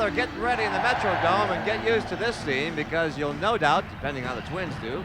they're getting ready in the Metrodome, and get used to this scene because you'll no doubt, depending on the Twins do,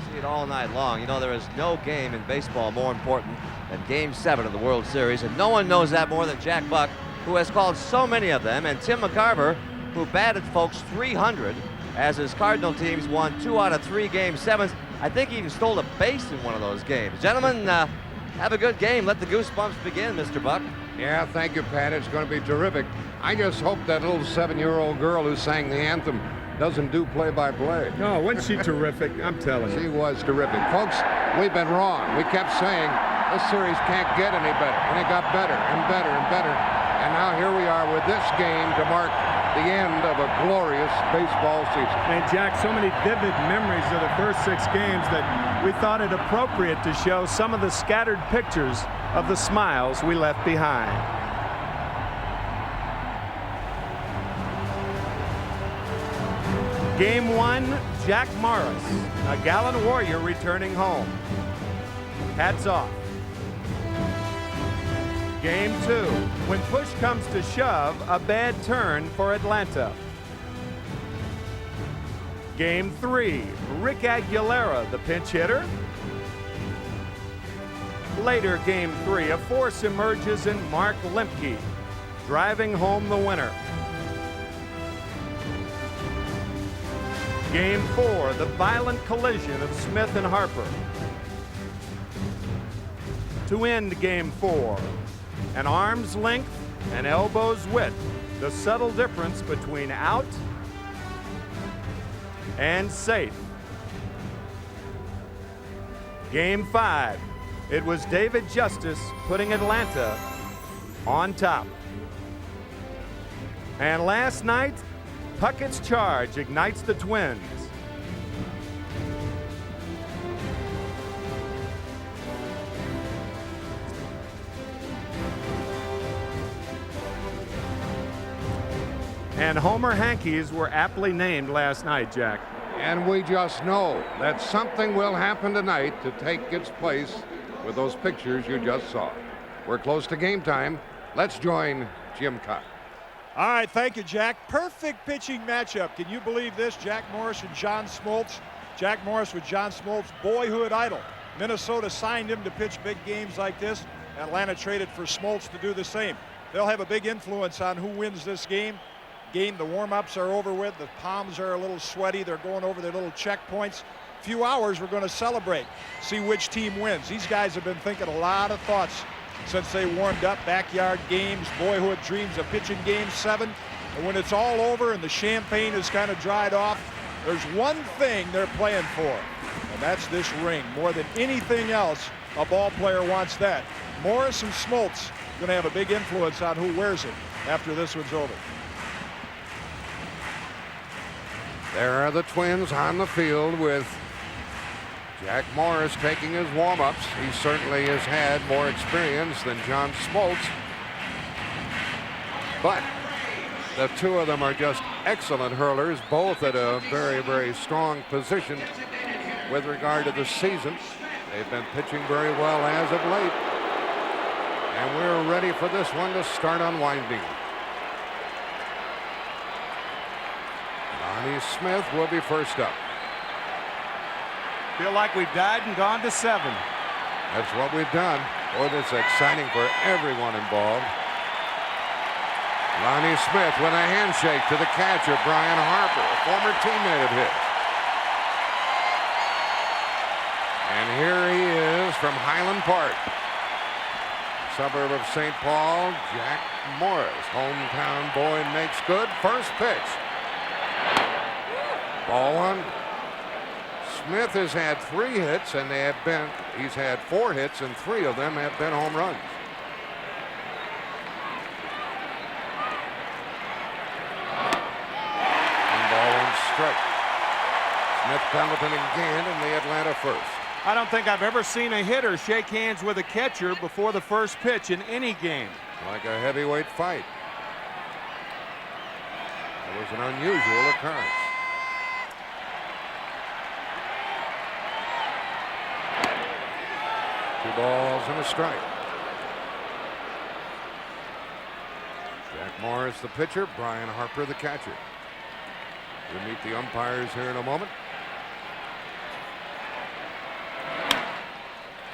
see it all night long. You know, there is no game in baseball more important than Game 7 of the World Series, and no one knows that more than Jack Buck, who has called so many of them, and Tim McCarver, who batted folks 300 as his Cardinal teams won 2 out of 3 Game 7s. I think he even stole a base in one of those games. Gentlemen, have a good game. Let the goosebumps begin, Mr. Buck. Yeah, thank you, Pat. It's going to be terrific. I just hope that little 7-year-old girl who sang the anthem doesn't do play-by-play. No, wasn't she terrific? I'm telling you. She was terrific. Folks, we've been wrong. We kept saying this series can't get any better, and it got better and better and better. And now here we are with this game to mark the end of a glorious baseball season. And Jack, so many vivid memories of the first 6 games that we thought it appropriate to show some of the scattered pictures of the smiles we left behind. Game 1, Jack Morris, a gallant warrior returning home. Hats off. Game 2, when push comes to shove, a bad turn for Atlanta. Game 3, Rick Aguilera, the pinch hitter. Later, Game 3, a force emerges in Mark Lemke, driving home the winner. Game 4, the violent collision of Smith and Harper. To end Game 4, an arm's length and elbow's width, the subtle difference between out and safe. Game 5, it was David Justice putting Atlanta on top. And last night, Puckett's charge ignites the Twins. And Homer Hankies were aptly named last night, Jack. And we just know that something will happen tonight to take its place with those pictures you just saw. We're close to game time. Let's join Jim Cox. All right, thank you, Jack. Perfect pitching matchup. Can you believe this? Jack Morris and John Smoltz. Jack Morris with John Smoltz, boyhood idol. Minnesota signed him to pitch big games like this. Atlanta traded for Smoltz to do the same. They'll have a big influence on who wins this game. The warm-ups are over with. The palms are a little sweaty. They're going over their little checkpoints. Few hours we're going to celebrate, see which team wins. These guys have been thinking a lot of thoughts since they warmed up. Backyard games, boyhood dreams of pitching Game 7. And when it's all over and the champagne is kind of dried off, there's one thing they're playing for, and that's this ring. More than anything else, a ball player wants that. Morris and Smoltz going to have a big influence on who wears it after this one's over. There are the Twins on the field with Jack Morris taking his warm-ups. He certainly has had more experience than John Smoltz. But the two of them are just excellent hurlers, both at a very, very strong position with regard to the season. They've been pitching very well as of late. And we're ready for this one to start unwinding. Lonnie Smith will be first up. Feel like we've died and gone to 7. That's what we've done. Boy, that's exciting for everyone involved. Lonnie Smith with a handshake to the catcher, Brian Harper, a former teammate of his. And here he is from Highland Park, suburb of St. Paul. Jack Morris, hometown boy, makes good. First pitch. Ball 1. Smith has had 3 hits, and he's had 4 hits, and 3 of them have been home runs. And ball 1 strike. Smith penalty again in the Atlanta first. I don't think I've ever seen a hitter shake hands with a catcher before the first pitch in any game. Like a heavyweight fight. It was an unusual occurrence. Two balls and a strike. Jack Morris the pitcher, Brian Harper the catcher. We'll meet the umpires here in a moment.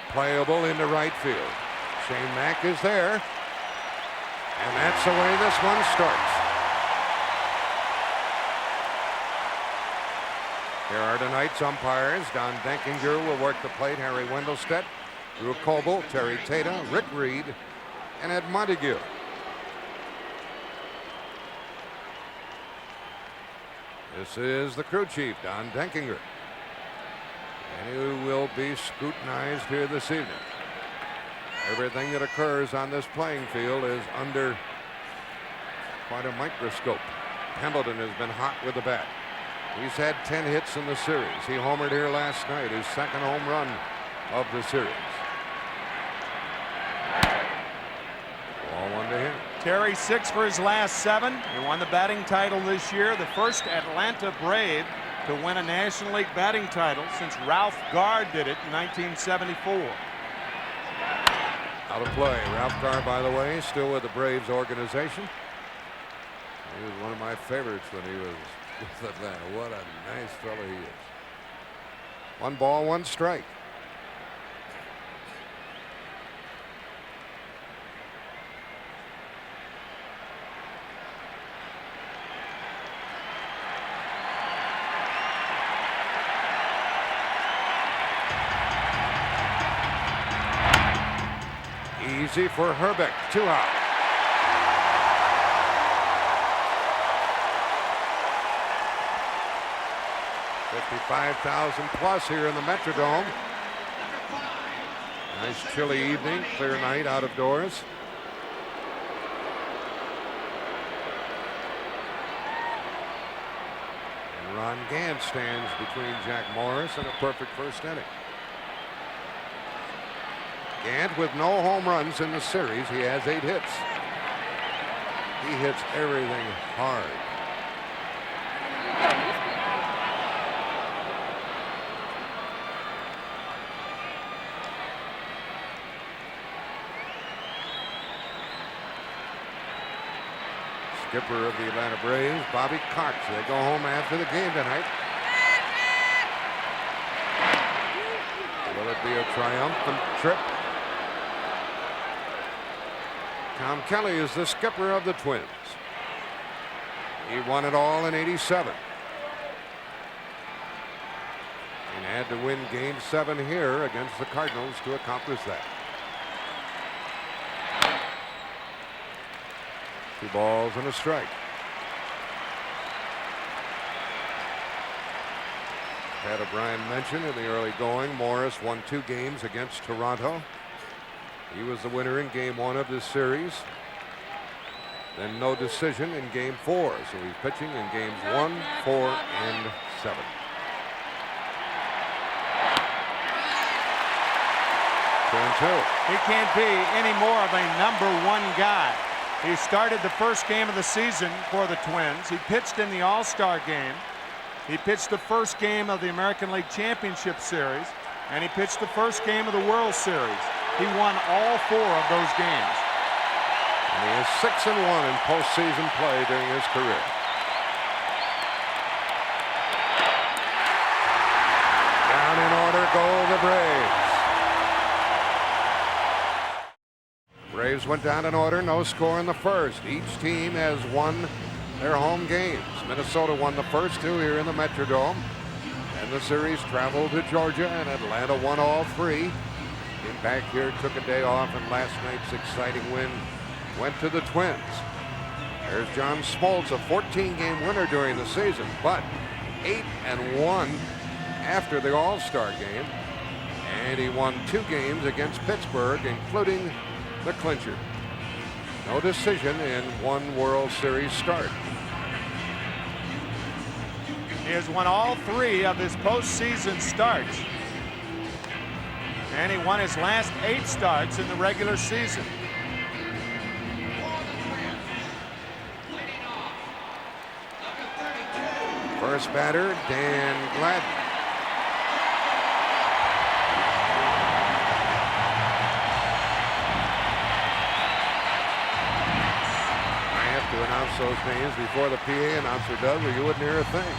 Playable into right field. Shane Mack is there. And that's the way this one starts. Here are tonight's umpires. Don Denkinger will work the plate. Harry Wendelstedt, Drew Coble, Terry Tata, Rick Reed, and Ed Montague. This is the crew chief, Don Denkinger. And he will be scrutinized here this evening. Everything that occurs on this playing field is under quite a microscope. Pendleton has been hot with the bat. He's had 10 hits in the series. He homered here last night, his second home run of the series. Ball one to him. Terry 6 for his last 7. He won the batting title this year, the first Atlanta Brave to win a National League batting title since Ralph Garr did it in 1974. Out of play. Ralph Garr, by the way, still with the Braves organization. He was one of my favorites when he was with Atlanta. What a nice fellow he is. 1 ball, 1 strike. Easy for Herbeck. 2 out. $55,000 plus here in the Metrodome. Nice chilly evening, clear night out of doors. And Ron Gant stands between Jack Morris and a perfect first inning. Gant with no home runs in the series. He has 8 hits. He hits everything hard. Skipper of the Atlanta Braves, Bobby Cox. They go home after the game tonight. Will it be a triumphant trip? Tom Kelly is the skipper of the Twins. He won it all in '87. And had to win Game 7 here against the Cardinals to accomplish that. 2 balls and a strike. Pat O'Brien mentioned in the early going, Morris won 2 games against Toronto. He was the winner in Game 1 of this series. Then no decision in Game 4. So he's pitching in Games 1, 4, and 7. He can't be any more of a #1 guy. He started the first game of the season for the Twins. He pitched in the All-Star game. He pitched the first game of the American League Championship Series. And he pitched the first game of the World Series. He won all 4 of those games. And he is 6-1 in postseason play during his career. Down in order go the Braves. Braves went down in order, no score in the first. Each team has won their home games. Minnesota won the first 2 here in the Metrodome. And the series traveled to Georgia, and Atlanta won all 3. Came back here, took a day off, and last night's exciting win went to the Twins. There's John Smoltz, a 14-game winner during the season, but 8-1 after the All-Star game. And he won 2 games against Pittsburgh, including the clincher. No decision in 1 World Series start. He has won all 3 of his postseason starts. And he won his last 8 starts in the regular season. First batter, Dan Gladden. I have to those names before the PA announcer does, or you wouldn't hear a thing.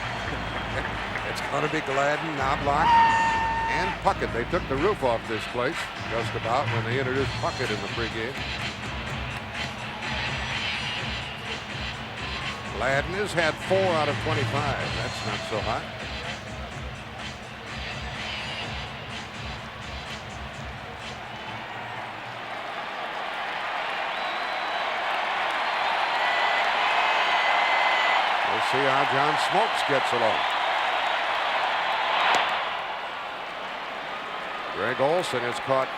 It's going to be Gladden, Knobloch, and Puckett. They took the roof off this place just about when they introduced Puckett in the pregame. Gladden has had 4 out of 25. That's not so hot. We'll see how John Smoltz gets along. Greg Olson has caught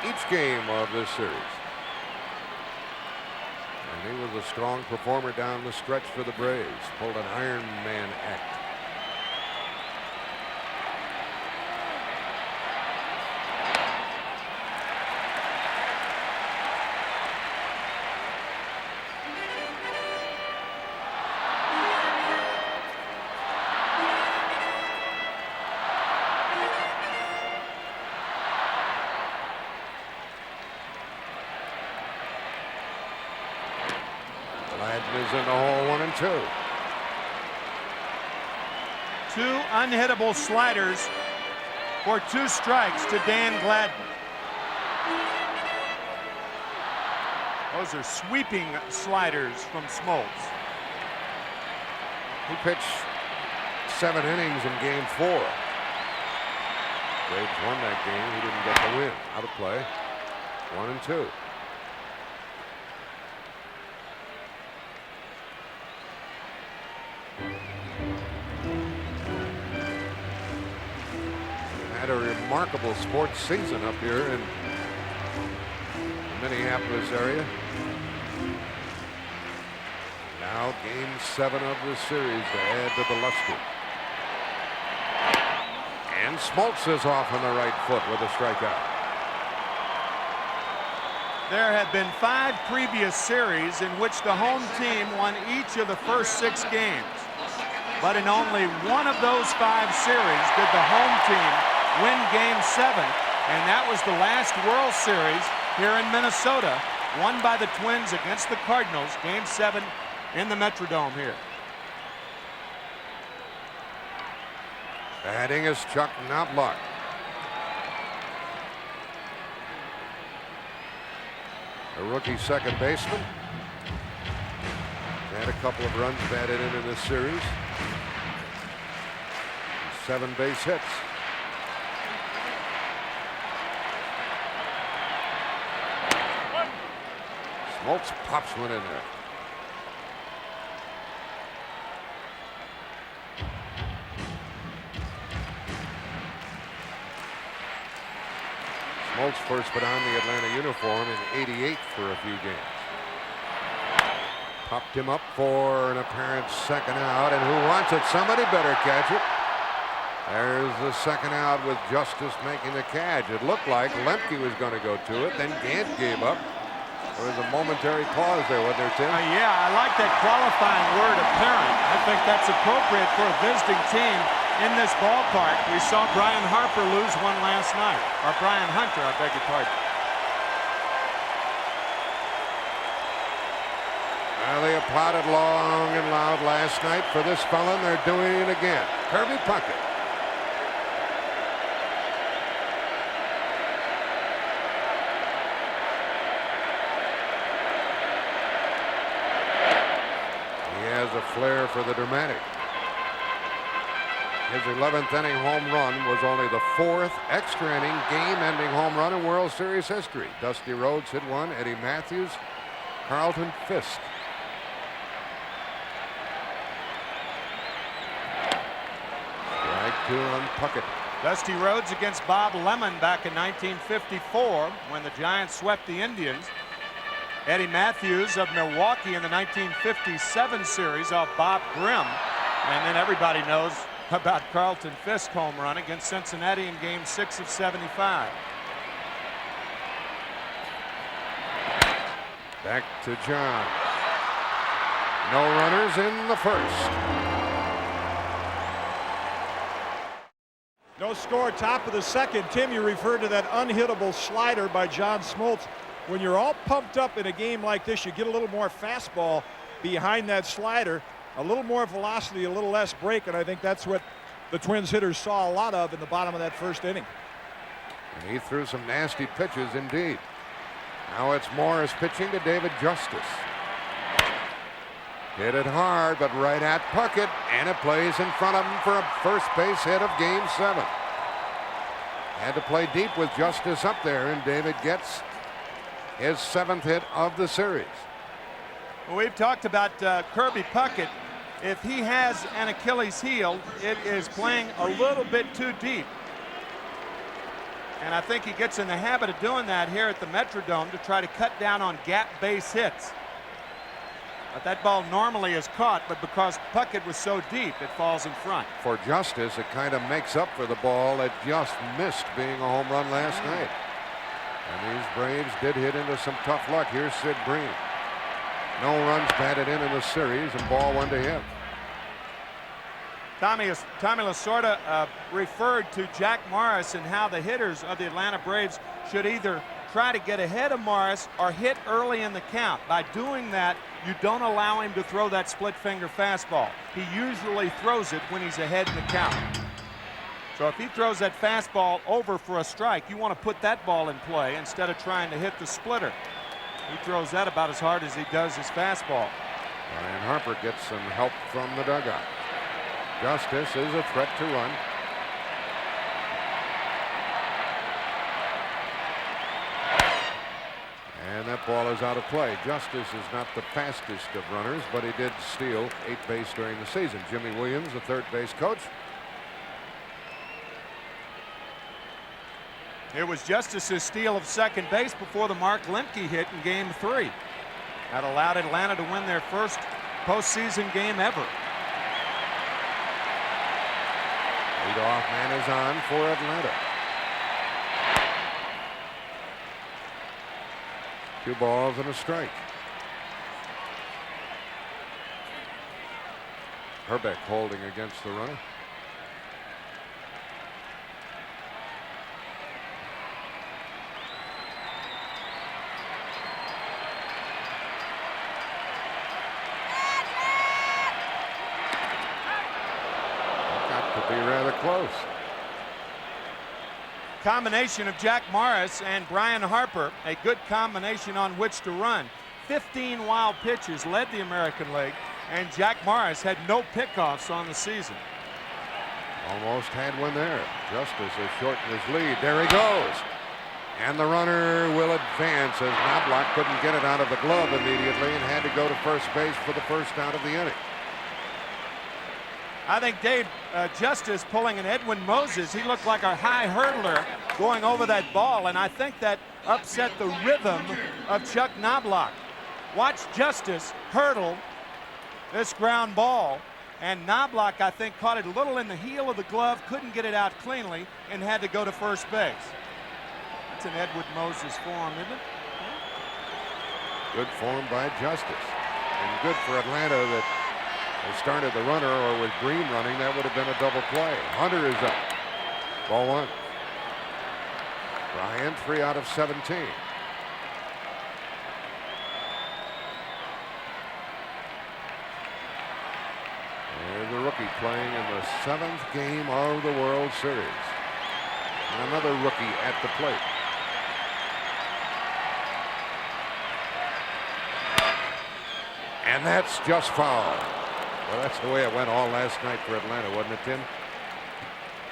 each game of this series. And he was a strong performer down the stretch for the Braves. Pulled an Iron Man act. Is in the hole, 1 and 2. 2 unhittable sliders for 2 strikes to Dan Gladden. Those are sweeping sliders from Smoltz. He pitched 7 innings in game 4. Braves won that game. He didn't get the win. Out of play. 1 and 2. Had a remarkable sports season up here in the Minneapolis area. Now game 7 of the series to add to the luster. And Smoltz is off on the right foot with a strikeout. There have been 5 previous series in which the home team won each of the first 6 games. But in only one of those 5 series did the home team win game 7, and that was the last World Series here in Minnesota, won by the Twins against the Cardinals, game 7 in the Metrodome here. Batting is Chuck Knobloch. A rookie second baseman. Had a couple of runs batted in this series. 7 base hits. Smoltz pops one in there. Smoltz first put on the Atlanta uniform in '88 for a few games. Popped him up for an apparent second out, and who wants it? Somebody better catch it. There's the second out with Justice making the catch. It looked like Lemke was going to go to it, then Gant gave up. There was a momentary pause there, wasn't there, Tim? Yeah, I like that qualifying word, apparent. I think that's appropriate for a visiting team in this ballpark. We saw Brian Harper lose one last night. Or Brian Hunter, I beg your pardon. Well, they applauded long and loud last night for this fella, and they're doing it again. Kirby Puckett. A flair for the dramatic. His 11th inning home run was only the 4th extra inning game-ending home run in World Series history. Dusty Rhodes hit one, Eddie Matthews, Carlton Fisk. Strike 2 on Puckett. Dusty Rhodes against Bob Lemon back in 1954 when the Giants swept the Indians. Eddie Matthews of Milwaukee in the 1957 series off Bob Grimm. And then everybody knows about Carlton Fisk home run against Cincinnati in game 6 of '75. Back to John. No runners in the first. No score, top of the second. Tim, you referred to that unhittable slider by John Smoltz. When you're all pumped up in a game like this, you get a little more fastball. behind that slider. A little more velocity, a little less break, and I think that's what the Twins hitters saw a lot of in the bottom of that first inning. And he threw some nasty pitches indeed. Now it's Morris pitching to David Justice. Hit it hard, but right at Puckett, and it plays in front of him for a first base hit of Game 7. Had to play deep with Justice up there, and David gets his 7th hit of the series. Well, we've talked about Kirby Puckett. If he has an Achilles heel, it is playing a little bit too deep. And I think he gets in the habit of doing that here at the Metrodome to try to cut down on gap base hits. But that ball normally is caught, but because Puckett was so deep, it falls in front. For Justice, it kind of makes up for the ball that just missed being a home run last night. And these Braves did hit into some tough luck. Here's Sid Bream. No runs batted in the series, and ball 1 to him. Tommy Lasorda referred to Jack Morris and how the hitters of the Atlanta Braves should either try to get ahead of Morris or hit early in the count. By doing that, you don't allow him to throw that split finger fastball. He usually throws it when he's ahead in the count. So if he throws that fastball over for a strike, you want to put that ball in play instead of trying to hit the splitter. He throws that about as hard as he does his fastball. Ryan Harper gets some help from the dugout. Justice is a threat to run. And that ball is out of play. Justice is not the fastest of runners, but he did steal 8 base during the season. Jimmy Williams, the third base coach. It was Justice's steal of second base before the Mark Lemke hit in Game 3. That allowed Atlanta to win their first postseason game ever. Leadoff man is on for Atlanta. 2 balls and a strike. Herbeck holding against the runner. Got to be rather close. Combination of Jack Morris and Brian Harper, a good combination on which to run. 15 wild pitches led the American League, and Jack Morris had no pickoffs on the season. Almost had one there. Justice has shortened his lead. There he goes. And the runner will advance as Knobloch couldn't get it out of the glove immediately and had to go to first base for the first out of the inning. I think Dave Justice pulling an Edwin Moses. He looked like a high hurdler going over that ball, and I think that upset the rhythm of Chuck Knobloch. Watch Justice hurdle this ground ball, and Knobloch, I think, caught it a little in the heel of the glove, couldn't get it out cleanly, and had to go to first base. That's an Edwin Moses form, isn't it? Good form by Justice, and good for Atlanta that they started the runner, or with Green running, that would have been a double play. Hunter is up. Ball 1. Bryant 3 out of 17. There's a rookie playing in the 7th game of the World Series. And another rookie at the plate. And that's just foul. Well, that's the way it went all last night for Atlanta, wasn't it, Tim?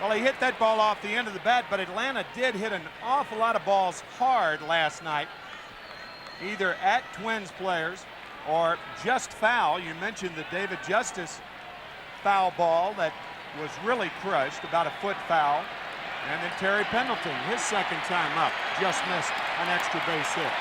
Well, he hit that ball off the end of the bat, but Atlanta did hit an awful lot of balls hard last night, either at Twins players or just foul. You mentioned the David Justice foul ball that was really crushed, about a foot foul. And then Terry Pendleton, his second time up, just missed an extra base hit.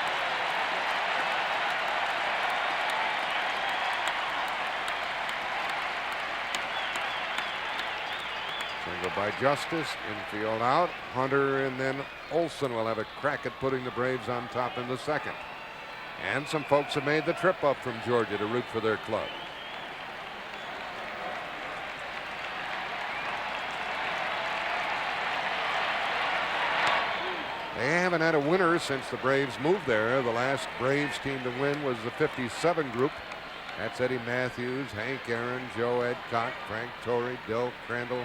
Single by Justice, infield out. Hunter and then Olsen will have a crack at putting the Braves on top in the 2nd. And some folks have made the trip up from Georgia to root for their club. They haven't had a winner since the Braves moved there. The last Braves team to win was the '57 group. That's Eddie Matthews, Hank Aaron, Joe Adcock, Frank Torrey, Dill Crandall,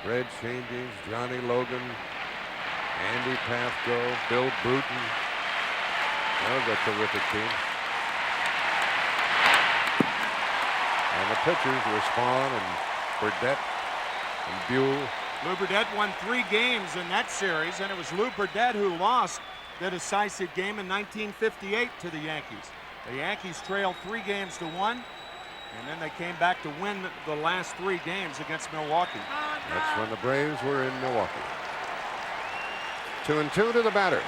Red Chambers, Johnny Logan, Andy Pafko, Bill Bruton. That was a terrific team. And the pitchers were Spawn and Burdette and Buell. Lou Burdette won 3 games in that series, and it was Lou Burdette who lost the decisive game in 1958 to the Yankees. The Yankees trailed 3 games to 1, and then they came back to win the last 3 games against Milwaukee. That's when the Braves were in Milwaukee. 2-2 to the batter.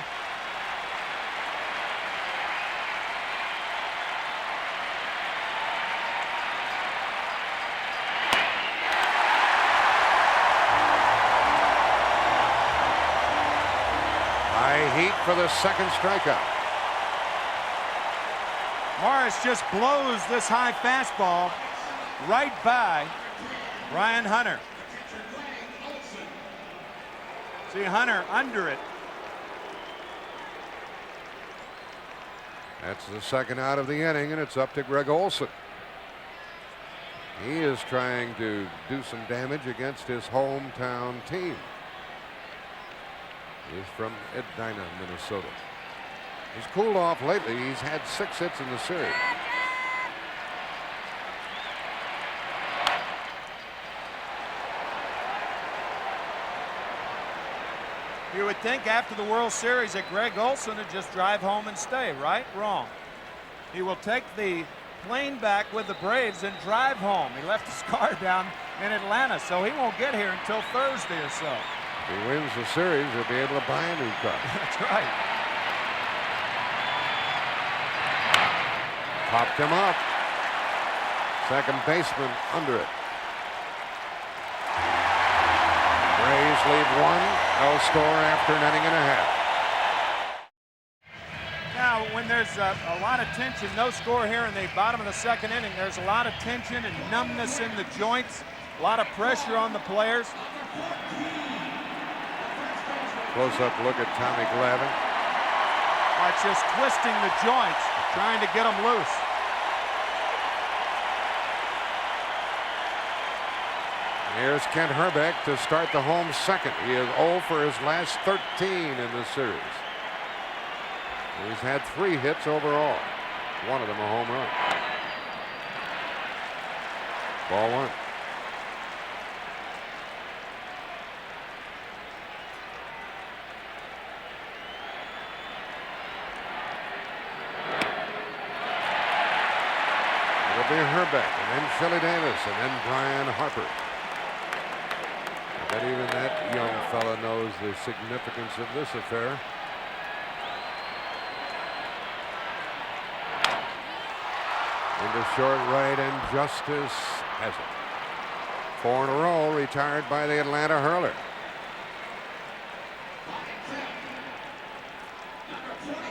High heat for the second strikeout. Morris just blows this high fastball right by Brian Hunter. See Hunter under it. That's the second out of the inning, and it's up to Greg Olson. He is trying to do some damage against his hometown team. He's from Edina, Minnesota. He's cooled off lately. He's had 6 hits in the series. You would think after the World Series that Greg Olson would just drive home and stay, right? Wrong. He will take the plane back with the Braves and drive home. He left his car down in Atlanta, so he won't get here until Thursday or so. If he wins the series, he'll be able to buy a new car. That's right. Popped him up. Second baseman under it. Braves lead 1. No score after an inning and a half. Now, when there's a lot of tension, no score here in the bottom of the second inning, there's a lot of tension and numbness in the joints, a lot of pressure on the players. Close-up look at Tommy Glavine. It's just twisting the joints, trying to get them loose. Here's Kent Herbeck to start the home second. He is 0 for his last 13 in the series. He's had 3 hits overall. One of them a home run. Ball 1. It'll be Herbeck, and then Shelley Davis, and then Brian Harper. I bet even that young fella knows the significance of this affair. Into short right, and Justice has it. 4 in a row, retired by the Atlanta hurler.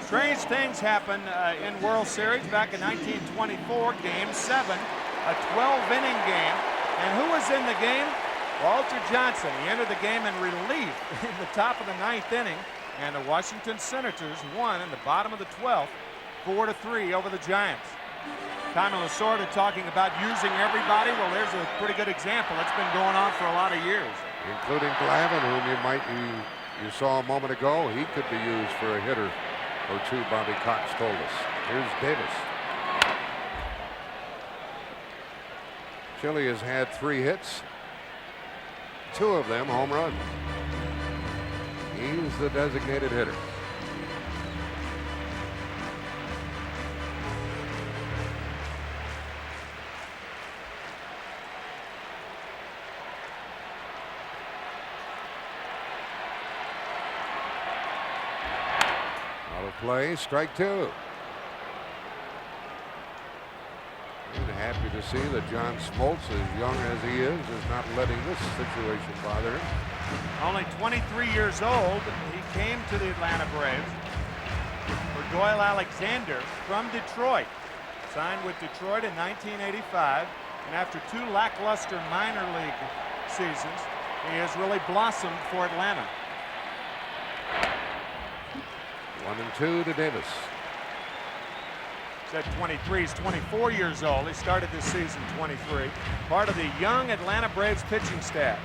Strange things happen in World Series back in 1924, Game 7, a 12-inning game. And who was in the game? Walter Johnson. He entered the game in relief in the top of the 9th inning, and the Washington Senators won in the bottom of the 12th, 4-3 over the Giants. Tommy Lasorda talking about using everybody. Well, there's a pretty good example. It's been going on for a lot of years. Including Glavine, whom you saw a moment ago. He could be used for a hitter or 2, Bobby Cox told us. Here's Davis. Chile has had 3 hits. 2 of them home runs. He's the designated hitter. Play, strike 2. And happy to see that John Smoltz, as young as he is not letting this situation bother him. Only 23 years old, he came to the Atlanta Braves for Doyle Alexander from Detroit. Signed with Detroit in 1985, and after 2 lackluster minor league seasons, he has really blossomed for Atlanta. 1-2 to Davis. Said 23. He's 24 years old. He started this season 23. Part of the young Atlanta Braves pitching staff.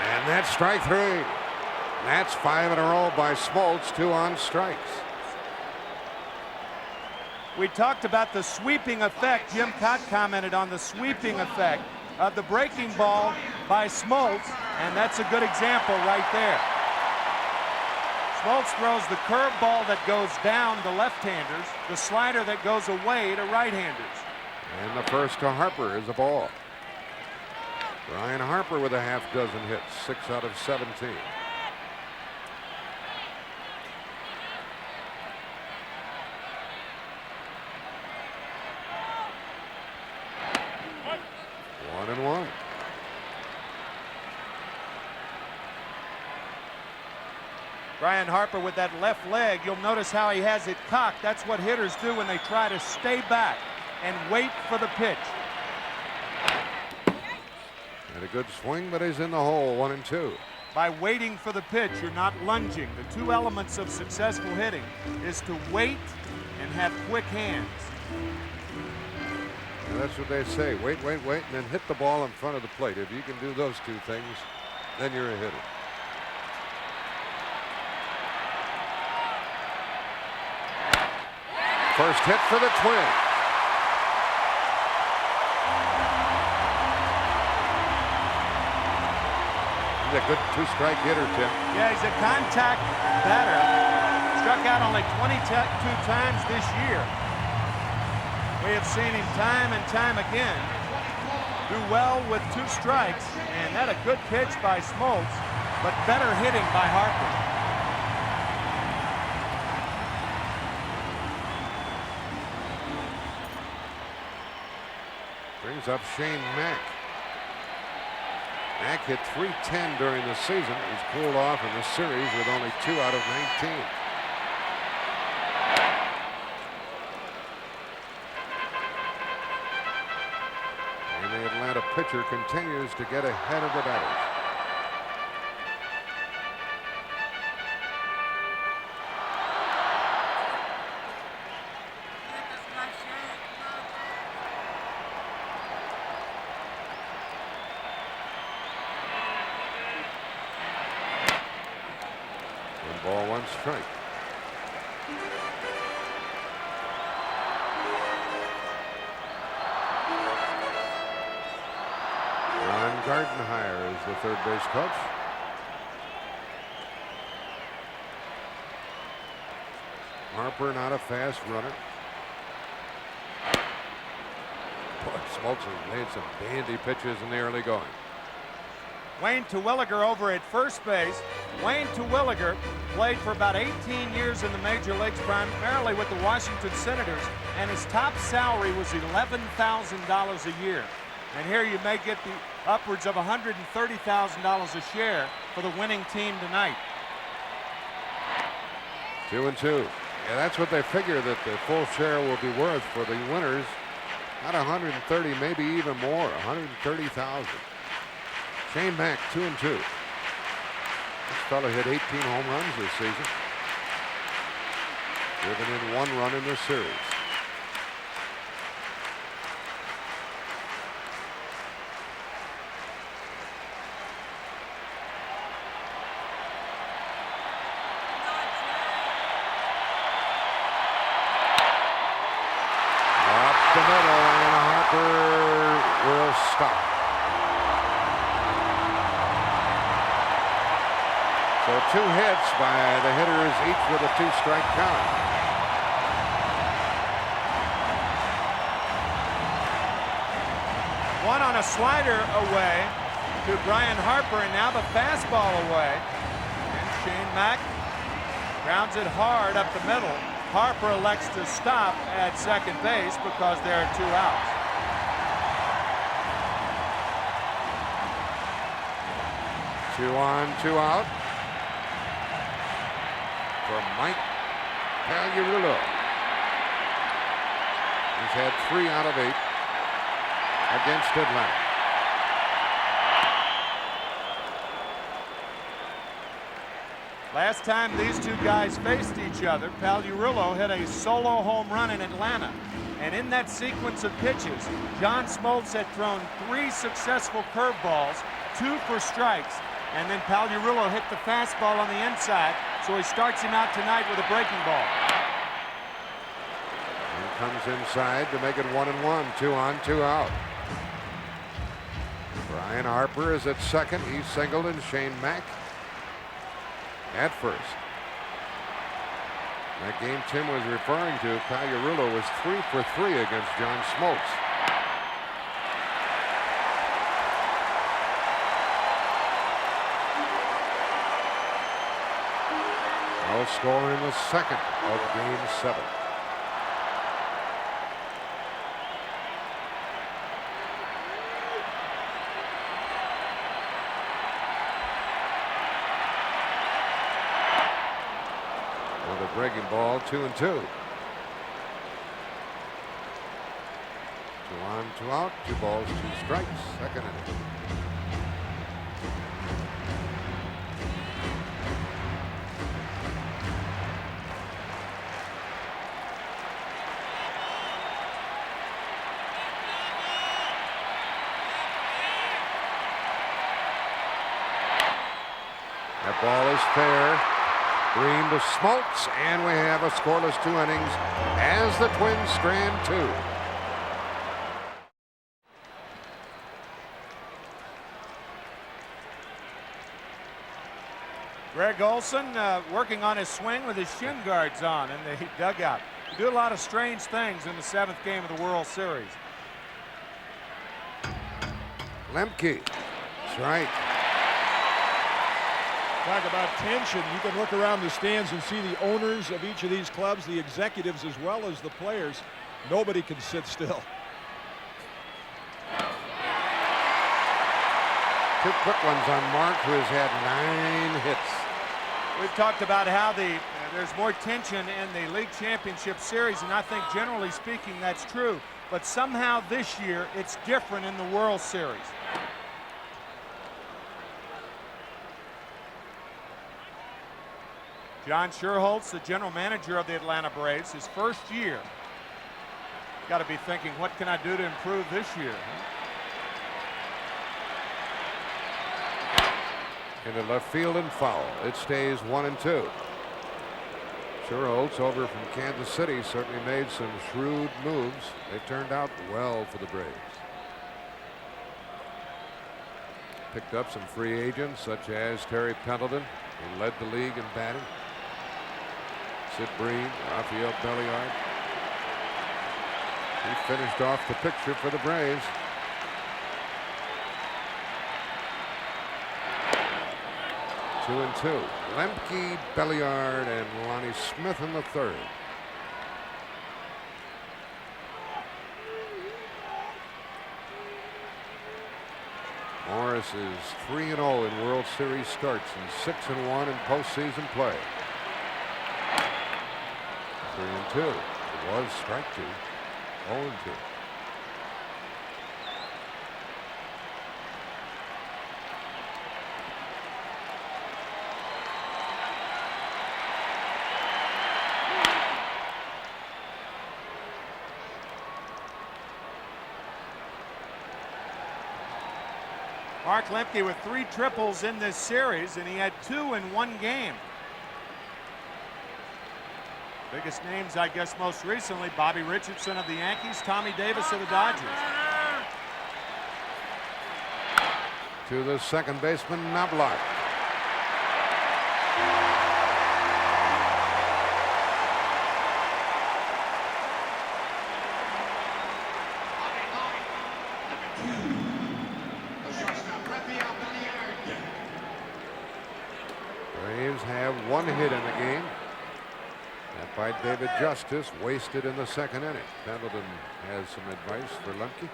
And that's strike 3. That's 5 in a row by Smoltz, 2 on strikes. We talked about the sweeping effect. Jim Cott commented on the sweeping effect of the breaking ball by Smoltz, and that's a good example right there. Smoltz throws the curve ball that goes down to left-handers, the slider that goes away to right-handers. And the first to Harper is a ball. Brian Harper with a half dozen hits, 6 out of 17. One and one. Brian Harper with that left leg, you'll notice how he has it cocked. That's what hitters do when they try to stay back and wait for the pitch. And a good swing, but he's in the hole, 1 and 2. By waiting for the pitch, you're not lunging. The 2 elements of successful hitting is to wait and have quick hands. And that's what they say. Wait, wait, wait, and then hit the ball in front of the plate. If you can do those 2 things, then you're a hitter. First hit for the Twins. He's a good 2-strike hitter, Tim. Yeah, he's a contact batter. Struck out only 22 times this year. We have seen him time and time again do well with 2 strikes, and that a good pitch by Smoltz, but better hitting by Harper. Brings up Shane Mack. Mack hit .310 during the season. He's cooled off in the series with only 2 out of 19. And the Atlanta pitcher continues to get ahead of the batters. Ball, 1 strike. Ron Gardenhire is the third base coach. Harper not a fast runner. Boy, Smoltz has made some dandy pitches in the early going. Wayne Terwilliger over at first base. Wayne Terwilliger played for about 18 years in the major leagues, primarily with the Washington Senators, and his top salary was $11,000 a year. And here you may get the upwards of $130,000 a share for the winning team tonight. 2 and 2. Yeah, that's what they figure that the full share will be worth for the winners. Not 130, maybe even more, 130,000. Shane Mack, 2 and 2. This fellow hit 18 home runs this season. Driven in 1 run in the series. Up the middle, and Harper will stop. So 2 hits by the hitters, each with a 2-strike count. One on a slider away to Brian Harper, and now the fastball away. And Shane Mack grounds it hard up the middle. Harper elects to stop at second base because there are 2 outs. Two on, 2 out. For Mike Pagliarulo. He's had 3 out of 8 against Atlanta. Last time these two guys faced each other, Pagliarulo hit a solo home run in Atlanta. And in that sequence of pitches, John Smoltz had thrown 3 successful curveballs, 2 for strikes, and then Pagliarulo hit the fastball on the inside, so he starts him out tonight with a breaking ball. And comes inside to make it 1-1, 2 on, 2 out. Brian Harper is at second. He's singled, and Shane Mack at first. That game Tim was referring to, Pagliarulo was 3 for 3 against John Smoltz. No score in the second of Game 7. Breaking ball, 2-2. 2 on, 2 out, 2 balls, 2 strikes, second inning. That ball is fair. Green to Smoltz, and we have a scoreless 2 innings as the Twins strand 2. Greg Olson working on his swing with his shin guards on in the dugout. You do a lot of strange things in the 7th game of the World Series. Lemke, that's right. Talk about tension. You can look around the stands and see the owners of each of these clubs, the executives as well as the players. Nobody can sit still. 2 quick ones on Mark, who has had 9 hits. We've talked about how there's more tension in the League Championship Series, and I think generally speaking that's true. But somehow this year it's different in the World Series. John Schuerholz, the general manager of the Atlanta Braves, his first year. Got to be thinking, what can I do to improve this year? Into left field and foul. It stays 1-2. Schuerholz over from Kansas City certainly made some shrewd moves. They turned out well for the Braves. Picked up some free agents such as Terry Pendleton, who led the league in batting. Sid Breen, Rafael Belliard. He finished off the picture for the Braves. Two and two. Lemke, Belliard, and Lonnie Smith in the third. Morris is 3-0 in World Series starts and 6-1 in postseason play. 3-2. It was strike 2. 0-2. Mark Lemke with 3 triples in this series, and he had 2 in one game. Biggest names, I guess, most recently, Bobby Richardson of the Yankees, Tommy Davis of the Dodgers. To the second baseman, Knobloch. Braves have 1 hit in the game. That by David Justice, wasted in the second inning. Pendleton has some advice for Lemke.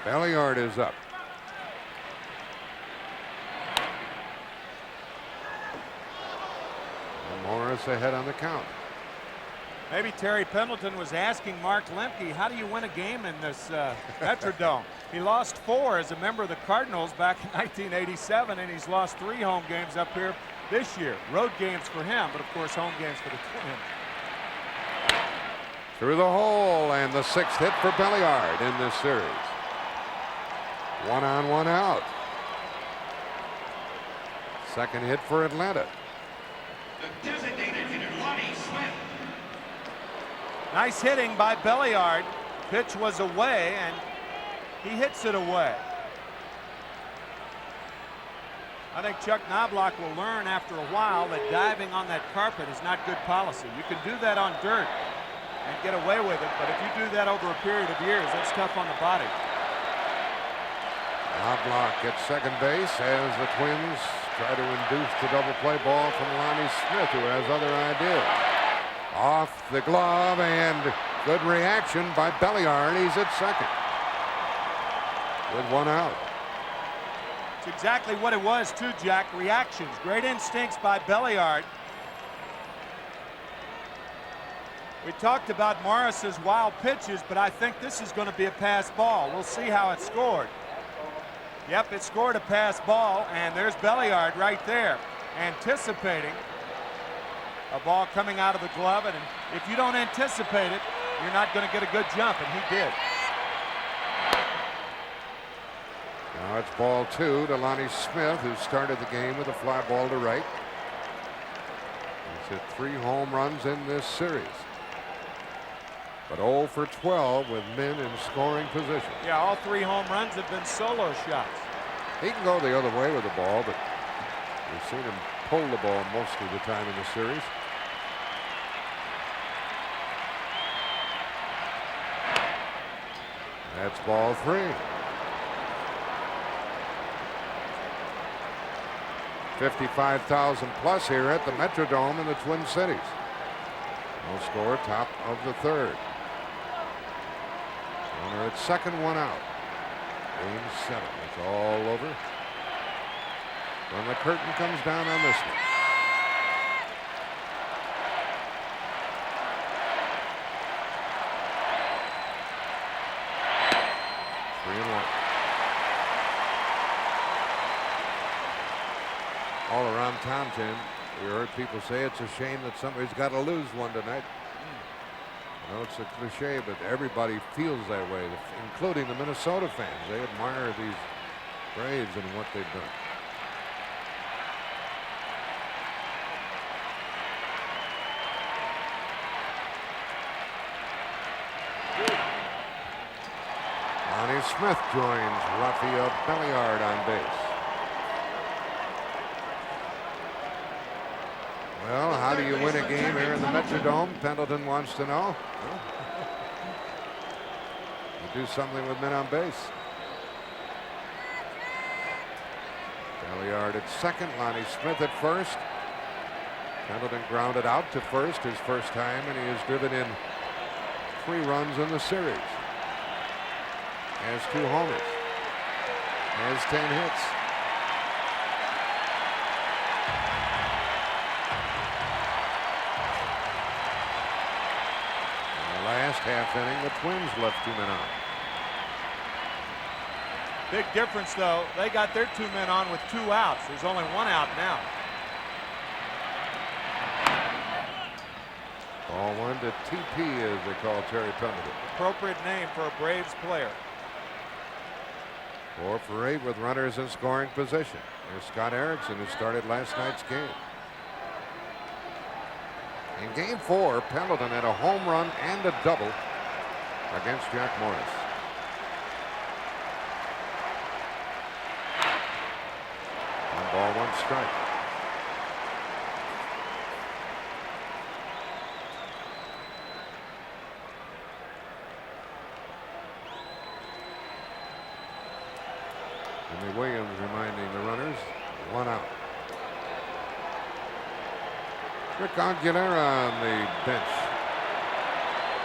Belliard is up. And Morris ahead on the count. Maybe Terry Pendleton was asking Mark Lemke, how do you win a game in this Metrodome? He lost 4 as a member of the Cardinals back in 1987, and he's lost 3 home games up here this year. Road games for him, but of course home games for the Twins. Through the hole, and the 6th hit for Belliard in this series. 1 on, 1 out. Second hit for Atlanta. The designated hitter, Lonnie Smith. Nice hitting by Belliard. Pitch was away, and he hits it away. I think Chuck Knobloch will learn after a while that diving on that carpet is not good policy. You can do that on dirt and get away with it, but if you do that over a period of years, that's tough on the body. Knobloch at second base as the Twins try to induce the double play ball from Lonnie Smith, who has other ideas. Off the glove, and good reaction by Belliard. He's at second with 1 out. It's exactly what it was too, Jack. Reactions, great instincts by Belliard. We talked about Morris's wild pitches, but I think this is going to be a pass ball. We'll see how it's scored. Yep, it scored a pass ball, and there's Belliard right there, anticipating a ball coming out of the glove, and if you don't anticipate it, you're not going to get a good jump, and he did. Now it's ball 2 to Lonnie Smith, who started the game with a fly ball to right. He's hit 3 home runs in this series, but 0 for 12 with men in scoring position. Yeah, all 3 home runs have been solo shots. He can go the other way with the ball, but we've seen him pull the ball most of the time in the series. That's ball 3. 55,000 plus here at the Metrodome in the Twin Cities. No score, top of the 3rd. Runner at second, 1 out. Game 7. It's all over when the curtain comes down on this one. All around town, Tim, we heard people say it's a shame that somebody's got to lose one tonight. I know it's a cliche, but everybody feels that way, including the Minnesota fans. They admire these Braves and what they've done. Lonnie Smith joins Rafael Belliard on base. Well, how do you win a game here in the Metrodome? Pendleton wants to know. You do something with men on base. Belliard at second, Lonnie Smith at first. Pendleton grounded out to first his first time, and he has driven in 3 runs in the series. Has 2 homers. Has 10 hits. Last half inning, the Twins left 2 men on. Big difference, though. They got their 2 men on with 2 outs. There's only 1 out now. Ball 1 to TP, as they call Terry Pendleton. Appropriate name for a Braves player. 4 for 8 with runners in scoring position. There's Scott Erickson, who started last night's game. In game 4, Pendleton had a home run and a double against Jack Morris. One ball, 1 strike. Jimmy Williams reminding the runners, 1 out. Rick Aguilera on the bench.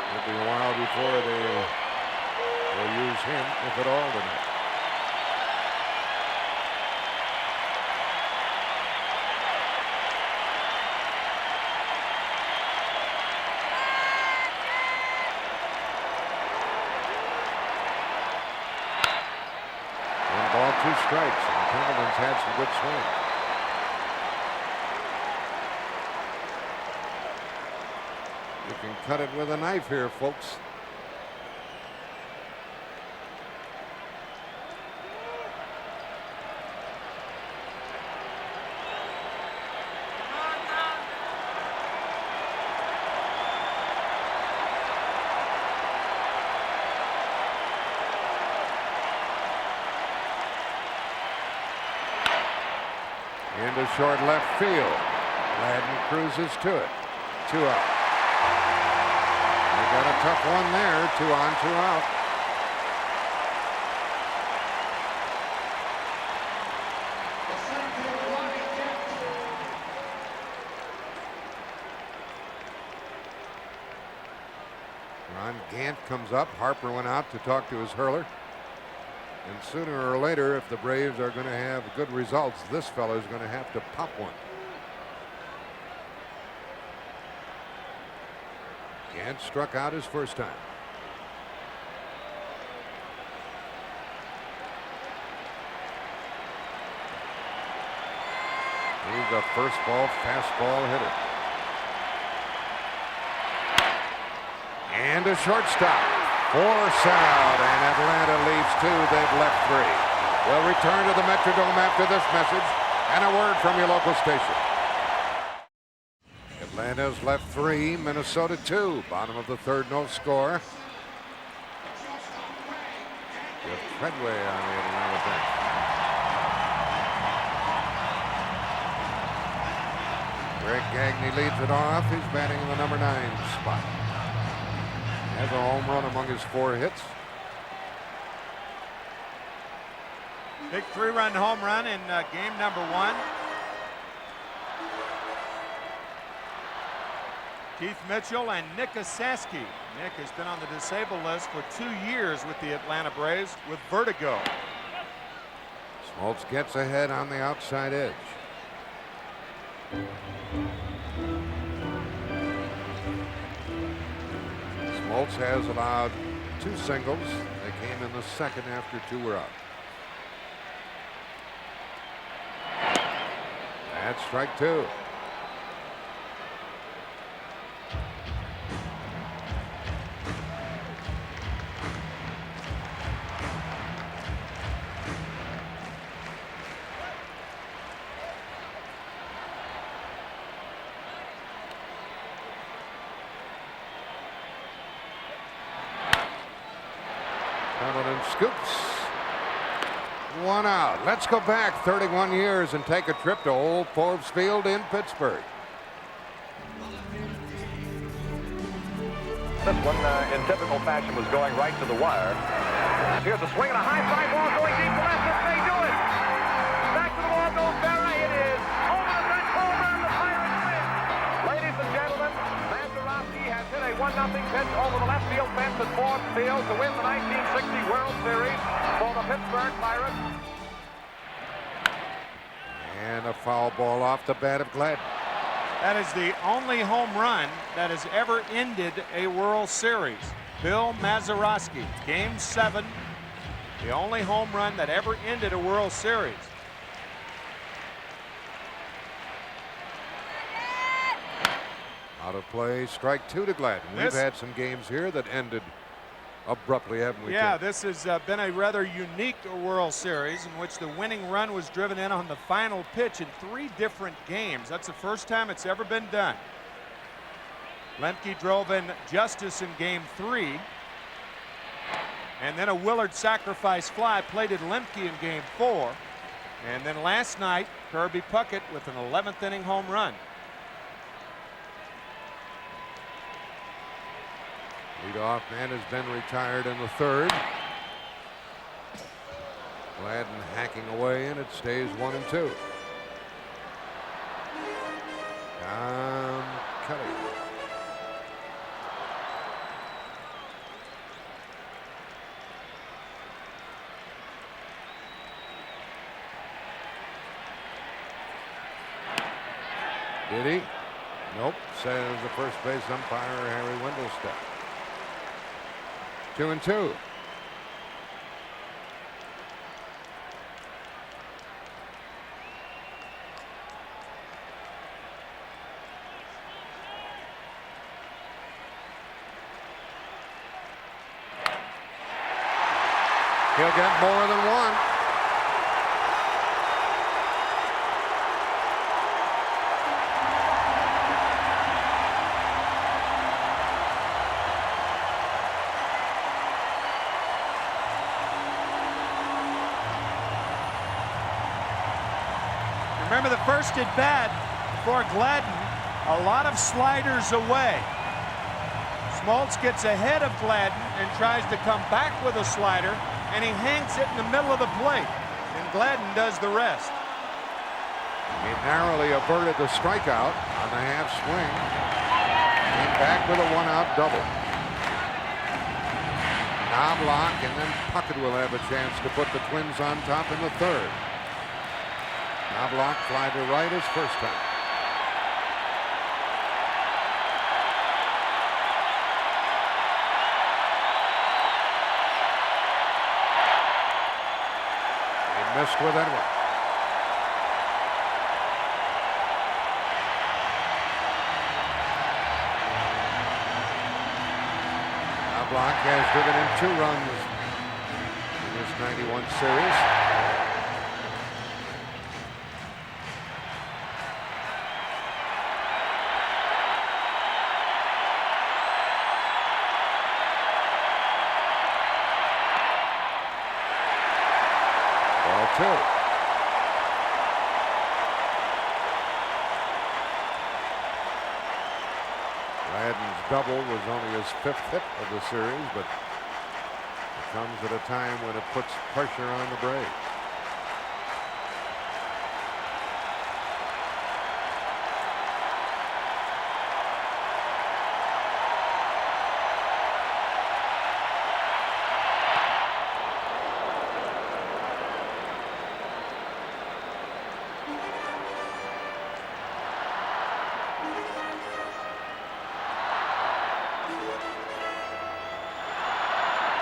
It'll be a while before they will use him, if at all, tonight. 2 strikes. And Pendleton's had some good swings. You can cut it with a knife here, folks. Into short left field. Gladden cruises to it. 2 out. They got a tough one there. 2 on, 2 out. Ron Gant comes up. Harper went out to talk to his hurler. And sooner or later, if the Braves are going to have good results, this fellow is going to have to pop one. Gant struck out his first time. He's a first ball fastball hitter. And a shortstop. Force out, and Atlanta leads 2. They've left 3. We'll return to the Metrodome after this message and a word from your local station. Atlanta's left 3, Minnesota 2. Bottom of the 3rd, no score. Jeff Treadway on the Atlanta bench. Greg Gagne leads it off. He's batting in the number 9 spot. Has a home run among his 4 hits. Big 3-run home run in game number 1. Keith Mitchell and Nick Osaski. Nick has been on the disabled list for 2 years with the Atlanta Braves with vertigo. Smoltz gets ahead on the outside edge. Smoltz has allowed 2 singles. They came in the 2nd after 2 were out. That's strike 2. Pendleton scoops. 1 out. Let's go back 31 years and take a trip to Old Forbes Field in Pittsburgh. This one, in typical fashion, was going right to the wire. Here's a swing and a high fly ball going deep to left. This may do it. Back to the wall goes Berra. It is over the fence, home run. The Pirates win. Ladies and gentlemen, Mazeroski has hit a 1-0 pitch over the left field fence at Forbes Field to win the 1960 World Series for the Pittsburgh Pirates. And a foul ball off the bat of Gladden. That is the only home run that has ever ended a World Series. Bill Mazeroski, game 7, the only home run that ever ended a World Series. Out of play, strike 2 to Gladden. We've had some games here that ended abruptly, haven't we? Yeah, Tim? this has been a rather unique World Series in which the winning run was driven in on the final pitch in 3 different games. That's the first time it's ever been done. Lemke drove in Justice in game 3. And then a Willard sacrifice fly plated Lemke in game 4. And then last night, Kirby Puckett with an 11th inning home run. Leadoff man has been retired in the 3rd. Gladden hacking away, and it stays 1-2. Tom Kelly. Did he? Nope, says the first base umpire, Harry Wendelstedt. 2-2. He'll get more than one. Remember the first at bat for Gladden, a lot of sliders away. Smoltz gets ahead of Gladden and tries to come back with a slider, and he hangs it in the middle of the plate, and Gladden does the rest. He narrowly averted the strikeout on the half swing. Came back with a one-out double. Knobloch, and then Puckett will have a chance to put the Twins on top in the third. Knobloch fly to right his first time. He missed with that one. Knobloch has driven in 2 runs in this 91 series. Gladden's double was only his 5th hit of the series, but it comes at a time when it puts pressure on the Braves.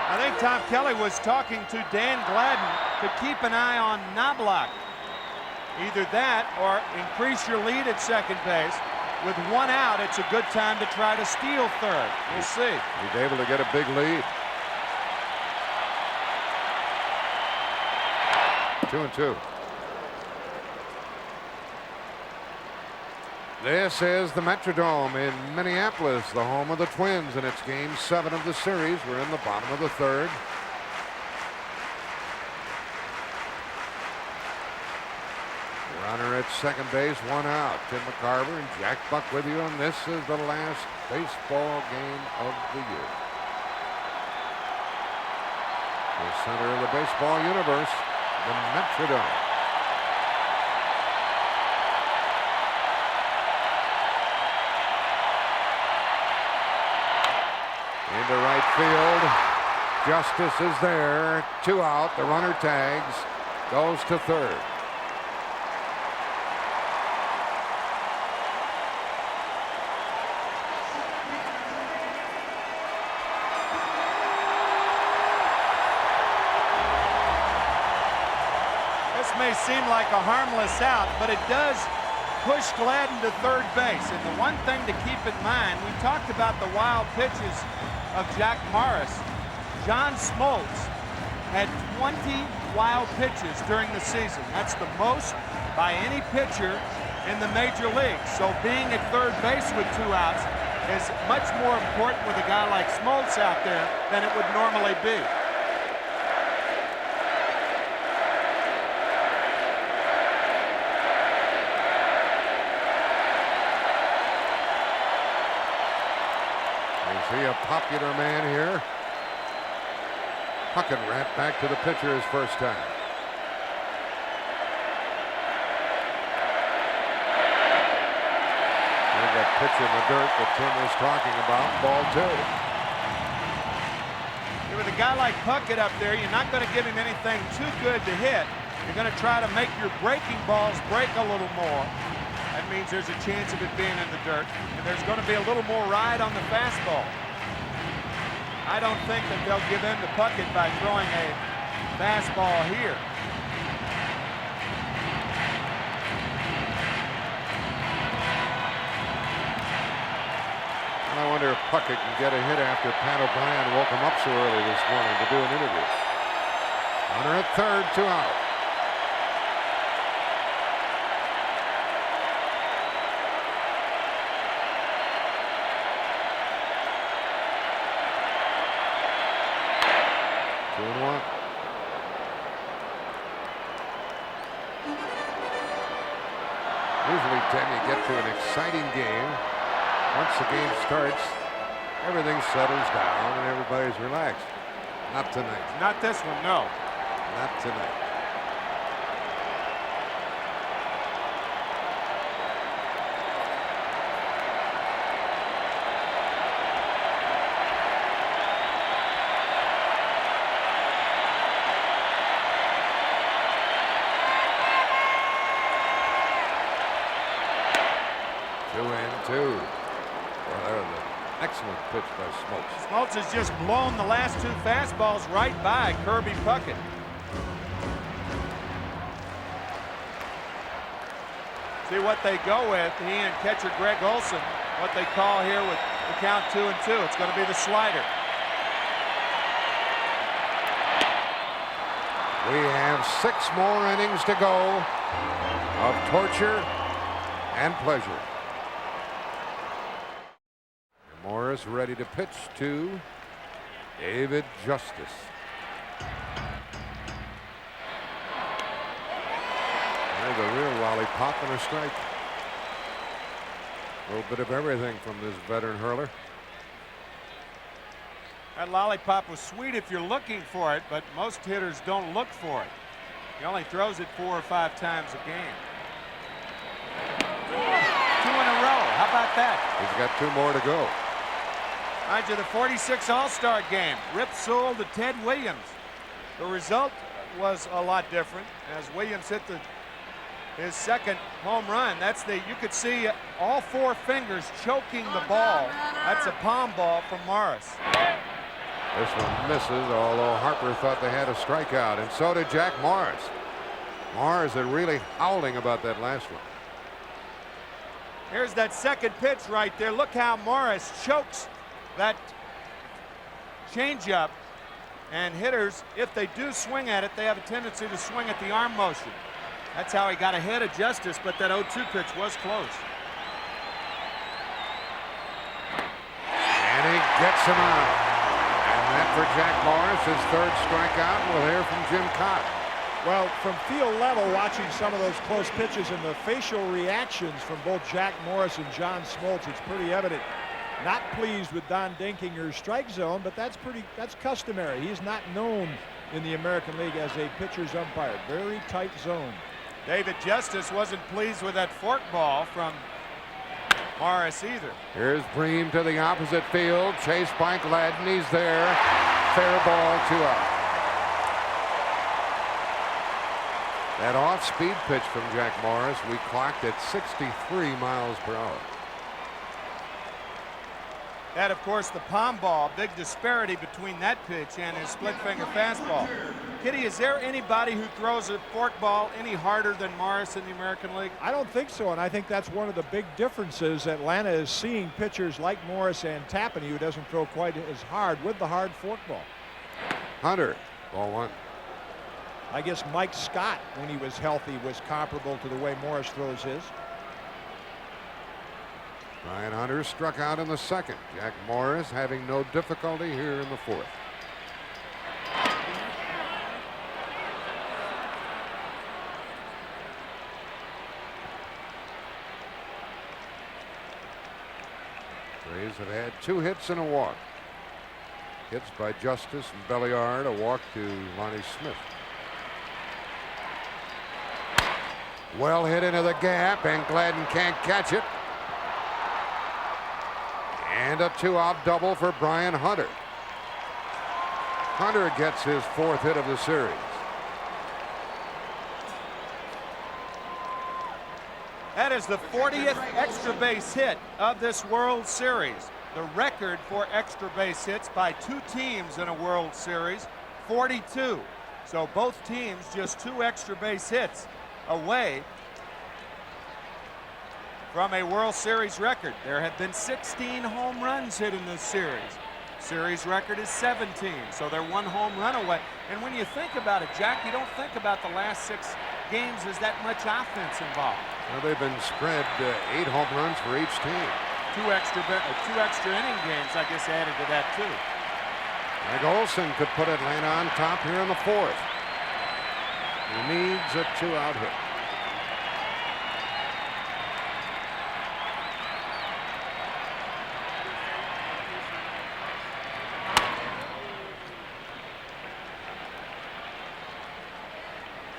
I think Tom Kelly was talking to Dan Gladden to keep an eye on Knobloch. Either that or increase your lead at second base. With 1 out, it's a good time to try to steal third. We'll see. He's able to get a big lead. 2-2. This is the Metrodome in Minneapolis, the home of the Twins, and it's game 7 of the series. We're in the bottom of the third. Runner at second base, 1 out. Tim McCarver and Jack Buck with you, and this is the last baseball game of the year. The center of the baseball universe, the Metrodome. Into right field. Justice is there. 2 out. The runner tags. Goes to third. This may seem like a harmless out, but it does push Gladden to third base. And the one thing to keep in mind, we talked about the wild pitches of Jack Morris. John Smoltz had 20 wild pitches during the season. That's the most by any pitcher in the major leagues. So being at third base with 2 outs is much more important with a guy like Smoltz out there than it would normally be. Is he a popular man here? Puckett ran back to the pitcher his first time. There's that pitch in the dirt that Tim was talking about. Ball 2. With a guy like Puckett up there, you're not going to give him anything too good to hit. You're going to try to make your breaking balls break a little more. That means there's a chance of it being in the dirt, and there's going to be a little more ride on the fastball. I don't think that they'll give in to Puckett by throwing a fastball here. And I wonder if Puckett can get a hit after Pat O'Brien woke him up so early this morning to do an interview. Runner at third, 2 out. Two and one. Usually, Tim, you get to an exciting game. Once the game starts, everything settles down and everybody's relaxed. Not tonight. Not this one, no. Not tonight. Two. Well, that was an excellent pitch by Smoltz. Smoltz has just blown the last two fastballs right by Kirby Puckett. See what they go with, he and catcher Greg Olson, what they call here with the count 2-2. It's going to be the slider. We have 6 more innings to go of torture and pleasure. Morris ready to pitch to David Justice. There's a real lollipop and a strike. A little bit of everything from this veteran hurler. That lollipop was sweet if you're looking for it, but most hitters don't look for it. He only throws it 4 or 5 times a game. 2 in a row. How about that? He's got 2 more to go. Mind you, the 46 All-Star game, Rip Sewell to Ted Williams. The result was a lot different as Williams hit his second home run. You could see all 4 fingers choking the ball. That's a palm ball from Morris. This one misses, although Harper thought they had a strikeout, and so did Jack Morris. Morris is really howling about that last one. Here's that second pitch right there. Look how Morris chokes that changeup, and hitters, if they do swing at it, they have a tendency to swing at the arm motion. That's how he got ahead of Justice, but that 0-2 pitch was close. And he gets him out. And that for Jack Morris, his 3rd strikeout. We'll hear from Jim Cott. Well, from field level, watching some of those close pitches and the facial reactions from both Jack Morris and John Smoltz, it's pretty evident. Not pleased with Don Dinkinger's strike zone, but that's customary. He's not known in the American League as a pitcher's umpire. Very tight zone. David Justice wasn't pleased with that fork ball from Morris either. Here's Bream to the opposite field, chased by Gladden. He's there. Fair ball, 2 out. That off-speed pitch from Jack Morris, we clocked at 63 miles per hour. That, of course, the palm ball, big disparity between that pitch and his split-finger fastball. Kitty, is there anybody who throws a fork ball any harder than Morris in the American League? I don't think so, and I think that's one of the big differences. Atlanta is seeing pitchers like Morris and Tapani, who doesn't throw quite as hard with the hard fork ball. Hunter, ball 1. I guess Mike Scott, when he was healthy, was comparable to the way Morris throws his. Brian Hunter struck out in the 2nd. Jack Morris having no difficulty here in the 4th. Rays have had 2 hits and a walk. Hits by Justice and Belliard, a walk to Lonnie Smith. Well hit into the gap, and Gladden can't catch it. And a 2-out double for Brian Hunter. Hunter gets his 4th hit of the series. That is the 40th extra base hit of this World Series. The record for extra base hits by 2 teams in a World Series, 42. So both teams just 2 extra base hits away from a World Series record. There have been 16 home runs hit in this series. Series record is 17, so they're 1 home run away. And when you think about it, Jack, you don't think about the last 6 games as that much offense involved. Well, they've been spread 8 home runs for each team. Two extra inning games, I guess, added to that too. Greg Olson could put Atlanta on top here in the 4th. He needs a 2-out hit.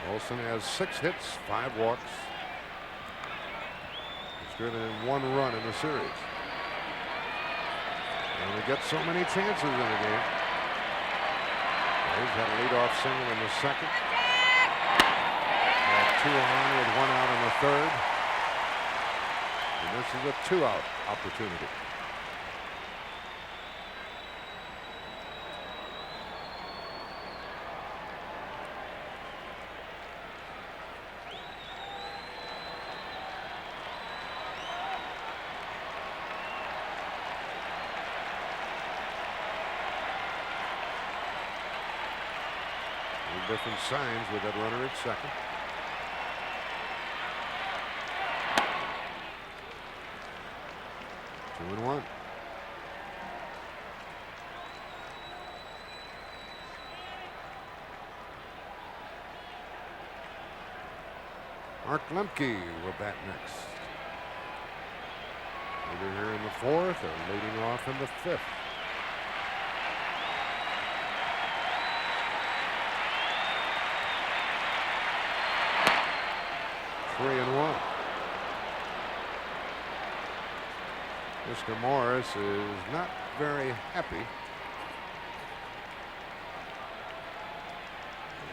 Olson has 6 hits, 5 walks. He's driven in 1 run in the series. And he gets so many chances in the game. He's had a leadoff single in the 2nd. Got 2 on with 1 out in the 3rd. And this is a 2-out opportunity. Different signs with that runner at 2nd. Two and 1. Mark Lemke will bat next. Either here in the 4th or leading off in the 5th. Three and 1. Mr. Morris is not very happy.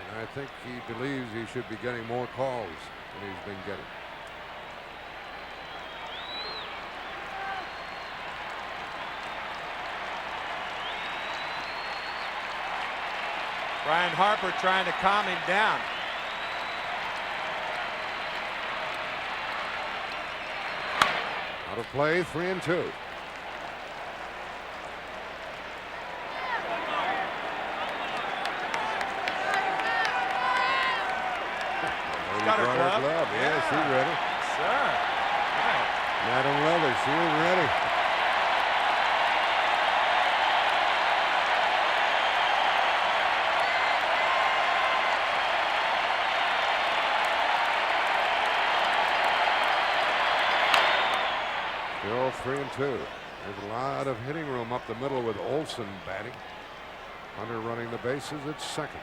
And I think he believes he should be getting more calls than he's been getting. Brian Harper trying to calm him down. Out of play, 3 and 2. Got her glove. Yes, she's ready. Sir. Right. Madam Leather, she is ready. Still 3 and 2. There's a lot of hitting room up the middle with Olson batting. Hunter running the bases at 2nd.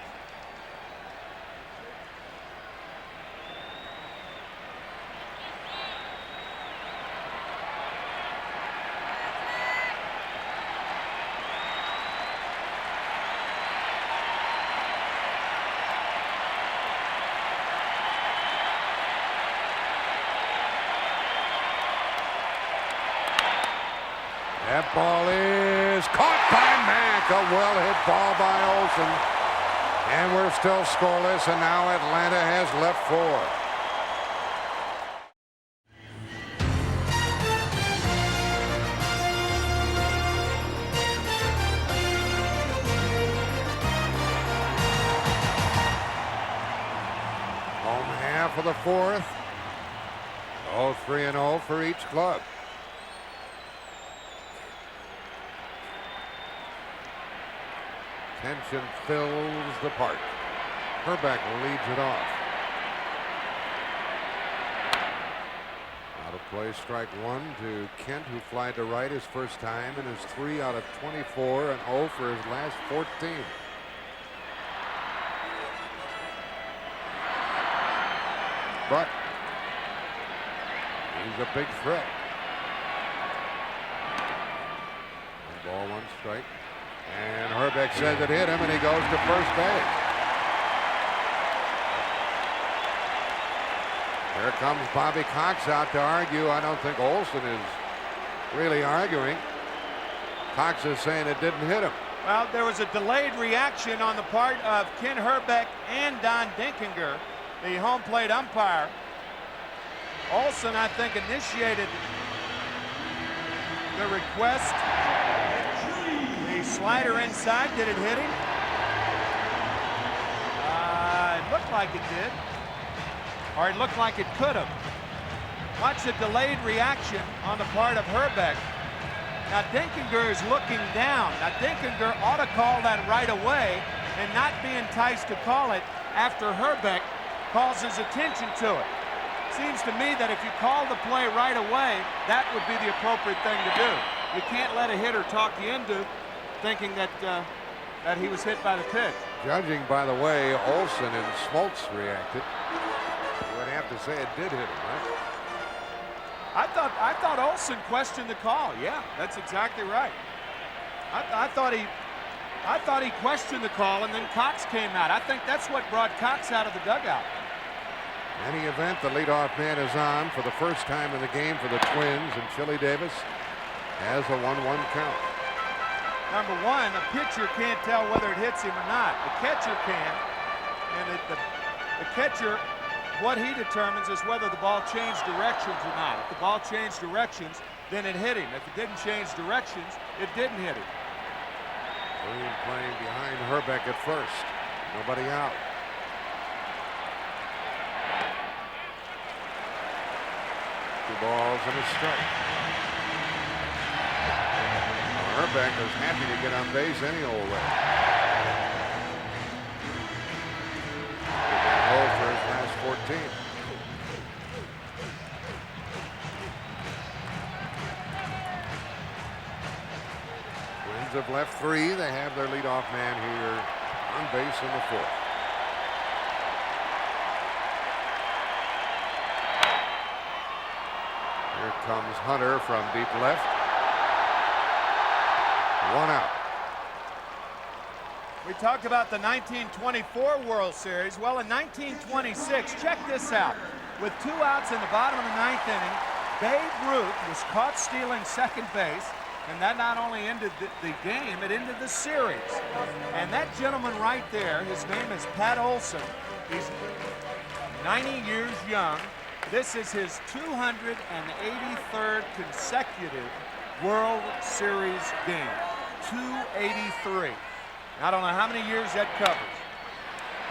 That ball is caught by Mack. A well-hit ball by Olson. And we're still scoreless, and now Atlanta has left 4. Home half of the 4th. 3-0 for each club. Tension fills the park. Herbeck leads it off. Out of play, strike 1 to Kent, who flied to right his first time and is 3 out of 24 and 0 for his last 14. But he's a big threat. 1 ball, 1 strike. And Herbeck says it hit him, and he goes to first base. Here comes Bobby Cox out to argue. I don't think Olson is really arguing. Cox is saying it didn't hit him. Well, there was a delayed reaction on the part of Ken Herbeck and Don Dinkinger, the home plate umpire. Olson, I think, initiated the request. The The slider inside, did it hit him? It looked like it did. Or it looked like it could have. Watch the delayed reaction on the part of Herbeck. Now Dinkinger is looking down. Now Dinkinger ought to call that right away and not be enticed to call it after Herbeck calls his attention to it. Seems to me that if you call the play right away, that would be the appropriate thing to do. You can't let a hitter talk you into thinking that that he was hit by the pitch. Judging by the way Olson and Smoltz reacted, you would have to say it did hit him, right? I thought Olson questioned the call. Yeah, that's exactly right. I thought he questioned the call, and then Cox came out. I think that's what brought Cox out of the dugout. In any event, the leadoff man is on for the first time in the game for the Twins, and Chili Davis has a 1-1 count. Number one, a pitcher can't tell whether it hits him or not. The catcher can, and the catcher, what he determines is whether the ball changed directions or not. If the ball changed directions, then it hit him. If it didn't change directions, it didn't hit him. Green playing behind Herbeck at first. Nobody out. Two balls and a strike. Herbeck is happy to get on base any old way. He's been for his last 14. Twins have left 3. They have their leadoff man here on base in the 4th. Here comes Hunter from deep left. 1 out. We talked about the 1924 World Series. Well, in 1926, check this out. With 2 outs in the bottom of the 9th inning, Babe Ruth was caught stealing second base, and that not only ended the game, it ended the series. And that gentleman right there, his name is Pat Olson. He's 90 years young. This is his 283rd consecutive World Series game. 283. I don't know how many years that covers.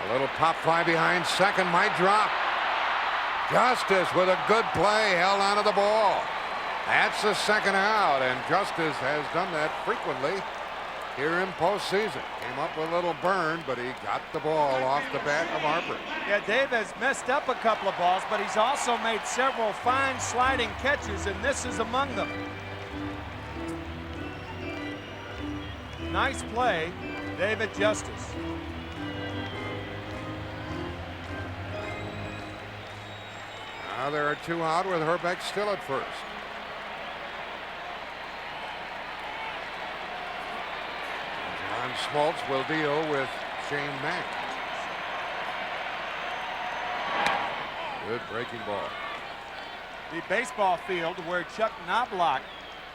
A little pop fly behind second might drop. Justice with a good play, held onto the ball. That's the 2nd out, and Justice has done that frequently here in postseason. Came up with a little burn, but he got the ball off the bat of Harper. Yeah, Dave has messed up a couple of balls, but he's also made several fine sliding catches, and this is among them. Nice play, David Justice. Now there are 2 out with Herbeck still at first. John Smoltz will deal with Shane Mack. Good breaking ball. The baseball field where Chuck Knobloch,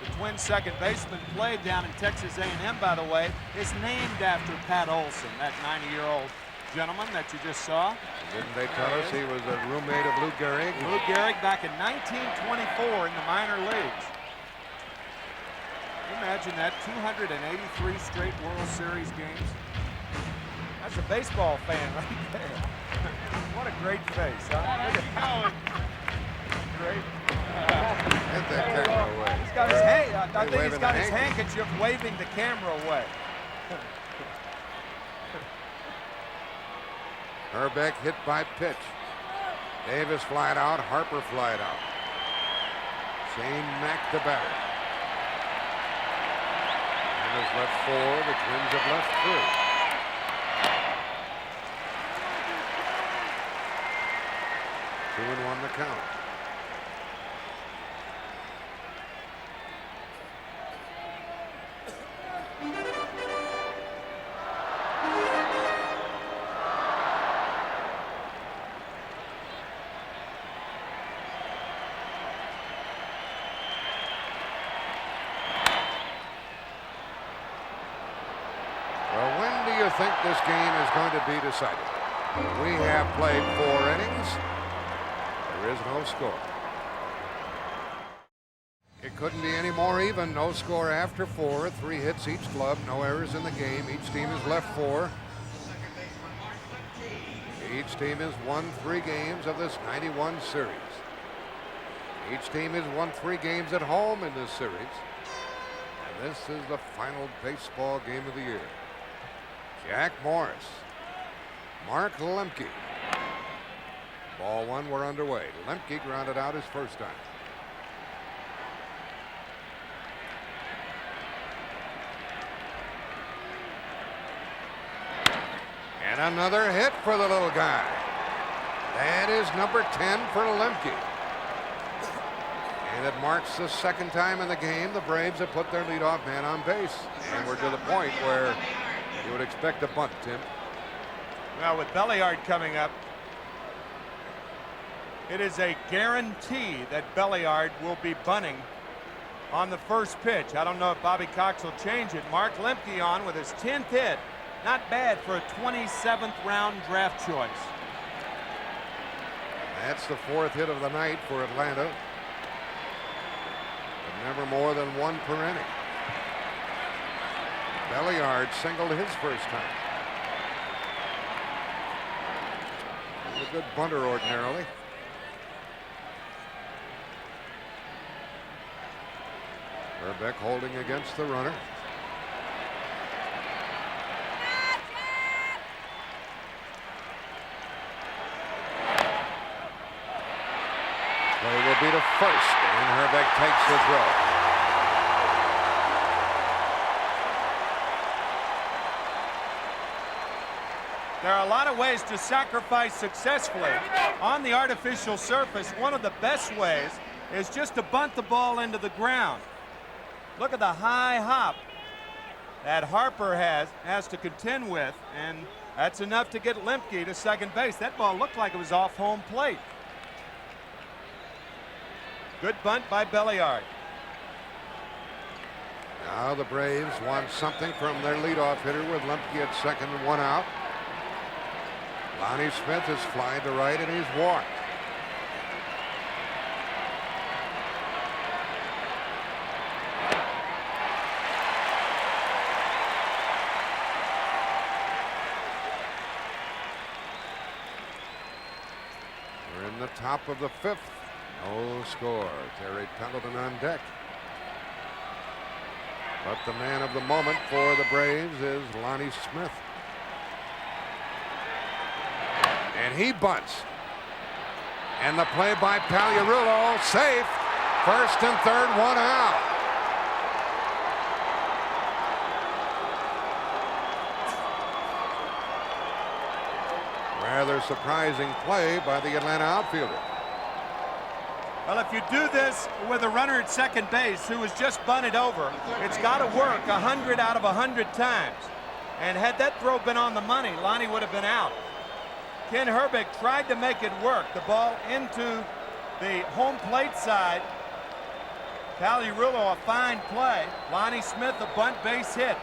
the Twins' second baseman, played down in Texas A&M, by the way, is named after Pat Olson, that 90-year-old gentleman that you just saw. Didn't they tell us he was a roommate of Lou Gehrig? Lou Gehrig back in 1924 in the minor leagues. Can you imagine that? 283 straight World Series games. That's a baseball fan right there. What a great face, huh? Look at that. Great. Get that camera away. He's got his I think he's got his handkerchief waving the camera away. Herbeck hit by pitch. Davis flied out. Harper flied out. Shane Mack the batter. And has left 4. The Twins have left 3. 2-1 the count. I think this game is going to be decided. We have played 4 innings. There is no score. Kick It couldn't be any more even. No score after 4. 3 hits each club. No errors in the game. Each team has left 4. Each team has won 3 games of this 91 series. Each team has won 3 games at home in this series. And this is the final baseball game of the year. Jack Morris, Mark Lemke. Ball 1, we're underway. Lemke grounded out his first time. And another hit for the little guy. That is number 10 for Lemke. And it marks the second time in the game the Braves have put their leadoff man on base. And we're to the point where you would expect a bunt, Tim. Well, with Belliard coming up, it is a guarantee that Belliard will be bunting on the first pitch. I don't know if Bobby Cox will change it. Mark Lemke on with his 10th hit. Not bad for a 27th round draft choice. That's the 4th hit of the night for Atlanta. But never more than 1 per inning. Belliard singled his first time. He's a good bunter ordinarily. Herbeck holding against the runner. Play will be to first, and Herbeck takes the throw. There are a lot of ways to sacrifice successfully on the artificial surface. One of the best ways is just to bunt the ball into the ground. Look at the high hop that Harper has to contend with, and that's enough to get Lemke to second base. That ball looked like it was off home plate. Good bunt by Belliard. Now the Braves want something from their leadoff hitter with Lemke at second and 1 out. Lonnie Smith has flied to right and he's walked. We're in the top of the 5th. No score. Terry Pendleton on deck. But the man of the moment for the Braves is Lonnie Smith. And he bunts. And the play by Pagliarulo, safe. First and third, 1 out. Rather surprising play by the Atlanta outfielder. Well, if you do this with a runner at second base who was just bunted over, it's got to work 100 out of 100 times. And had that throw been on the money, Lonnie would have been out. Ken Herbeck tried to make it work. The ball into the home plate side. Pagliarulo, a fine play. Lonnie Smith, a bunt base hit.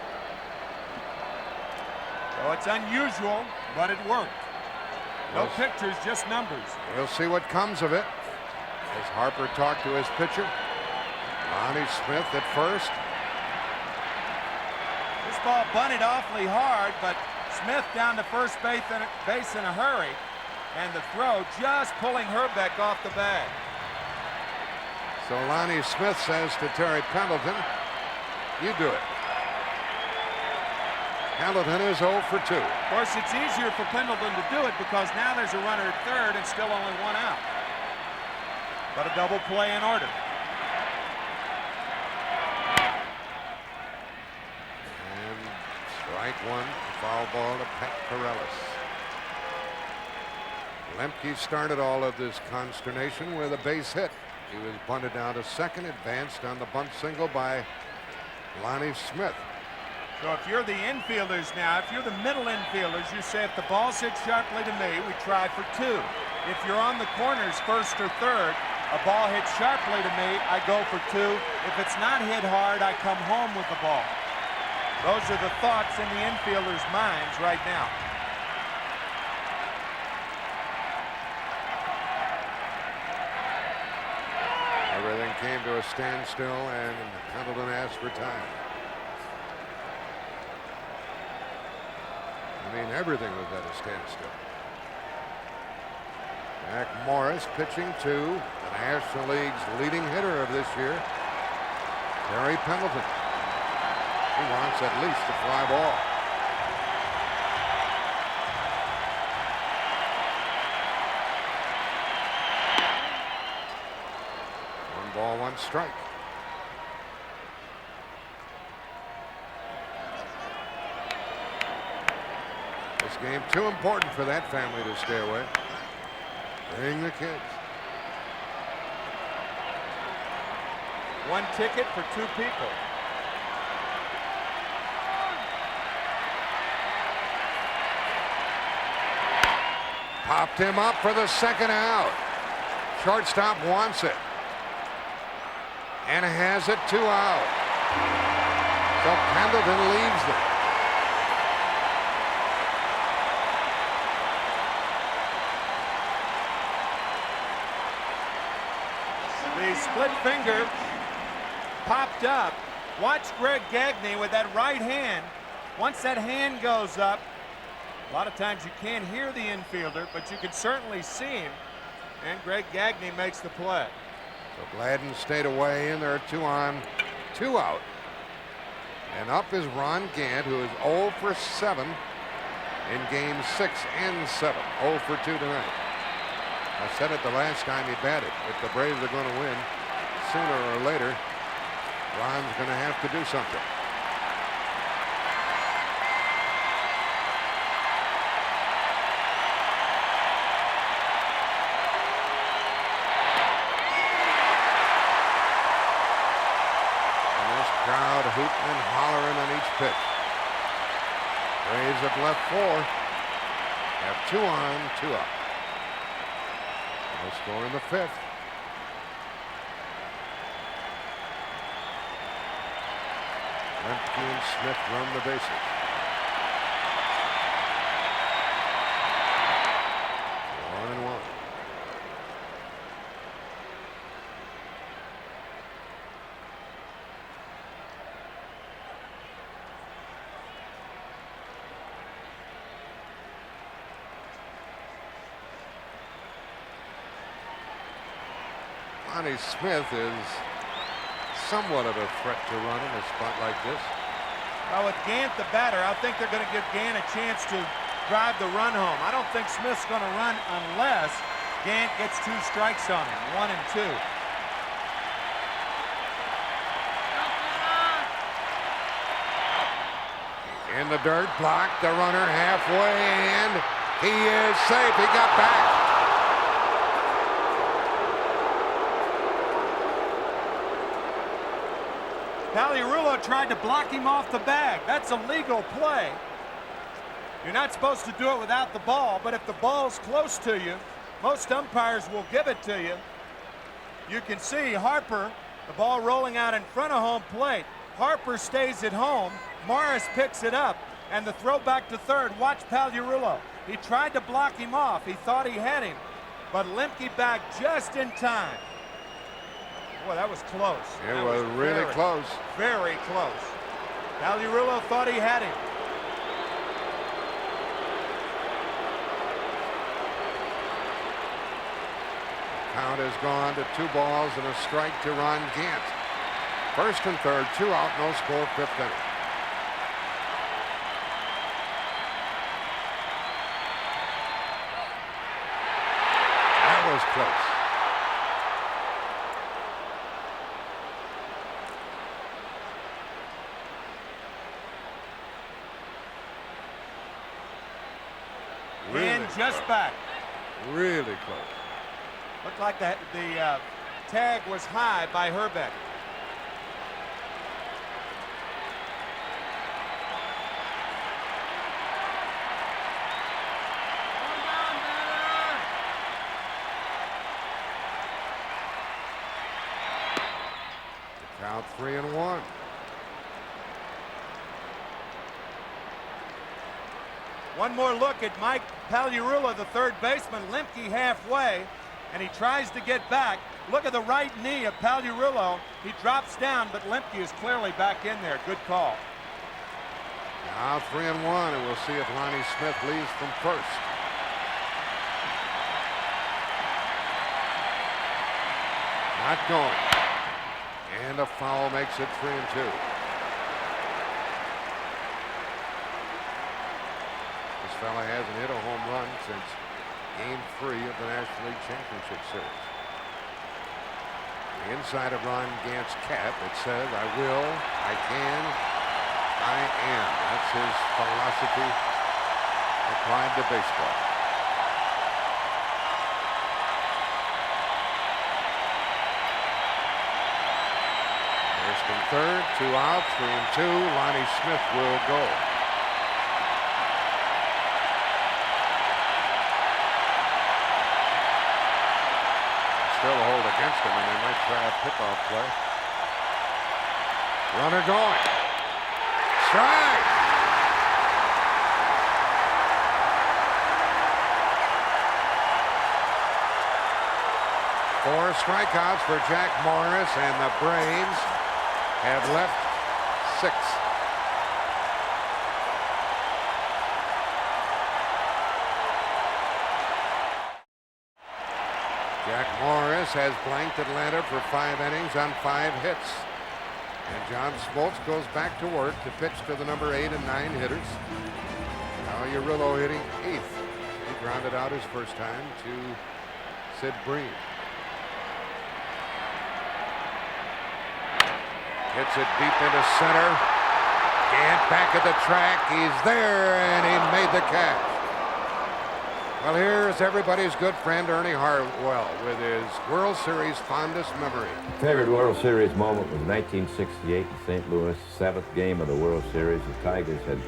So it's unusual, but it worked. No pictures, just numbers. We'll see what comes of it. As Harper talked to his pitcher. Lonnie Smith at first. This ball bunted awfully hard, but Smith down to first base in a hurry. And the throw just pulling Herbeck off the bag. So Lonnie Smith says to Terry Pendleton, you do it. Pendleton is 0 for 2. Of course, it's easier for Pendleton to do it because now there's a runner at third and still only 1 out. But a double play in order. And strike 1, foul ball to Pat Corellis. Lemke started all of this consternation with a base hit. He was bunted down to second, advanced on the bunt single by Lonnie Smith. So if you're the infielders now, if you're the middle infielders, you say if the ball's hit sharply to me, we try for 2. If you're on the corners, first or third, a ball hit sharply to me, I go for 2. If it's not hit hard, I come home with the ball. Those are the thoughts in the infielders' minds right now. Everything Everything came to a standstill, and Pendleton asked for time. I mean, everything was at a standstill. Jack Morris pitching to the National League's leading hitter of this year, Terry Pendleton. He wants at least a fly ball. One ball, one strike. This game too important for that family to stay away. Bring the kids. One ticket for two people. Popped him up for the second out. Shortstop wants it. And has it 2 out. So Pendleton leaves them. The split finger popped up. Watch Greg Gagne with that right hand. Once that hand goes up, a lot of times you can't hear the infielder, but you can certainly see him. And Greg Gagne makes the play. So Gladden stayed away, and there are 2 on, 2 out. And up is Ron Gant, who is 0 for 7 in games 6 and 7. 0 for 2 tonight. I said it the last time he batted. If the Braves are going to win, sooner or later, Ron's going to have to do something. And this crowd hooting and hollering on each pitch. Braves have left 4. Have 2 on, 2 out. No score in the 5th. Lemke and Smith run the bases. One and one. Lonnie Smith is somewhat of a threat to run in a spot like this. Well, with Gant the batter, I think they're going to give Gant a chance to drive the run home. I don't think Smith's going to run unless Gant gets 2 strikes on him, 1 and 2. In the dirt, blocked the runner halfway, and he is safe. He got back. Pagliarulo tried to block him off the bag. That's a legal play. You're not supposed to do it without the ball, but if the ball's close to you, most umpires will give it to you. You can see Harper, the ball rolling out in front of home plate. Harper stays at home. Morris picks it up, and the throw back to third. Watch Pagliarulo. He tried to block him off. He thought he had him, but Lemke back just in time. Boy, that was close. It was really close. Very close. Pagliarulo thought he had him. Count has gone to 2 balls and a strike to Ron Gant. First and third, 2 out, no score, 5th inning. That was close. And just back. Really close. Looked like the tag was high by Herbeck. Count 3-1. One more look at Mike Pagliarulo, the third baseman. Lemke halfway. and he tries to get back. Look at the right knee of Pagliarulo. He drops down, but Lemke is clearly back in there. Good call. Now 3-1, and we'll see if Lonnie Smith leads from first. Not going. And a foul makes it 3-2. This fella hasn't hit a home run since Game 3 of the National League Championship Series. The inside of Ron Gant's cap, it says, I will, I can, I am. That's his philosophy applied to baseball. First and third, 2 out, 3-2. Lonnie Smith will go. Still a hold against him, and they might try a pickoff play. Runner going. Strike! Four strikeouts for Jack Morris, and the Braves have left 6. Jack Morris has blanked Atlanta for 5 innings on 5 hits. And John Smoltz goes back to work to pitch to the number 8 and 9 hitters. Now Urillo hitting 8th. He grounded out his first time to Sid Breen. Hits it deep into center. Gant back at the track. He's there, and he made the catch. Well, here's everybody's good friend Ernie Harwell with his World Series fondest memory. Favorite World Series moment was 1968 in St. Louis, 7th game of the World Series. The Tigers had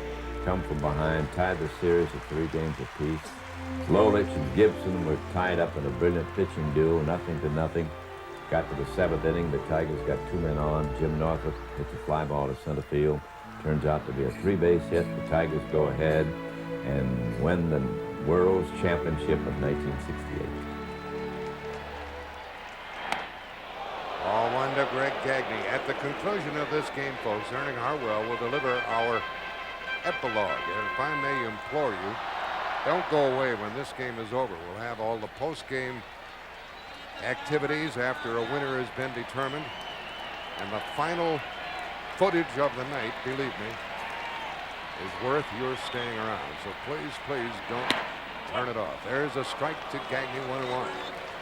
come from behind, tied the series at 3 games apiece. Lolich and Gibson were tied up in a brilliant pitching duel, 0-0. Got to the 7th inning, the Tigers got 2 men on. Jim Northrup hits a fly ball to center field. Turns out to be a 3-base hit. The Tigers go ahead and win the World Championship of 1968. Ball 1 to Greg Gagne. At the conclusion of this game, folks, Ernie Harwell will deliver our epilogue. And if I may implore you, don't go away when this game is over. We'll have all the post-game activities after a winner has been determined. And the final footage of the night, believe me, is worth your staying around. So please, please don't turn it off. There's a strike to Gagne, 1-1.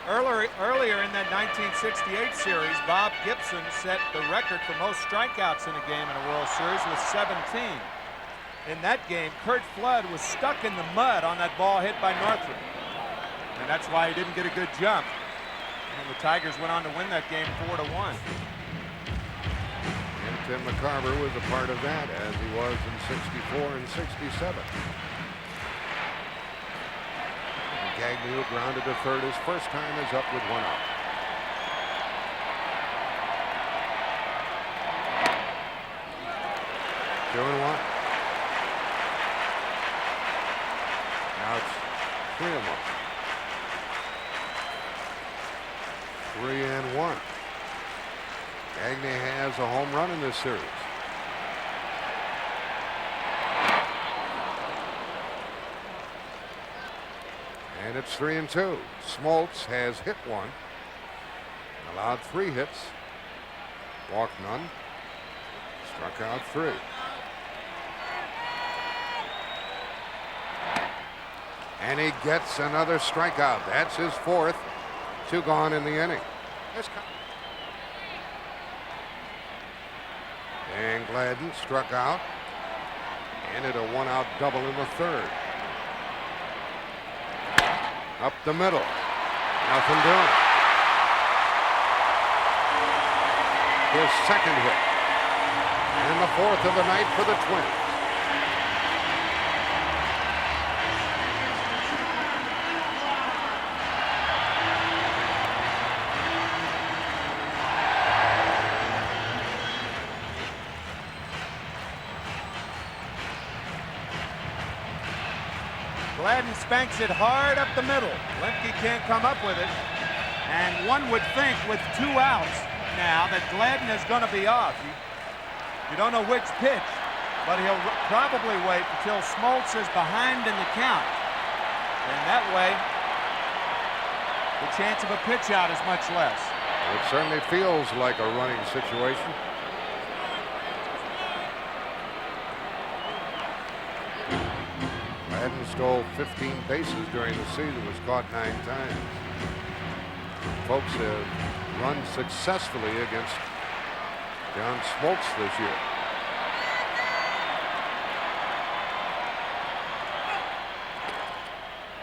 Earlier in that 1968 series, Bob Gibson set the record for most strikeouts in a game in a World Series with 17. In that game, Curt Flood was stuck in the mud on that ball hit by Northrup. And that's why he didn't get a good jump. And the Tigers went on to win that game 4-1. And Tim McCarver was a part of that, as he was in 64 and 67. Gagne, who grounded to third his first time, is up with 1 out. Doing 1. Now it's 3-1. 3-1. Gagne has a home run in this series. And it's 3-2. Smoltz has hit 1, allowed 3 hits, walked none, struck out 3. And he gets another strikeout. That's his 4th. 2 gone in the inning. Dan Gladden struck out and hit a 1-out double in the 3rd. Up the middle. Nothing doing. His 2nd hit. And the 4th of the night for the Twins. Gladden spanks it hard up the middle. Lemke can't come up with it. And one would think with 2 outs now that Gladden is going to be off. You don't know which pitch, but he'll probably wait until Smoltz is behind in the count. And that way, the chance of a pitch out is much less. It certainly feels like a running situation. Gladden stole 15 bases during the season, was caught 9 times. Folks have run successfully against John Smoltz this year.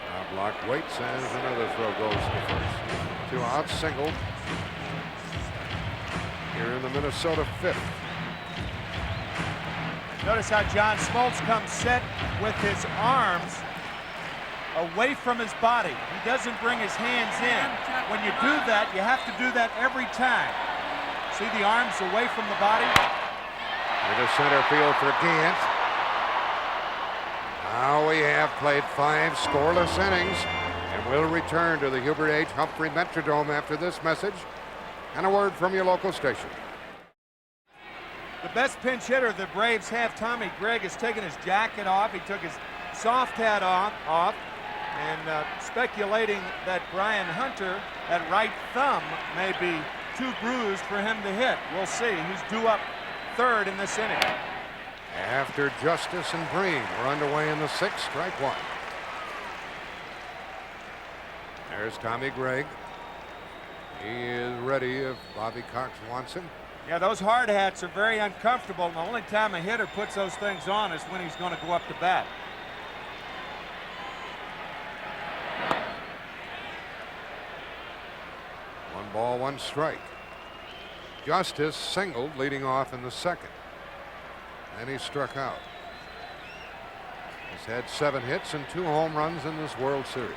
Now block waits and another throw goes to first. 2 outs, single. Here in the Minnesota 5th. Notice how John Smoltz comes set with his arms away from his body. He doesn't bring his hands in. When you do that, you have to do that every time. See the arms away from the body? Into center field for Gant. Now we have played 5 scoreless innings, and we'll return to the Hubert H. Humphrey Metrodome after this message and a word from your local station. The best pinch hitter the Braves have, Tommy Gregg, has taken his jacket off. He took his soft hat off and speculating that Brian Hunter, that right thumb, may be too bruised for him to hit. We'll see. He's due up 3rd in this inning. After Justice and Breen, we're underway in the 6th, strike 1. There's Tommy Gregg. He is ready if Bobby Cox wants him. Yeah, those hard hats are very uncomfortable, and the only time a hitter puts those things on is when he's going to go up to bat. One ball, 1 strike. Justice singled leading off in the 2nd. And he struck out. He's had 7 hits and 2 home runs in this World Series.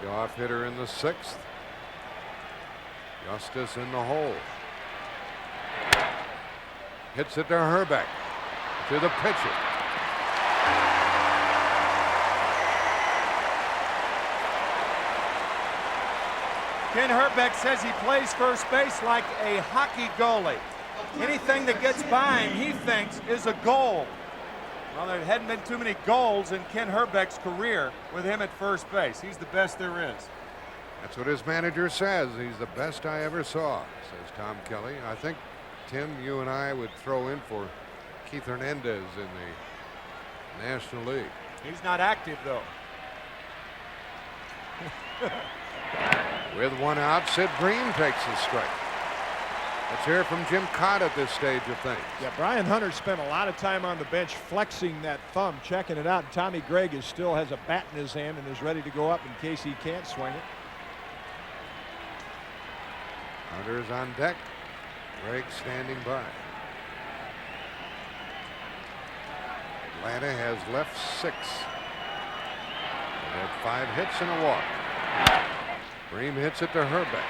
Leadoff hitter in the 6th. Justice in the hole. Hits it to Herbeck. To the pitcher. Ken Herbeck says he plays first base like a hockey goalie. Anything that gets by him, he thinks, is a goal. Well, there hadn't been too many goals in Ken Herbeck's career with him at first base. He's the best there is. That's what his manager says. He's the best I ever saw, says Tom Kelly. I think, Tim, you and I would throw in for Keith Hernandez in the National League. He's not active, though. With 1 out, Sid Green takes the strike. Let's hear from Jim Cott at this stage of things. Yeah, Brian Hunter spent a lot of time on the bench flexing that thumb, checking it out. And Tommy Gregg still has a bat in his hand and is ready to go up in case he can't swing it. Hunter is on deck. Gregg standing by. Atlanta has left 6. They had 5 hits and a walk. Bream hits it to Herbeck.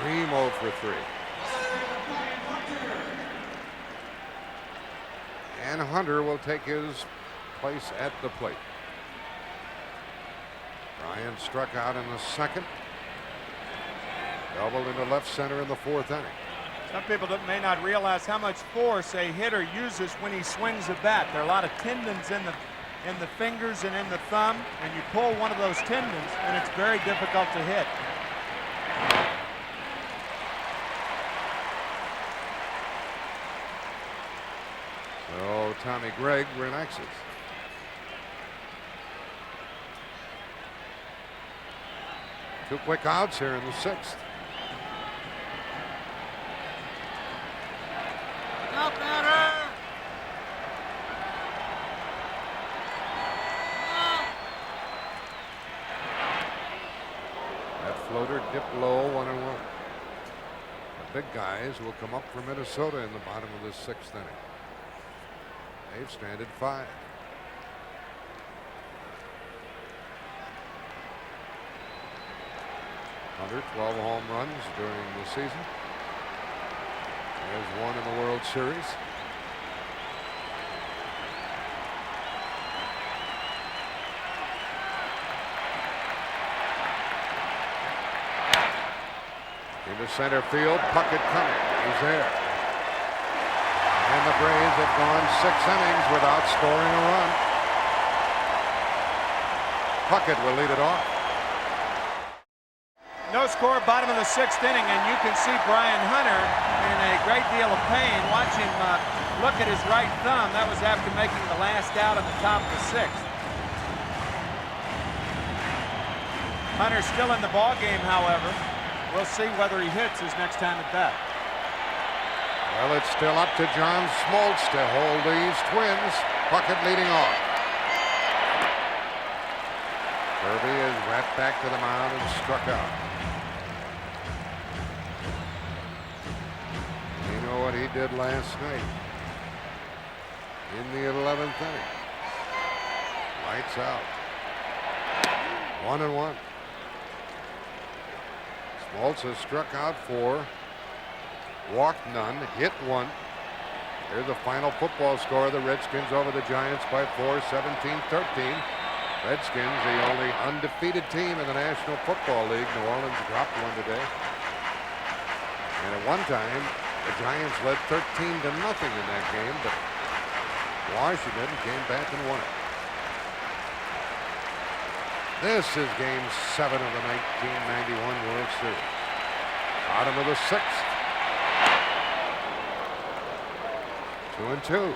Bream 0 for 3. And Hunter will take his place at the plate. Bryant struck out in the 2nd. Doubled into left center in the 4th inning. Some people may not realize how much force a hitter uses when he swings a bat. There are a lot of tendons in the fingers and in the thumb, and you pull one of those tendons, and it's very difficult to hit. So Tommy Gregg relaxes. Two quick outs here in the 6th. Up, batter! low, 1-1. The big guys will come up for Minnesota in the bottom of the 6th inning. They've stranded 5. Hunter, 12 home runs during the season. There's 1 in the World Series. Into center field, Puckett coming. He's there. And the Braves have gone 6 innings without scoring a run. Puckett will lead it off. No score, bottom of the 6th inning, and you can see Brian Hunter in a great deal of pain. Watch him look at his right thumb. That was after making the last out at the top of the 6th. Hunter's still in the ball game, however. We'll see whether he hits his next time at bat. Well, it's still up to John Smoltz to hold these Twins. Puckett leading off. Kirby is wrapped back to the mound and struck out. You know what he did last night in the 11th inning. Lights out. 1-1. Smoltz has struck out 4, walked none, hit 1. Here's the final football score. The Redskins over the Giants by 4, 17-13. Redskins, the only undefeated team in the National Football League. New Orleans dropped 1 today. And at one time, the Giants led 13-0 in that game, but Washington came back and won it. This is Game 7 of the 1991 World Series. Bottom of the 6th. 2-2.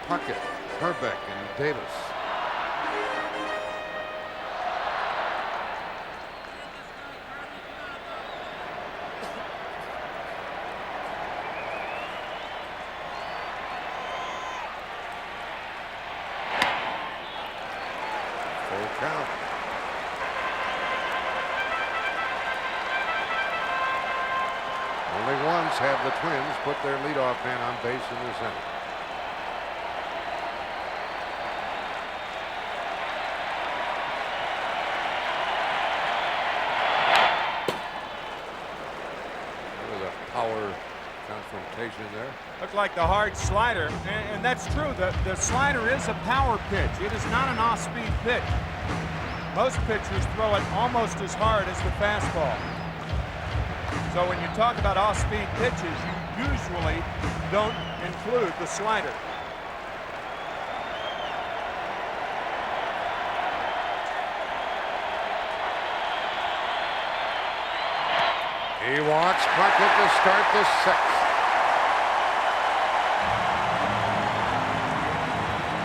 Puckett, Herbeck, and Davis. Count. Only once have the Twins put their leadoff man on base in this inning. There was a power confrontation there. Looked like the hard slider, and that's true. The slider is a power pitch. It is not an off-speed pitch. Most pitchers throw it almost as hard as the fastball. So when you talk about off-speed pitches, you usually don't include the slider. He walks Puckett to start the 6th.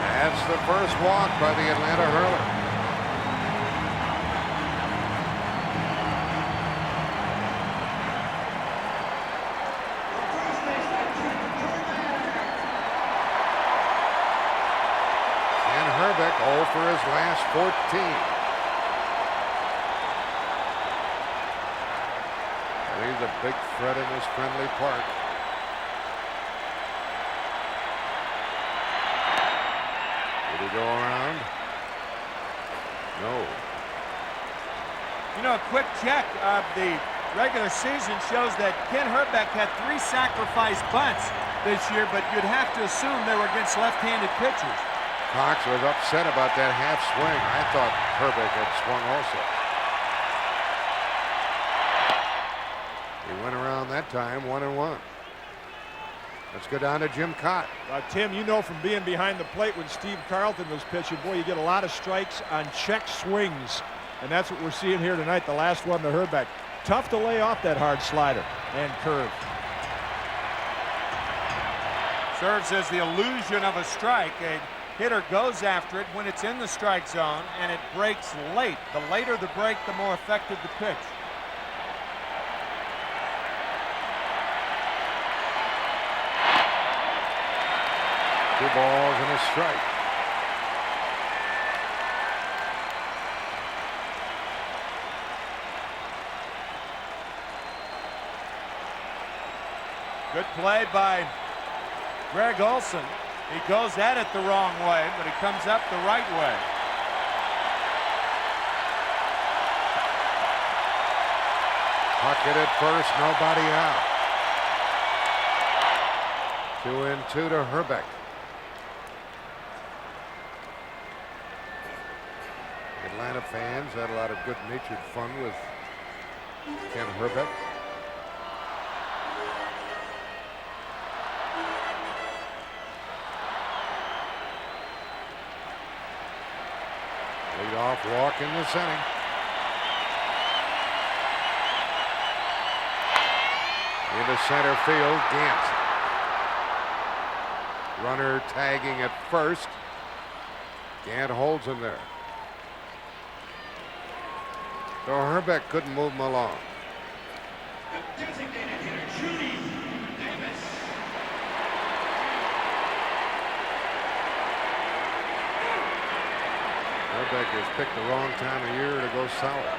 That's the first walk by the Atlanta hurler. And Herbeck 0 for his last 14. He's a big threat in this friendly park. Did he go around? No. You know, a quick check of the regular season shows that Ken Herbeck had 3 sacrifice bunts this year, but you'd have to assume they were against left-handed pitchers. Cox was upset about that half swing. I thought Herbeck had swung also. He went around that time, 1-1. Let's go down to Jim Cott. Tim, you know from being behind the plate when Steve Carlton was pitching, boy, you get a lot of strikes on check swings. And that's what we're seeing here tonight, the last one to Herbeck. Tough to lay off that hard slider and curve. Serves as the illusion of a strike. A hitter goes after it when it's in the strike zone, and it breaks late. The later the break, the more effective the pitch. Two balls and a strike. Good play by Greg Olson. He goes at it the wrong way, but he comes up the right way. Puckett at first, nobody out. 2-2 to Herbeck. Atlanta fans had a lot of good-natured fun with Ken Herbeck. Lead-off walk in this inning. Into center field, Gant. Runner tagging at first. Gant holds him there. So Herbeck couldn't move him along. The designated hitter, Judy Davis. Herbeck has picked the wrong time of year to go sour.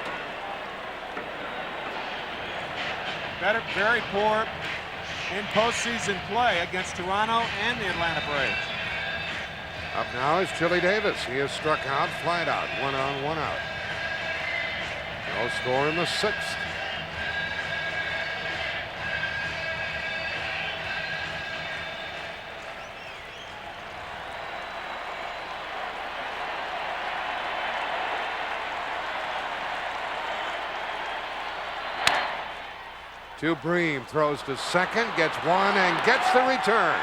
Very poor in postseason play against Toronto and the Atlanta Braves. Up now is Chili Davis. He is struck out, flied out, 1 on, 1 out. No score in the 6th. To Bream, throws to second, gets one, and gets the return.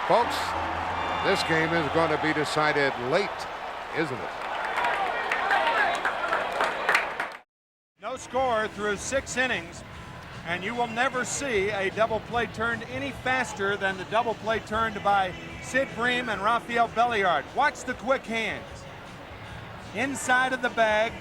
Folks, this game is going to be decided late, isn't it? No score through 6 innings, and you will never see a double play turned any faster than the double play turned by Sid Bream and Rafael Belliard. Watch the quick hands. Inside of the bag.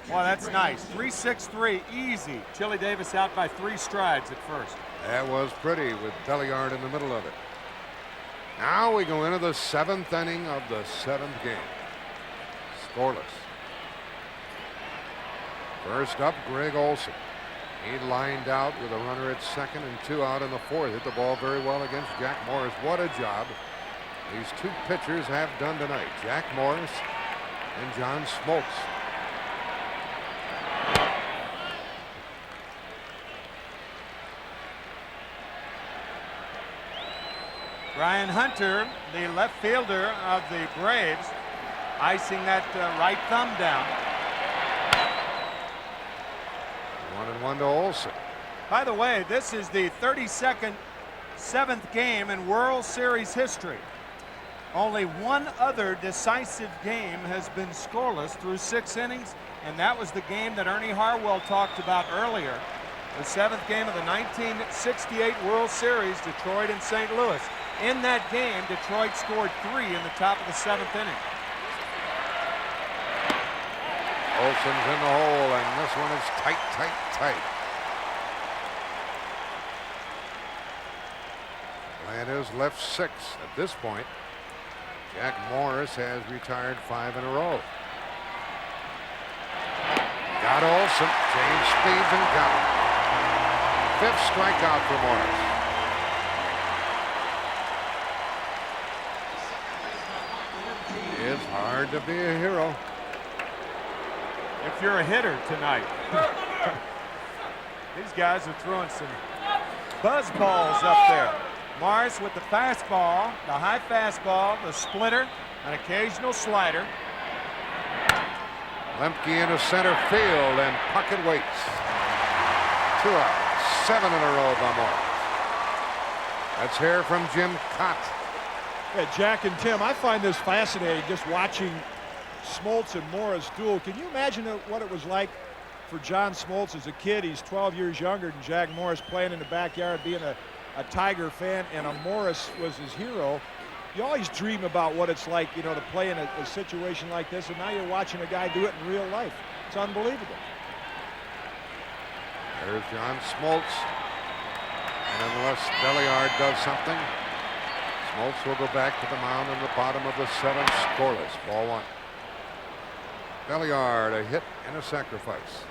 Boy, that's nice. 3-6-3, easy. Chili Davis out by 3 strides at first. That was pretty with Belliard in the middle of it. Now we go into the 7th inning of the 7th game. Scoreless. First up, Greg Olson. He lined out with a runner at second and 2 out in the 4th. Hit the ball very well against Jack Morris. What a job these 2 pitchers have done tonight. Jack Morris and John Smoltz. Brian Hunter, the left fielder of the Braves, icing that right thumb down. 1-1 to Olson. By the way, this is the 32nd 7th game in World Series history. Only one other decisive game has been scoreless through 6 innings, and that was the game that Ernie Harwell talked about earlier. The 7th game of the 1968 World Series, Detroit and St. Louis. In that game, Detroit scored 3 in the top of the 7th inning. Olson's in the hole, and this one is tight, tight, tight. Atlanta's left 6 at this point. Jack Morris has retired 5 in a row. Got Olson, changed speeds and got him. 5th strikeout for Morris. It's hard to be a hero. If you're a hitter tonight. These guys are throwing some buzz balls up there. Morris with the fastball, the high fastball, the splitter, an occasional slider. Lemke into center field, and Puckett waits. 2 out, 7 in a row by Morris. Let's hear from Jim Cott. Yeah, Jack and Tim, I find this fascinating, just watching Smoltz and Morris duel. Can you imagine what it was like for John Smoltz as a kid? He's 12 years younger than Jack Morris, playing in the backyard, being a Tiger fan, and Morris was his hero. You always dream about what it's like, you know, to play in a situation like this, and now you're watching a guy do it in real life. It's unbelievable. There's John Smoltz, and unless Belliard does something, Smoltz will go back to the mound in the bottom of the 7th, scoreless. Ball 1. Belliard, a hit and a sacrifice.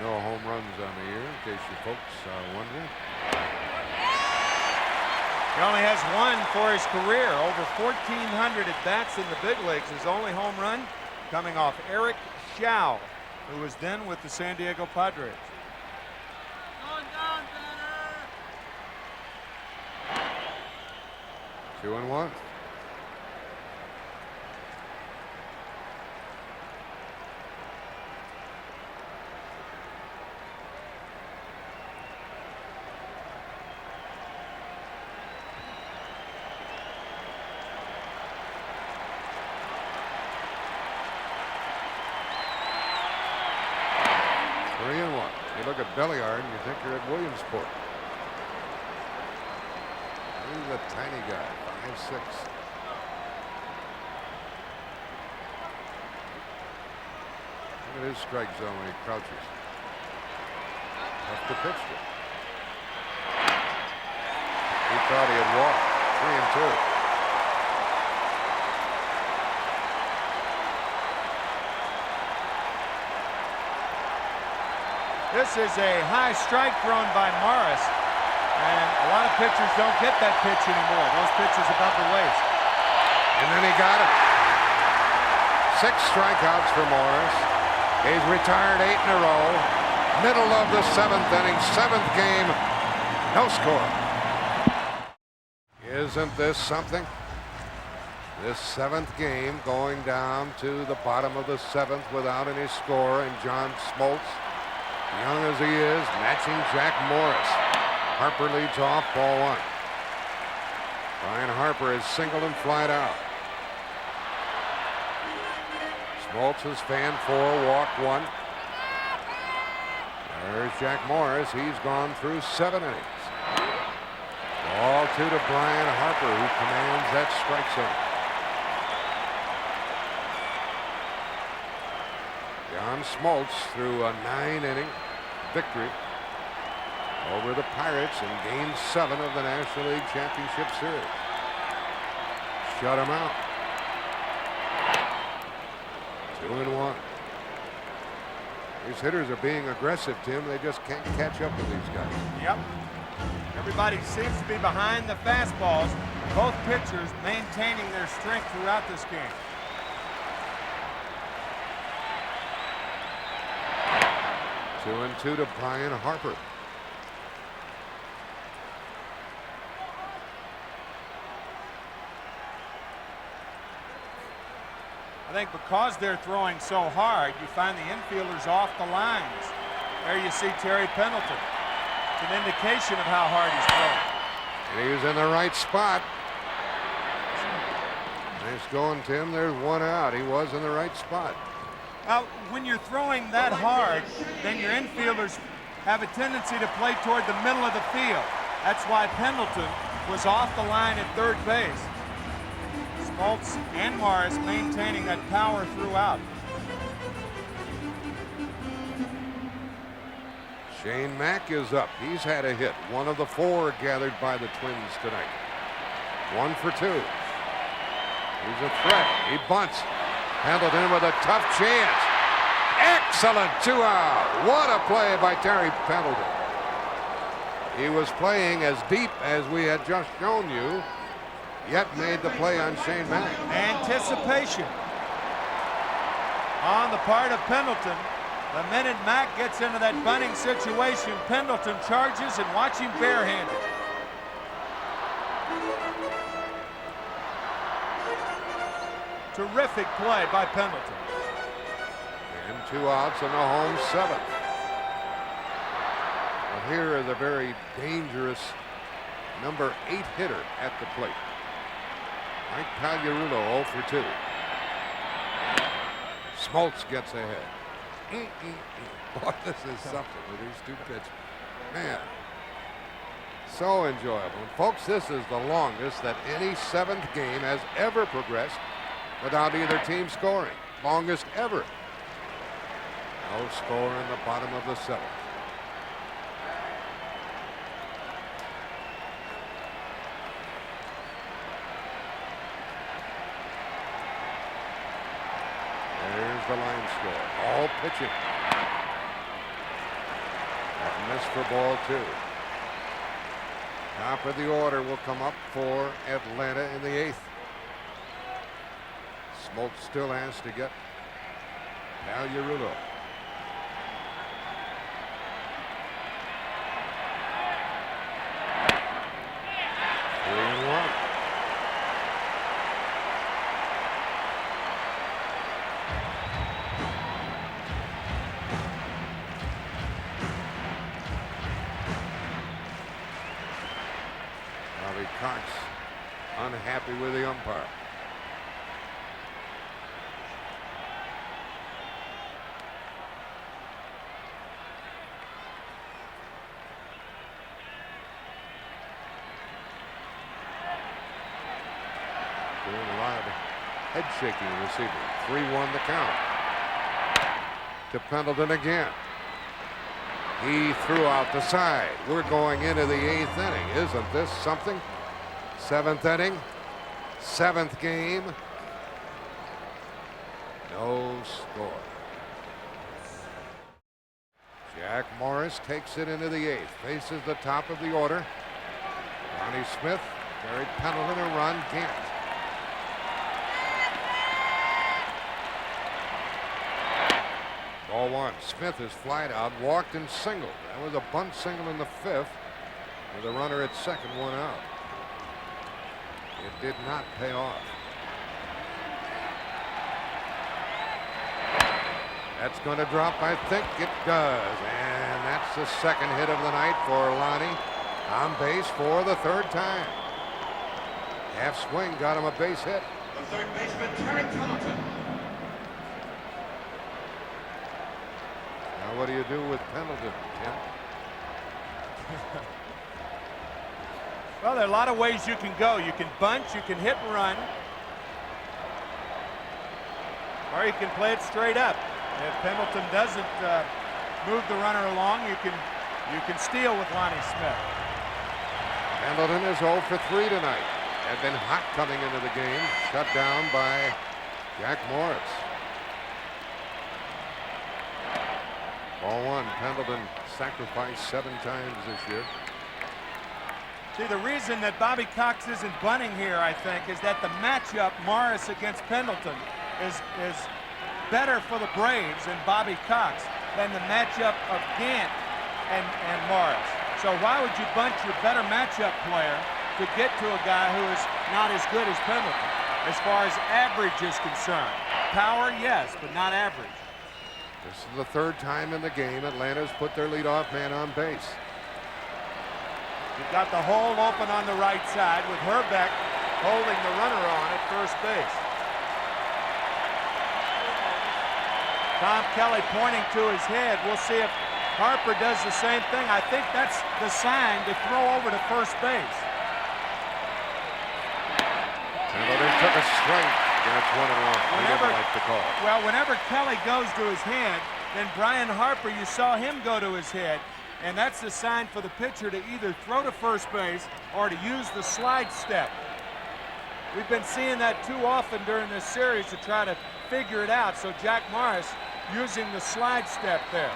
No home runs on the year, in case you folks are wondering. He only has one for his career. Over 1,400 at bats in the big leagues. His only home run coming off Eric Shao, who was then with the San Diego Padres. 2-1. You look at Belliard and you think you're at Williamsport. He's a tiny guy, 5'6". Look at his strike zone when he crouches. Tough to pitch to. He thought he had walked. 3-2. This is a high strike thrown by Morris, and a lot of pitchers don't get that pitch anymore. Those pitches above the waist. And then he got it. 6 strikeouts for Morris. He's retired 8 in a row. Middle of the 7th inning, 7th game, no score. Isn't this something? This 7th game going down to the bottom of the 7th without any score, and John Smoltz, young as he is, matching Jack Morris. Harper leads off, ball 1. Brian Harper is singled and flied out. Smoltz has fanned 4, walked 1. There's Jack Morris. He's gone through 7 innings. Ball 2 to Brian Harper, who commands that strike zone. John Smoltz threw a 9-inning victory over the Pirates in Game 7 of the National League Championship Series. Shut him out. 2-1. These hitters are being aggressive, Tim. They just can't catch up with these guys. Yep. Everybody seems to be behind the fastballs. Both pitchers maintaining their strength throughout this game. 2-2 to Brian Harper. I think because they're throwing so hard, you find the infielders off the lines. There you see Terry Pendleton. It's an indication of how hard he's throwing. And he's in the right spot. Nice going, Tim. There's 1 out. He was in the right spot. Now, when you're throwing that hard, then your infielders have a tendency to play toward the middle of the field. That's why Pendleton was off the line at third base. Smoltz and Morris maintaining that power throughout. Shane Mack is up. He's had a hit. 1 of the 4 gathered by the Twins tonight. 1 for 2. He's a threat. He bunts. Pendleton with a tough chance. Excellent 2 out. What a play by Terry Pendleton. He was playing as deep as we had just shown you, yet made the play on Shane Mack. Anticipation on the part of Pendleton. The minute Mack gets into that bunting situation, Pendleton charges and watch him barehanded. Terrific play by Pendleton. And 2 outs in the home 7th. Well, here is a very dangerous number 8 hitter at the plate. Mike Pagliarulo 0 for 2. Smoltz gets ahead. Boy, this is something with these 2 pitches. Man, so enjoyable. And folks, this is the longest that any 7th game has ever progressed without either team scoring. Longest ever. No score in the bottom of the 7th. There's the line score. All pitching. Miss for ball 2. Top of the order will come up for Atlanta in the 8th. Smoltz still has to get Pagliarulo. Cox unhappy with the umpire. Doing a lot of head shaking receiving. 3-1 the count. To Pendleton again. He threw out the side. We're going into the 8th inning. Isn't this something? 7th inning, 7th game. No score. Jack Morris takes it into the 8th. Faces the top of the order. Ronnie Smith, Barry Pendleton, and Ron Gant. Ball 1. Smith is flied out, walked and singled. That was a bunt single in the 5th with a runner at second, 1 out. It did not pay off. That's going to drop. I think it does. And that's the second hit of the night for Lonnie. On base for the 3rd time. Half swing got him a base hit. The third baseman, Terry Pendleton. Now what do you do with Pendleton, Tim? Well, there are a lot of ways you can go. You can bunt, you can hit and run, or you can play it straight up. If Pendleton doesn't move the runner along, you can steal with Lonnie Smith. Pendleton is 0 for 3 tonight. Had been hot coming into the game. Shut down by Jack Morris. Ball 1. Pendleton sacrificed 7 times this year. See, the reason that Bobby Cox isn't bunting here, I think, is that the matchup Morris against Pendleton is better for the Braves and Bobby Cox than the matchup of Gant and Morris. So why would you bunt your better matchup player to get to a guy who is not as good as Pendleton as far as average is concerned? Power, yes, but not average. This is the 3rd time in the game Atlanta's put their leadoff man on base. You've got the hole open on the right side with Herbeck holding the runner on at first base. Tom Kelly pointing to his head. We'll see if Harper does the same thing. I think that's the sign to throw over to first base. Pendleton took a strike. That's 1-1. We didn't like the call. Well, whenever Kelly goes to his head, then Brian Harper, you saw him go to his head. And that's the sign for the pitcher to either throw to first base or to use the slide step. We've been seeing that too often during this series to try to figure it out. So Jack Morris using the slide step there.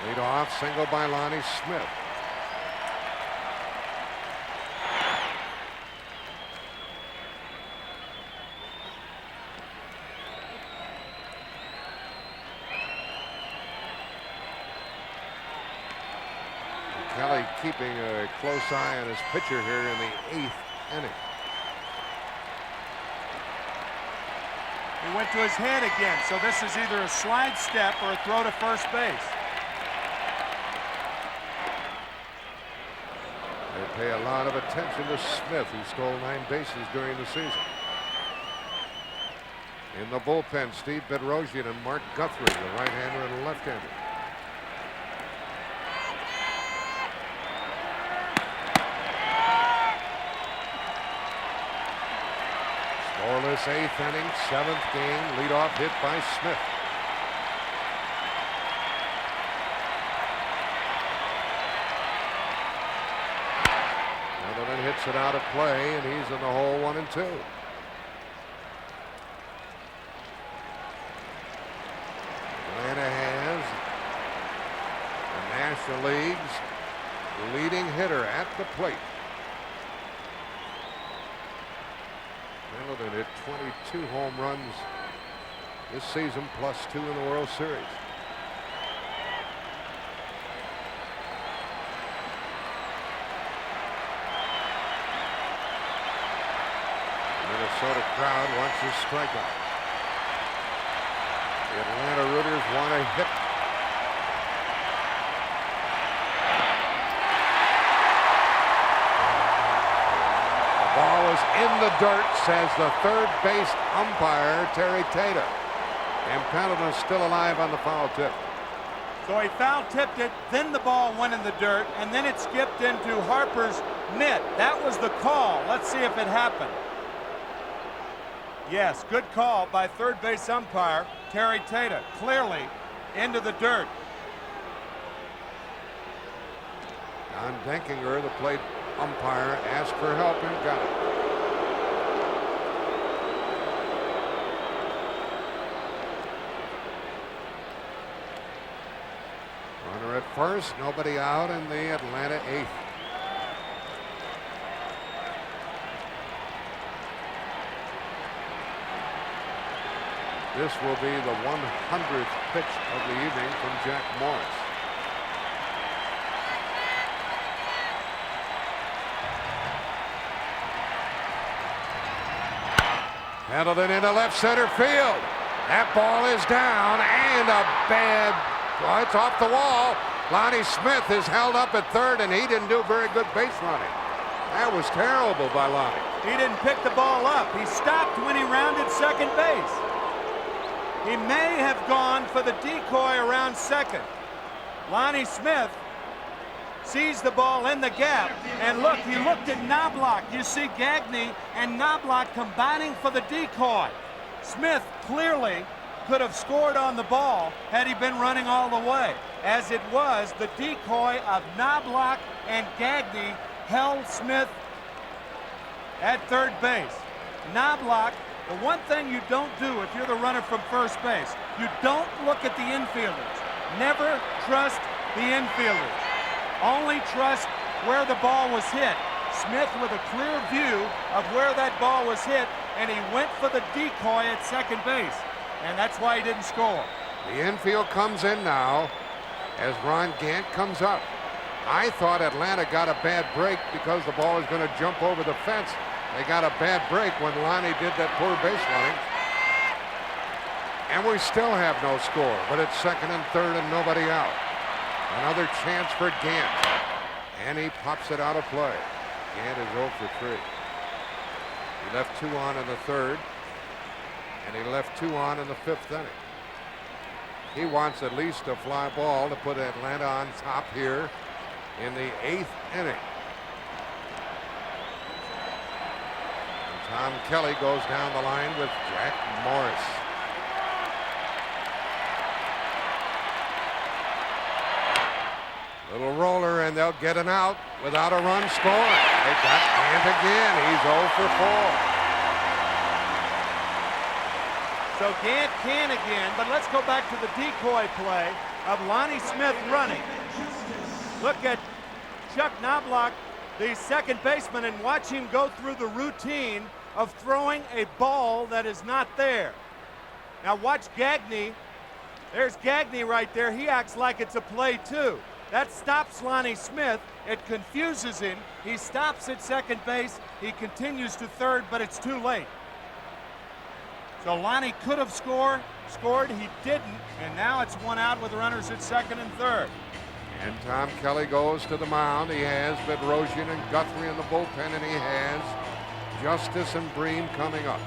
Lead off single by Lonnie Smith. Kelly keeping a close eye on his pitcher here in the 8th inning. He went to his head again, so this is either a slide step or a throw to first base. They pay a lot of attention to Smith, who stole 9 bases during the season. In the bullpen, Steve Bedrosian and Mark Guthrie, the right-hander and the left-hander. Scoreless 8th inning, 7th game, leadoff hit by Smith. Pendleton hits it out of play, and he's in the hole 1-2. Atlanta has league's leading hitter at the plate. Pendleton hit 22 home runs this season, plus 2 in the World Series. Minnesota crowd wants his strikeout. The Atlanta Rooters want a hit. The ball is in the dirt, says the third base umpire, Terry Tater. And Pendleton's still alive on the foul tip. So he foul tipped it, then the ball went in the dirt, and then it skipped into Harper's mitt. That was the call. Let's see if it happened. Yes, good call by third base umpire Terry Tater. Clearly into the dirt. Don Denkinger, the plate umpire, asked for help and got it. Runner at first, nobody out in the Atlanta eighth. This will be the 100th pitch of the evening from Jack Morris. Pendleton into left center field. That ball is down and a bad, well, it's off the wall. Lonnie Smith is held up at third and he didn't do very good base running. That was terrible by Lonnie. He didn't pick the ball up. He stopped when he rounded second base. He may have gone for the decoy around second. Lonnie Smith sees the ball in the gap. And look, he looked at Knobloch. You see Gagne and Knobloch combining for the decoy. Smith clearly could have scored on the ball had he been running all the way. As it was, the decoy of Knobloch and Gagne held Smith at third base. Knobloch, the one thing you don't do if you're the runner from first base, you don't look at the infielders. Never trust the infielders. Only trust where the ball was hit. Smith with a clear view of where that ball was hit, and he went for the decoy at second base. And that's why he didn't score. The infield comes in now as Ron Gant comes up. I thought Atlanta got a bad break because the ball was going to jump over the fence. They got a bad break when Lonnie did that poor base running. And we still have no score, but it's second and third and nobody out. Another chance for Gant. And he pops it out of play. Gant is 0 for 3. He left 2 on in the third, and he left 2 on in the fifth inning. He wants at least a fly ball to put Atlanta on top here in the 8th inning. Tom Kelly goes down the line with Jack Morris. Little roller and they'll get an out without a run scored. They got Gant again. He's 0 for 4. So Gant can again, but let's go back to the decoy play of Lonnie Smith running. Look at Chuck Knobloch, the second baseman, and watch him go through the routine of throwing a ball that is not there. Now watch Gagne. There's Gagne right there. He acts like it's a play too. That stops Lonnie Smith. It confuses him. He stops at second base. He continues to third, but it's too late. So Lonnie could have scored. He didn't, and now it's 1 out with runners at second and third. And Tom Kelly goes to the mound. He has Bedrosian and Guthrie in the bullpen, and he has Justice and Breen coming up.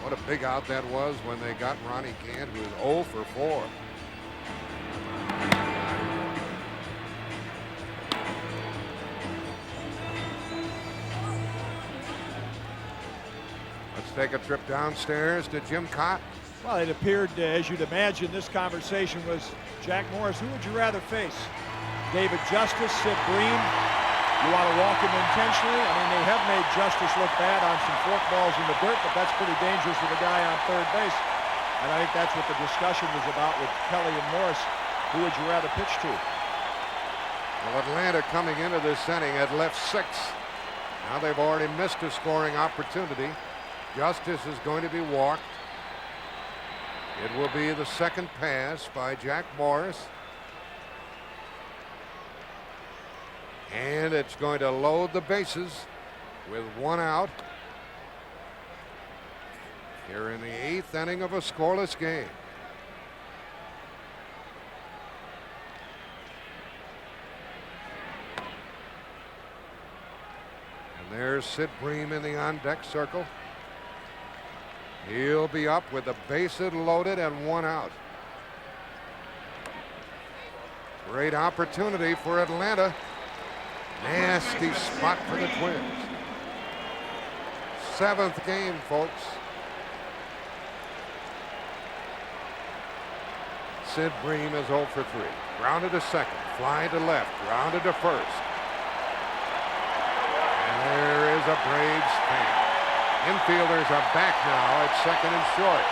What a big out that was when they got Ronnie Gant, who was 0 for 4. Let's take a trip downstairs to Jim Cott. Well, it appeared, as you'd imagine, this conversation was Jack Morris. Who would you rather face? David Justice, Sid Bream? You want to walk him intentionally? I mean, they have made Justice look bad on some fork balls in the dirt, but that's pretty dangerous with a guy on third base. And I think that's what the discussion was about with Kelly and Morris. Who would you rather pitch to? Well, Atlanta coming into this inning had left 6. Now they've already missed a scoring opportunity. Justice is going to be walked. It will be the second pass by Jack Morris. And it's going to load the bases with 1 out here in the 8th inning of a scoreless game. And there's Sid Bream in the on-deck circle. He'll be up with the bases loaded and 1 out. Great opportunity for Atlanta. Nasty spot for the Twins. 7th game, folks. Sid Bream is 0 for 3. Grounded to second, fly to left, grounded to first. And there is a Braves fan. Infielders are back now at second and short.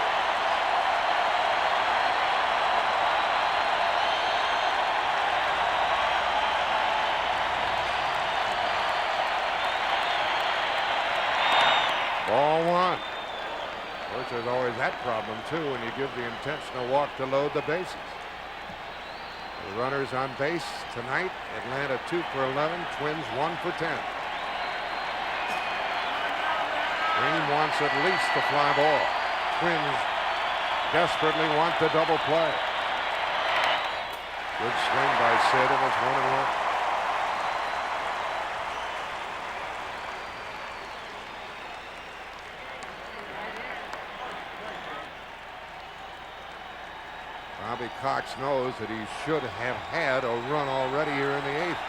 Ball 1. Of course, there's always that problem too when you give the intentional walk to load the bases. The runners on base tonight. Atlanta 2 for 11. Twins 1 for 10. Bream wants at least the fly ball. Twins desperately want the double play. Good swing by Sid, and it's 1-1. Bobby Cox knows that he should have had a run already here in the 8th.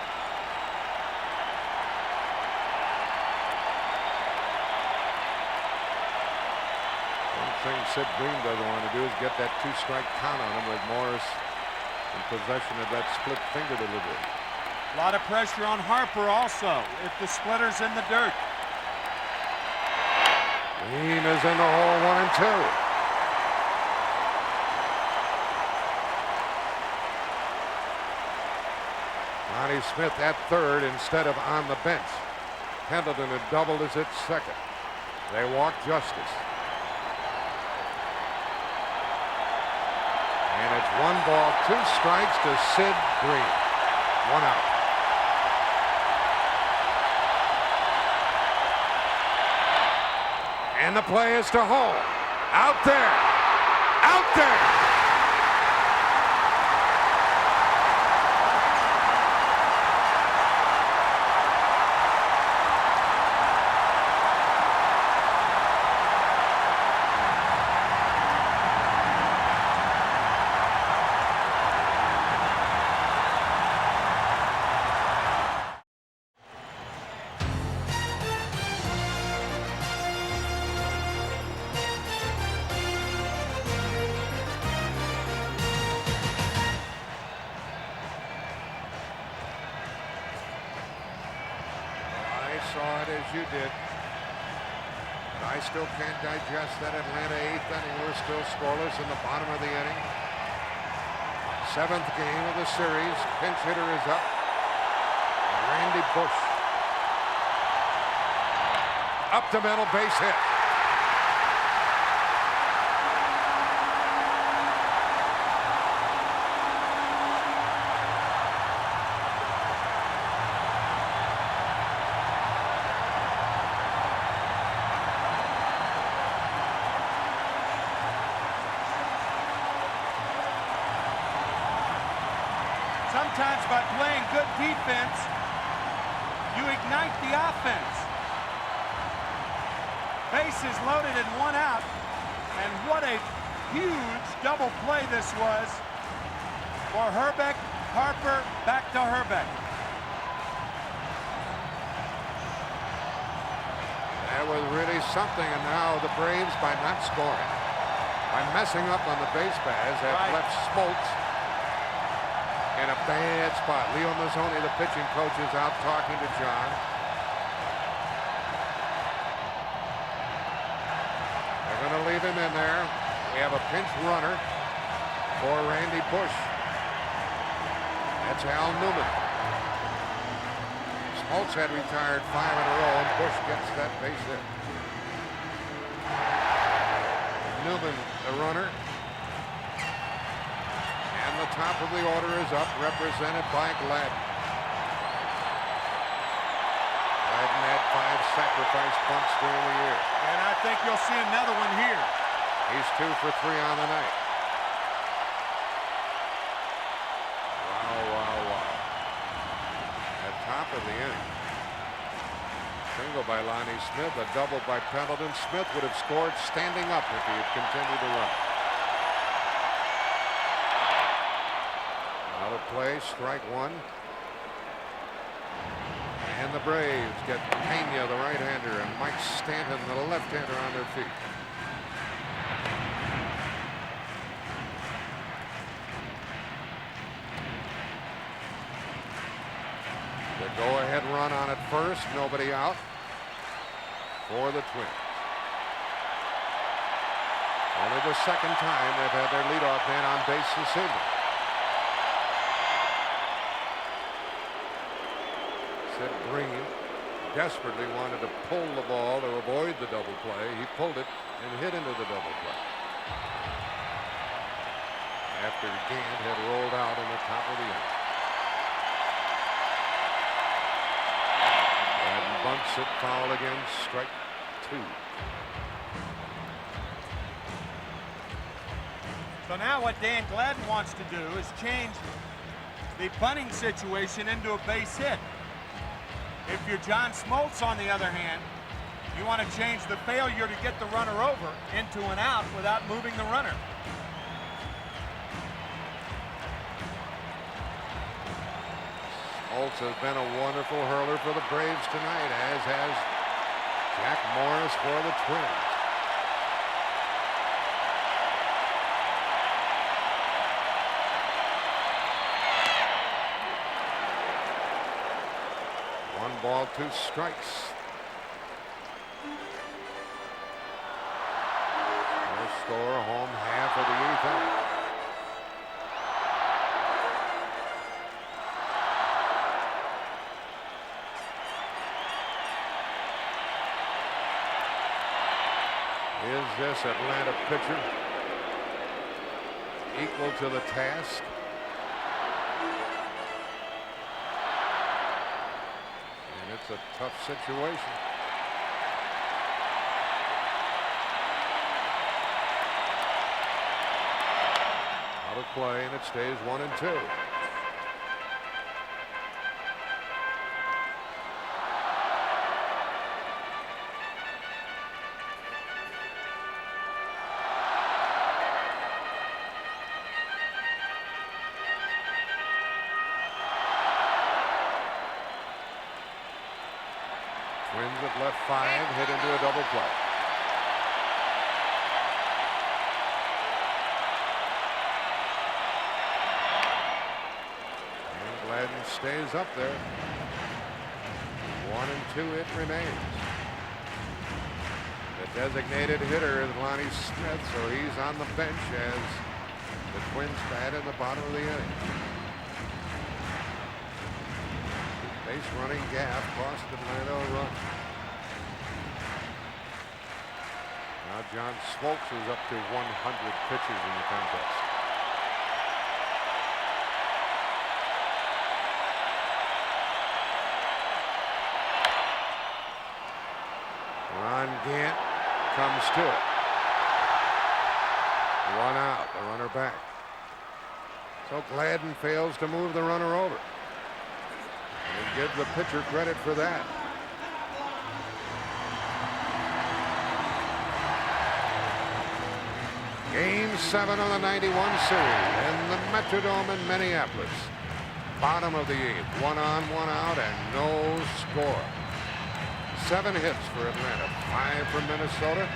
One thing Sid Bream doesn't want to do is get that 2-strike count on him with Morris in possession of that split finger delivery. A lot of pressure on Harper also if the splitter's in the dirt. Bream is in the hole, 1 and 2. Ronnie Smith at third instead of on the bench. Pendleton had doubled as at second. They walk Justice. And it's 1 ball, 2 strikes to Sid Bream. 1 out. And the play is to home. Out there. Out there. Saw it as you did. But I still can't digest that Atlanta 8th inning. We're still scoreless in the bottom of the inning. 7th game of the series. Pinch hitter is up. Randy Bush. Up the middle, base hit. Sometimes by playing good defense, you ignite the offense. Bases loaded and 1 out. And what a huge double play this was for Herbeck. Harper back to Herbeck. That was really something, and now the Braves, by not scoring, by messing up on the base paths, have left Smoltz in a bad spot. Leo Mazzoni, the pitching coach, is out talking to John. They're going to leave him in there. We have a pinch runner for Randy Bush. That's Al Newman. Smoltz had retired 5 in a row, and Bush gets that base hit. Newman, the runner. And the top of the order is up, represented by Gladden. Gladden had 5 sacrifice bunts during the year. And I think you'll see another one here. He's 2 for 3 on the night. Wow. At top of the inning. Single by Lonnie Smith, a double by Pendleton. Smith would have scored standing up if he had continued to run. Out of play, strike 1. And the Braves get Pena, the right-hander, and Mike Stanton, the left-hander, on their feet. The go-ahead run on at first, nobody out for the Twins. Only the second time they've had their leadoff man on base this evening. Sid Green desperately wanted to pull the ball to avoid the double play. He pulled it and hit into the double play. After Gant had rolled out in the top of the inning. And bunts it, foul again, strike 2. So now what Dan Gladden wants to do is change the bunting situation into a base hit. If you're John Smoltz, on the other hand, you want to change the failure to get the runner over into an out without moving the runner. Smoltz has been a wonderful hurler for the Braves tonight, as has Jack Morris for the Twins. One ball, 2 strikes. No score, home half of the 8th inning. Is this Atlanta pitcher equal to the task? And it's a tough situation. Out of play, and it stays 1-2. Twins at left 5, hit into a double play. And Gladden stays up there. 1-2 it remains. The designated hitter is Lonnie Smith, so he's on the bench as the Twins bat in the bottom of the inning. Base running gap cost Atlanta a run. Now John Smoltz is up to 100 pitches in the contest. Ron Gant comes to it. 1 out, the runner back. So Gladden fails to move the runner over. And give the pitcher credit for that. Game 7 of the 91 series in the Metrodome in Minneapolis. Bottom of the 8th, 1 on, 1 out, and no score. 7 hits for Atlanta, 5 for Minnesota.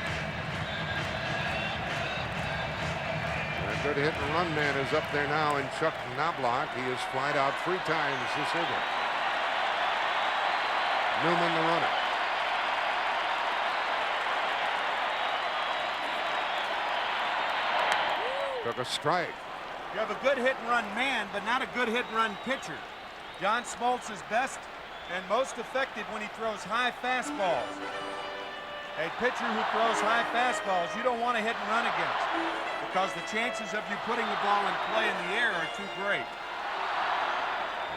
And a good hit and run man is up there now in Chuck Knobloch. He has flied out 3 times this evening. Newman, the runner. Took a strike. You have a good hit and run man, but not a good hit and run pitcher. John Smoltz's best and most effective when he throws high fastballs. A pitcher who throws high fastballs, you don't want to hit and run against because the chances of you putting the ball in play in the air are too great.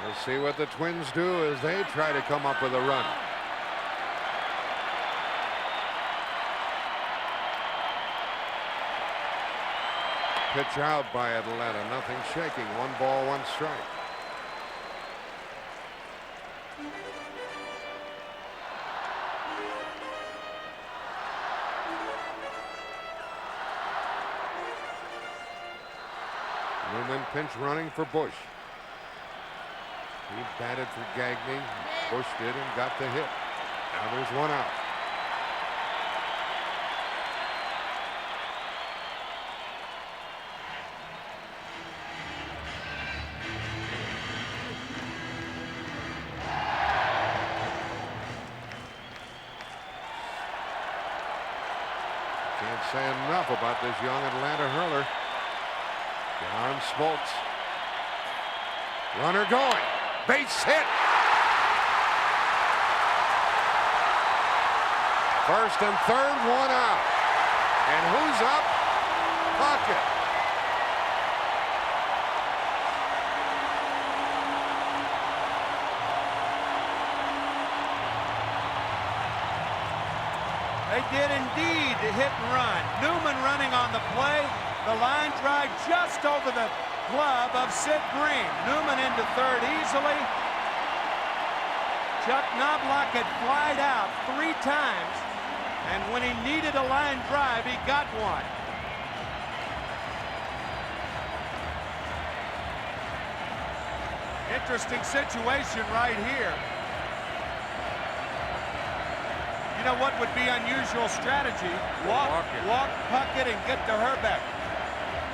We'll see what the Twins do as they try to come up with a run. Pitch out by Atlanta, nothing shaking. 1 ball, 1 strike. Newman pinch running for Bush. He batted for Gagne. Bush did and got the hit. Now there's 1 out. Can't say enough about this young Atlanta hurler. John Smoltz. Runner going. Base hit. First and third, 1 out. And who's up? Puckett. They did indeed hit and run. Newman running on the play. The line drive just over the glove of Sid Green. Newman into third easily. Chuck Knobloch had flied out 3 times, and when he needed a line drive, he got one. Interesting situation right here. You know what would be unusual strategy? Walk Puckett and get to Herbeck.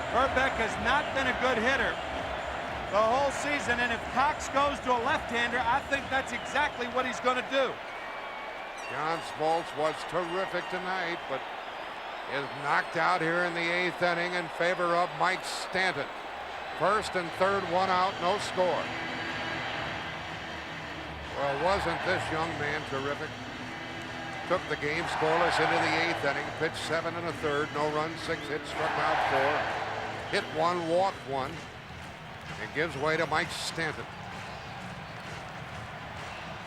Herbeck has not been a good hitter the whole season, and if Cox goes to a left-hander, I think that's exactly what he's going to do. John Smoltz was terrific tonight, but is knocked out here in the 8th inning in favor of Mike Stanton. First and third, 1 out, no score. Well, wasn't this young man terrific? Took the game scoreless into the 8th inning, pitched 7 1/3, no runs, 6 hits, struck out 4, hit 1, walked 1, and gives way to Mike Stanton.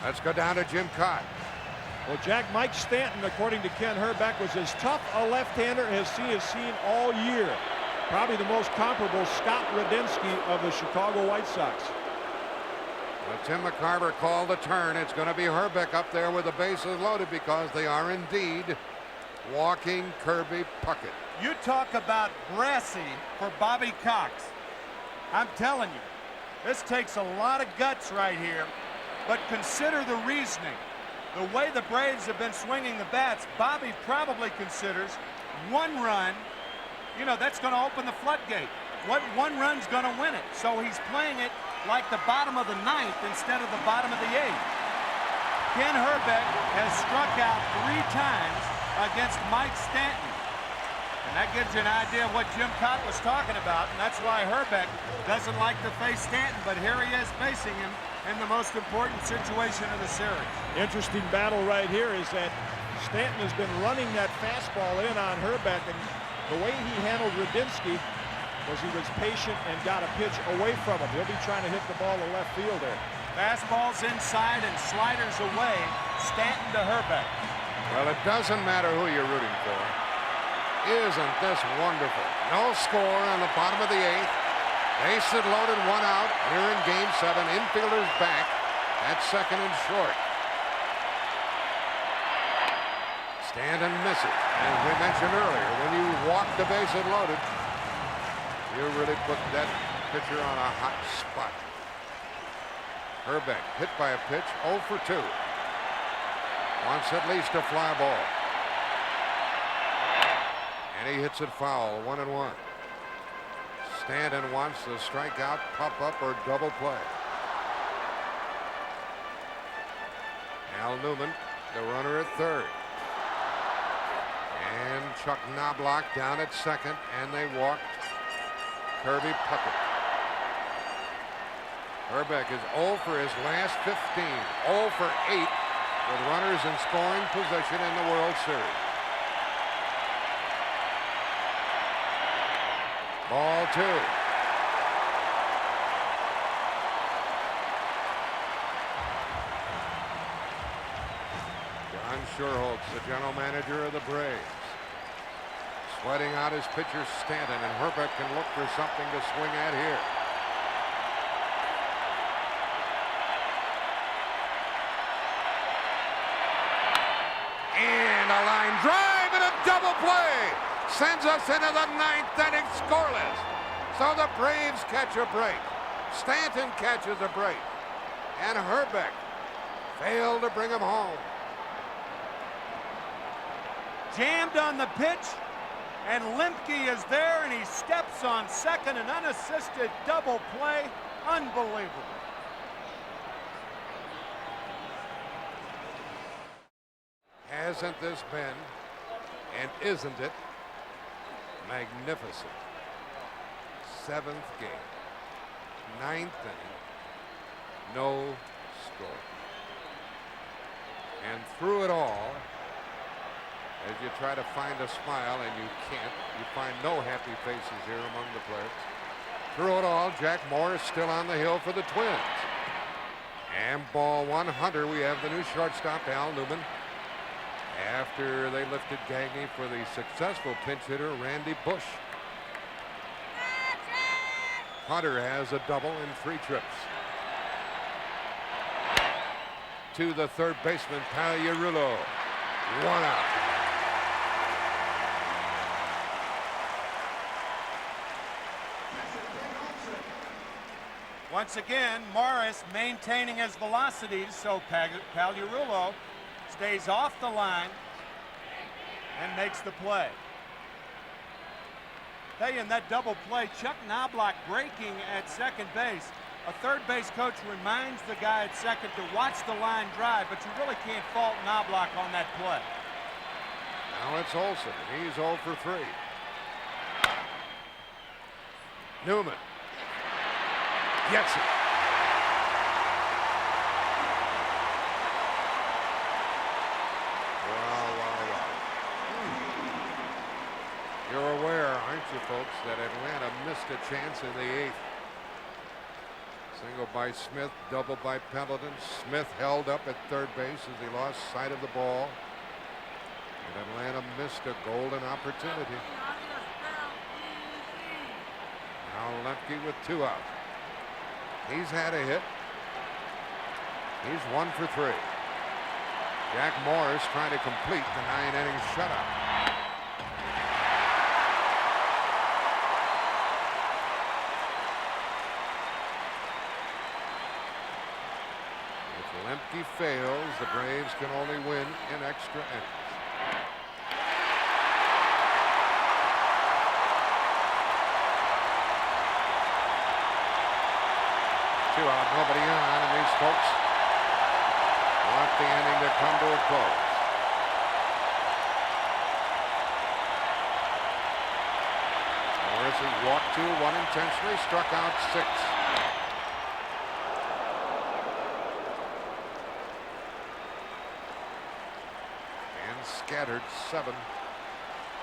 Let's go down to Jim Cott. Well, Jack, Mike Stanton, according to Ken Herbeck, was as tough a left-hander as he has seen all year. Probably the most comparable Scott Radinsky of the Chicago White Sox. Well, Tim McCarver called the turn. It's going to be Herbeck up there with the bases loaded because they are indeed walking Kirby Puckett. You talk about brassy for Bobby Cox. I'm telling you, this takes a lot of guts right here, but consider the reasoning. The way the Braves have been swinging the bats, Bobby probably considers 1 run, you know, that's going to open the floodgate. What 1 run's going to win it. So he's playing it like the bottom of the 9th instead of the bottom of the 8th. Ken Herbeck has struck out 3 times against Mike Stanton. And that gives you an idea of what Jim Cott was talking about, and that's why Herbeck doesn't like to face Stanton, but here he is facing him in the most important situation of the series. Interesting battle right here is that Stanton has been running that fastball in on Herbeck, and the way he handled Radinsky was he was patient and got a pitch away from him. He'll be trying to hit the ball to left field there. Fastballs inside and sliders away. Stanton to Herbeck. Well, it doesn't matter who you're rooting for. Isn't this wonderful? No score on the bottom of the 8th. Bases loaded, 1 out. Here in Game 7. Infielders back at second and short. Stanton misses. As we mentioned earlier, when you walk the bases loaded, you really put that pitcher on a hot spot. Herbeck hit by a pitch, 0 for 2. Wants at least a fly ball. And he hits it foul, 1-1. Stanton wants the strikeout, pop up, or double play. Al Newman, the runner at third. And Chuck Knobloch down at second, and they walked Kirby Puckett. Herbeck is 0 for his last 15. 0 for 8 with runners in scoring position in the World Series. Ball 2. John Schuerholz, the general manager of the Braves, sweating out his pitcher Stanton, and Herbeck can look for something to swing at here. And a line drive and a double play sends us into the 9th inning scoreless. So the Braves catch a break. Stanton catches a break. And Herbeck failed to bring him home. Jammed on the pitch, and Lemke is there, and he steps on second, an unassisted double play. Unbelievable. Hasn't this been, and isn't it, magnificent? 7th game, 9th inning, no score. And through it all, as you try to find a smile and you can't, you find no happy faces here among the players. Through it all, Jack Morris still on the hill for the Twins. And ball 100, we have the new shortstop, Al Newman, after they lifted Gagne for the successful pinch hitter, Randy Bush. Hunter has a double in 3 trips. To the third baseman, Pagliarulo. 1 out. Once again, Morris maintaining his velocity, so Pagliarulo stays off the line and makes the play. Tell you, in that double play, Chuck Knobloch breaking at second base. A third base coach reminds the guy at second to watch the line drive, but you really can't fault Knobloch on that play. Now it's Olsen. He's 0 for 3. Newman gets it. You're aware, aren't you, folks, that Atlanta missed a chance in the 8th. Single by Smith, double by Pendleton. Smith held up at third base as he lost sight of the ball. And Atlanta missed a golden opportunity. Now Lemke with 2 out. He's had a hit. He's 1 for 3. Jack Morris trying to complete the 9-inning shutout. Lemke fails, the Braves can only win in extra innings. 2 out, nobody on, and these folks want the inning to come to a close. Morris has walked 2, 1 intentionally, struck out 6. Scattered 7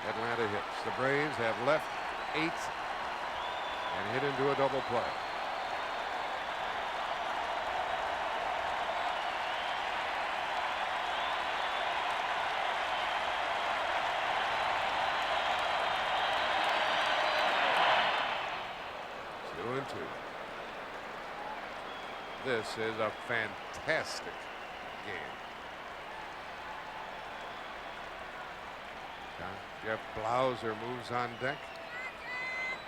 Atlanta hits. The Braves have left 8 and hit into a double play. Two and 2. This is a fantastic game. Jeff Blauser moves on deck.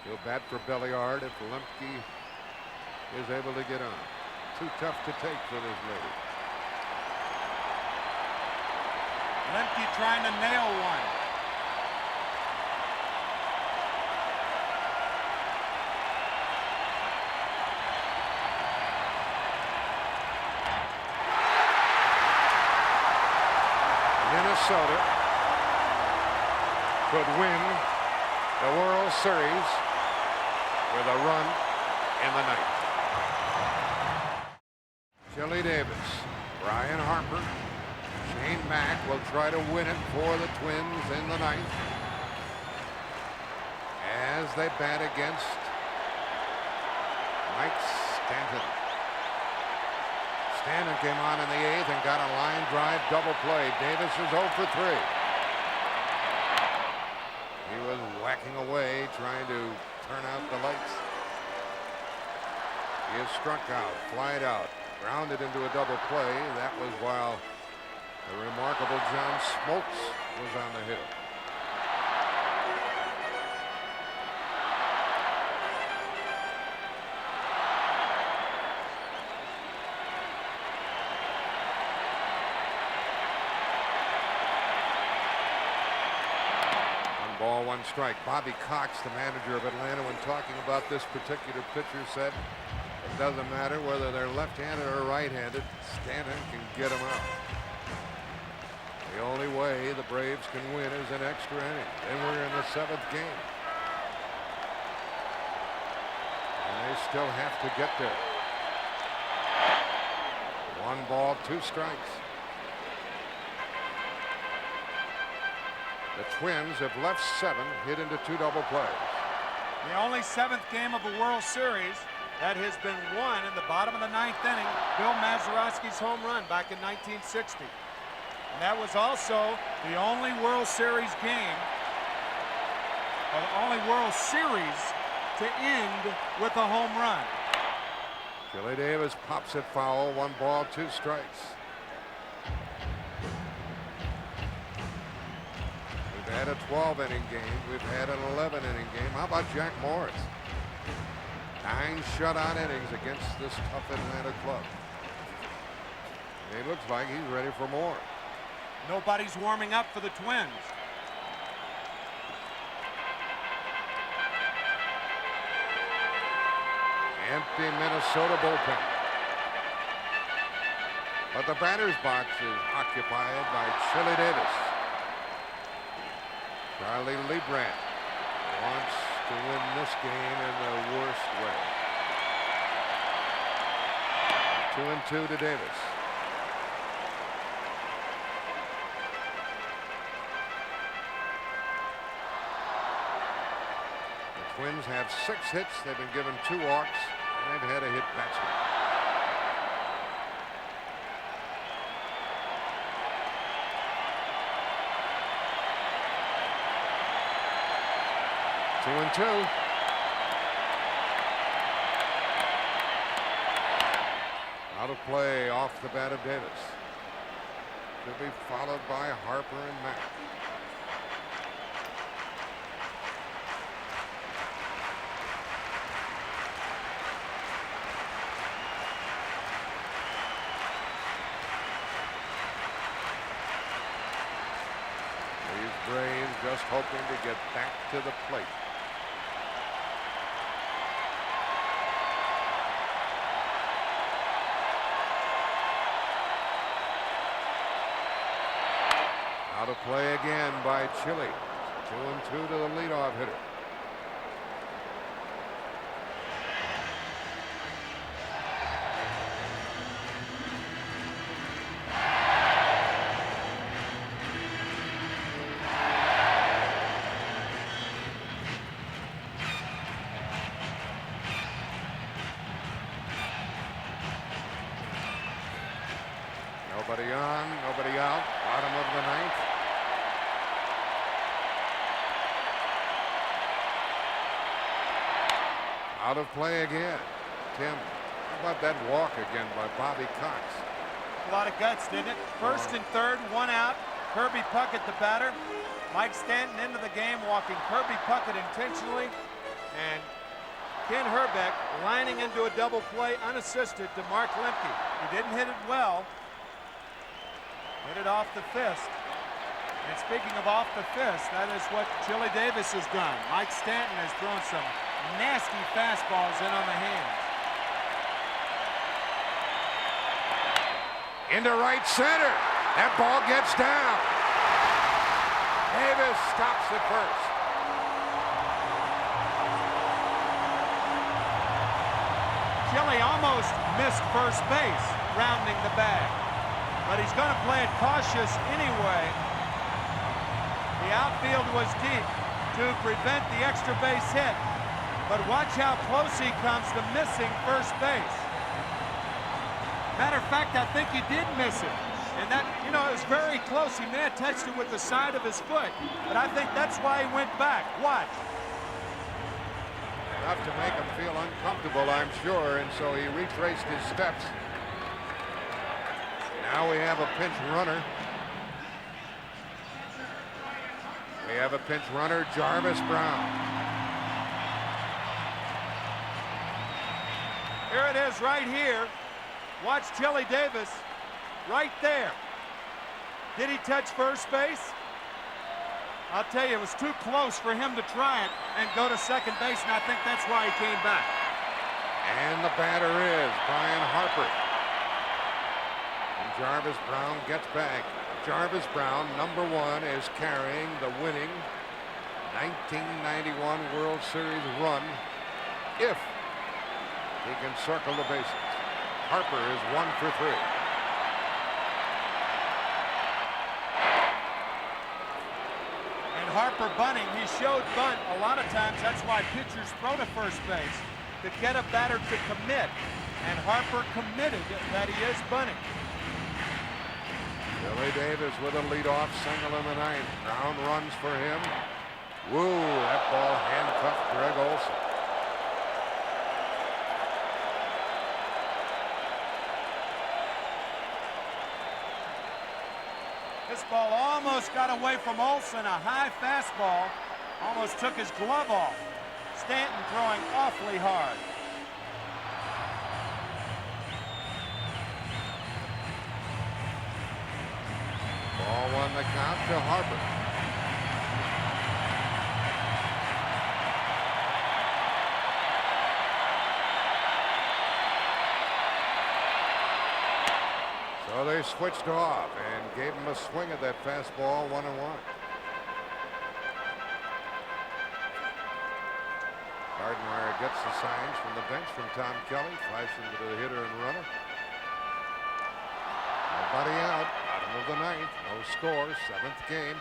He'll bat for Belliard if Lemke is able to get on. Too tough to take for this lady. Lemke trying to nail one. Minnesota could win the World Series with a run in the 9th. Chili Davis, Brian Harper, Shane Mack will try to win it for the Twins in the ninth as they bat against Mike Stanton. Stanton came on in the eighth and got a line drive double play. Davis is 0 for 3. He was whacking away trying to turn out the lights. He is struck out, flied out, grounded into a double play. That was while the remarkable John Smoltz was on the hill. Ball, one strike. Bobby Cox, the manager of Atlanta, when talking about this particular pitcher, said it doesn't matter whether they're left-handed or right-handed, Stanton can get them out. The only way the Braves can win is an extra inning. Then we're in the 7th game. And they still have to get there. 1 ball, 2 strikes. The Twins have left 7, hit into 2 double plays. The only 7th game of a World Series that has been won in the bottom of the 9th inning. Bill Mazeroski's home run back in 1960. And that was also the only World Series game, or the only World Series to end with a home run. Chili Davis pops it foul. 1 ball, 2 strikes. We've had a 12-inning game. We've had an 11-inning game. How about Jack Morris? 9 shutout innings against this tough Atlanta club. He looks like he's ready for more. Nobody's warming up for the Twins. Empty Minnesota bullpen. But the batter's box is occupied by Chili Davis. Charlie Leibrandt wants to win this game in the worst way. 2-2 to Davis. The Twins have 6 hits. They've been given 2 walks, and they've had a hit batsman. Two and two. Out of play off the bat of Davis. To be followed by Harper and Mack. These Braves just hoping to get back to the plate. Out of play again by Chili. 2-2 to the leadoff hitter. Nobody on, nobody out. Bottom of the 9th. Out of play again. Tim, how about that walk again by Bobby Cox? A lot of guts, didn't it? First and third, 1 out. Kirby Puckett, the batter. Mike Stanton into the game, walking Kirby Puckett intentionally. And Ken Herbeck lining into a double play unassisted to Mark Lemke. He didn't hit it well. Hit it off the fist. And speaking of off the fist, that is what Chili Davis has done. Mike Stanton has thrown some nasty fastballs in on the hands. Into right center. That ball gets down. Davis stops it first. Chili almost missed first base. rounding the bag. But he's going to play it cautious anyway. The outfield was deep to prevent the extra base hit. But watch how close he comes to missing first base. Matter of fact, I think he did miss it. And that, you know, it was very close. He may have touched it with the side of his foot. But I think that's why he went back. Watch. Enough to make him feel uncomfortable, I'm sure, and so he retraced his steps. Now we have a pinch runner. We have a pinch runner, Jarvis Brown. Here it is right here. Watch Chili Davis right there. Did he touch first base? I'll tell you, it was too close for him to try it and go to second base, and I think that's why he came back. And the batter is Brian Harper. And Jarvis Brown gets back. Jarvis Brown, number 1, is carrying the winning 1991 World Series run if he can circle the bases. Harper is 1 for 3. Harper bunting, he showed bunt a lot of times. That's why pitchers throw to first base, to get a batter to commit. And Harper committed that he is bunting. Billy Davis with a leadoff single in the 9th. Brown runs for him. Woo, that ball handcuffed Greg Olson. This ball almost got away from Olson. A high fastball almost took his glove off. Stanton throwing awfully hard. Ball 1 the count to Harper. So they switched off and gave him a swing at that fastball, 1-1. Gardenhire gets the signs from the bench from Tom Kelly, flashing to the hitter and runner. Nobody out, bottom of the 9th, no score, 7th game.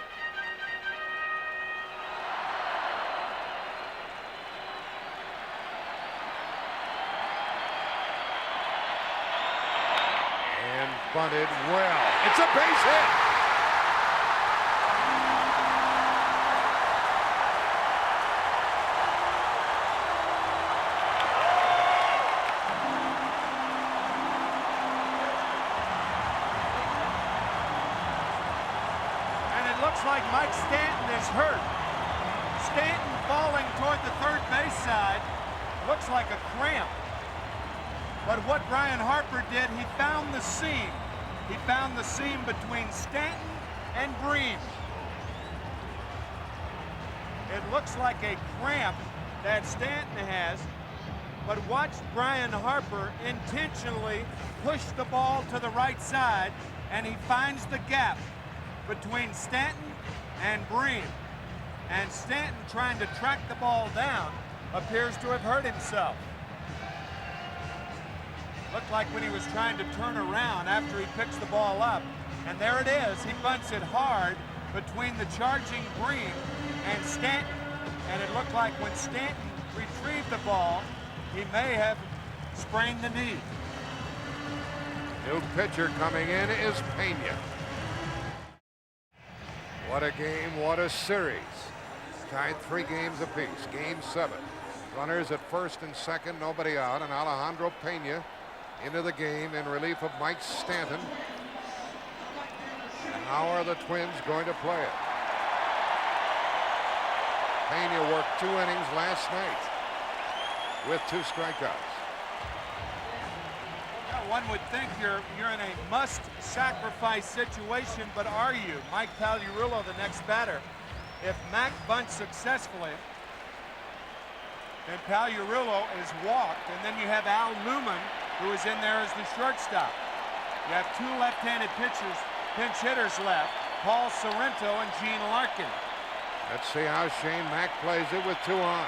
Bunted well. It's a base hit. And it looks like Mike Stanton is hurt. Stanton falling toward the third base side. Looks like a cramp. But what Brian Harper did, he found the seam. He found the seam between Stanton and Breen. It looks like a cramp that Stanton has, but watch Brian Harper intentionally push the ball to the right side, and he finds the gap between Stanton and Breen. And Stanton, trying to track the ball down, appears to have hurt himself. Looked like when he was trying to turn around after he picks the ball up. And there it is. He bunts it hard between the charging Breen and Stanton. And it looked like when Stanton retrieved the ball, he may have sprained the knee. New pitcher coming in is Pena. What a game, what a series. Tied 3 games apiece. Game 7. Runners at first and second, nobody out, and Alejandro Pena into the game in relief of Mike Stanton. And how are the Twins going to play it? Pena worked 2 innings last night with 2 strikeouts. Yeah, one would think you're in a must-sacrifice situation, but are you? Mike Pagliarulo, the next batter. If Mac bunts successfully, then Pagliarulo is walked, and then you have Al Newman, who is in there as the shortstop. You have 2 left-handed pitchers, pinch hitters left, Paul Sorrento and Gene Larkin. Let's see how Shane Mack plays it with 2 on.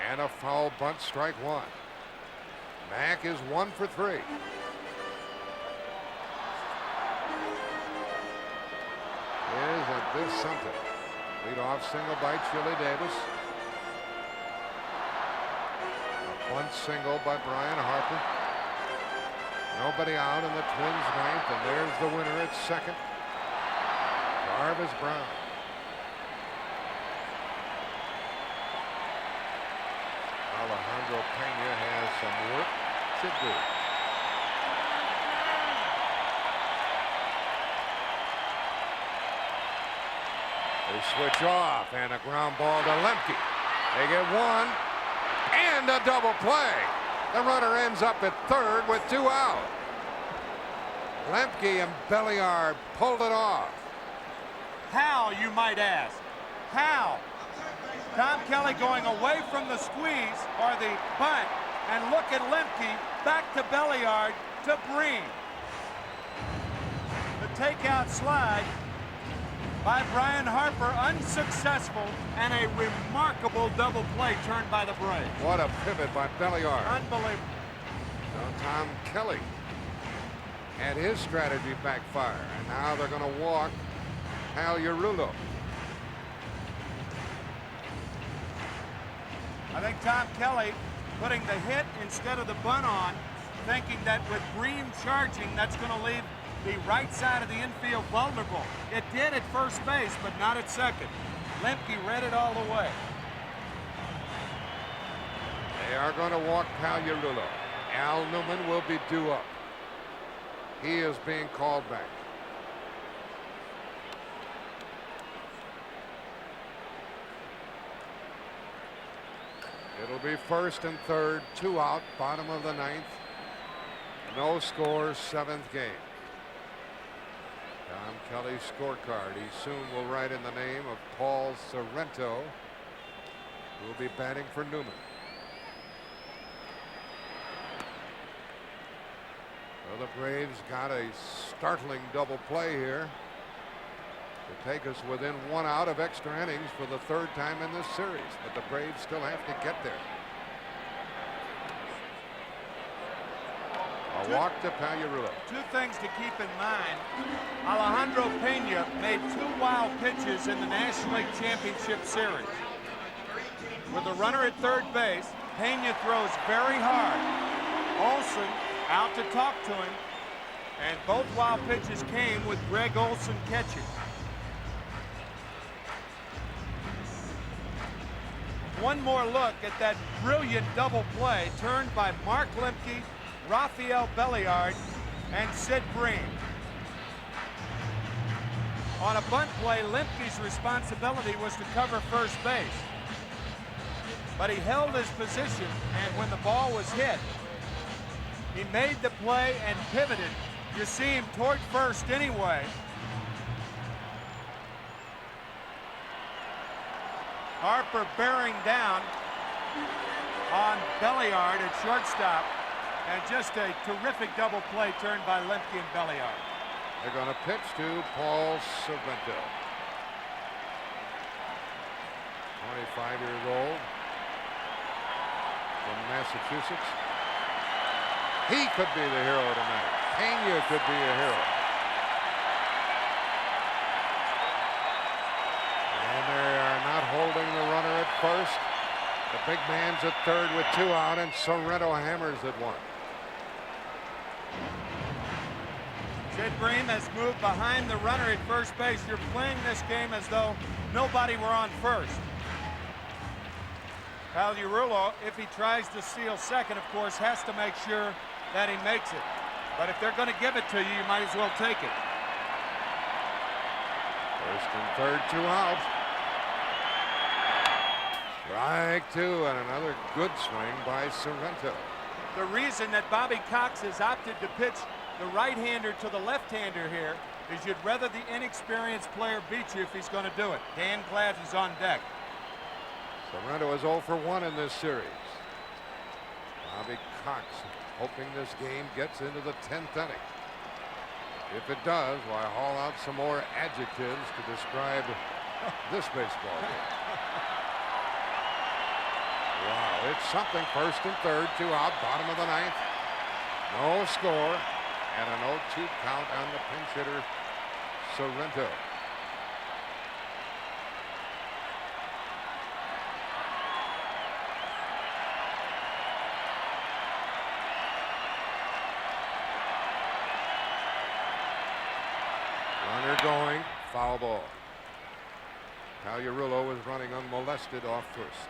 And a foul bunt, strike 1. Mack is 1 for 3. Isn't this something? Leadoff single by Chili Davis. A bunt single by Brian Harper. Nobody out in the Twins' ninth, and there's the winner at second. Jarvis Brown. Alejandro Pena has some work to do. They switch off, and a ground ball to Lemke. They get one, and a double play. The runner ends up at third with 2 out. Lemke and Belliard pulled it off. How, you might ask? How? Tom Kelly going away from the squeeze or the bunt, and look at Lemke back to Belliard to Breen. The takeout slide by Brian Harper unsuccessful, and a remarkable double play turned by the Braves. What a pivot by Belliard. Unbelievable. Now Tom Kelly had his strategy backfire, and now they're going to walk Pagliarulo. I think Tom Kelly putting the hit instead of the bunt on, thinking that with Breen charging, that's going to leave the right side of the infield vulnerable. It did at first base, but not at second. Lemke read it all the way. They are going to walk Pagliarulo. Al Newman will be due up. He is being called back. It'll be first and third, 2 out, bottom of the ninth. No score, 7th game. Tom Kelly's scorecard. He soon will write in the name of Paul Sorrento, who will be batting for Newman. Well, the Braves got a startling double play here to take us within 1 out of extra innings for the 3rd time in this series, but the Braves still have to get there. A walk to Pagliarulo. 2 things to keep in mind. Alejandro Pena made 2 wild pitches in the National League Championship Series. With the runner at third base, Pena throws very hard. Olson out to talk to him, and both wild pitches came with Greg Olson catching. One more look at that brilliant double play turned by Mark Lemke, Rafael Belliard, and Sid Breen. On a bunt play, Lemke's responsibility was to cover first base. But he held his position, and when the ball was hit, he made the play and pivoted. You see him toward first anyway. Harper bearing down on Belliard at shortstop. And just a terrific double play turned by Lemke and Belliard. They're going to pitch to Paul Sorrento. 25 years old from Massachusetts. He could be the hero tonight. Pena could be a hero. And they are not holding the runner at first. The big man's at third with 2 out, and Sorrento hammers at 1. Sid Breen has moved behind the runner at first base. You're playing this game as though nobody were on first. Pagliarulo, if he tries to steal second, of course, has to make sure that he makes it. But if they're going to give it to you, you might as well take it. First and third, 2 outs. Strike 2, and another good swing by Sorrento. The reason that Bobby Cox has opted to pitch the right-hander to the left-hander here is you'd rather the inexperienced player beat you if he's going to do it. Dan Glad is on deck. Sorrento is 0 for 1 in this series. Bobby Cox hoping this game gets into the 10th inning. If it does, why haul out some more adjectives to describe this baseball game. Wow, it's something. First and third, 2 out, bottom of the ninth. No score, and an 0-2 count on the pinch hitter, Sorrento. Runner going, foul ball. Pagliarulo is running unmolested off first.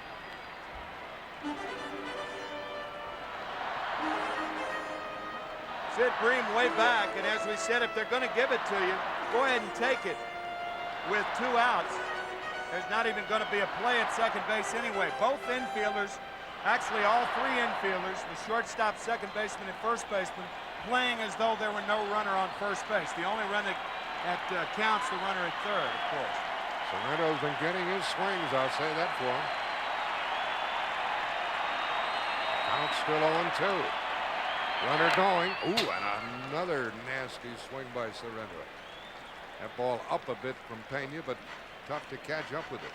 Sid Bream way back, and as we said, if they're going to give it to you, go ahead and take it with 2 outs. There's not even going to be a play at second base anyway. Both infielders, actually all 3 infielders, the shortstop, second baseman, and first baseman, playing as though there were no runner on first base. The only run that counts the runner at third, of course. Sorrento's been getting his swings, I'll say that for him. Count still 0-2. Runner going. Ooh, and another nasty swing by Sorrento. That ball up a bit from Pena, but tough to catch up with it.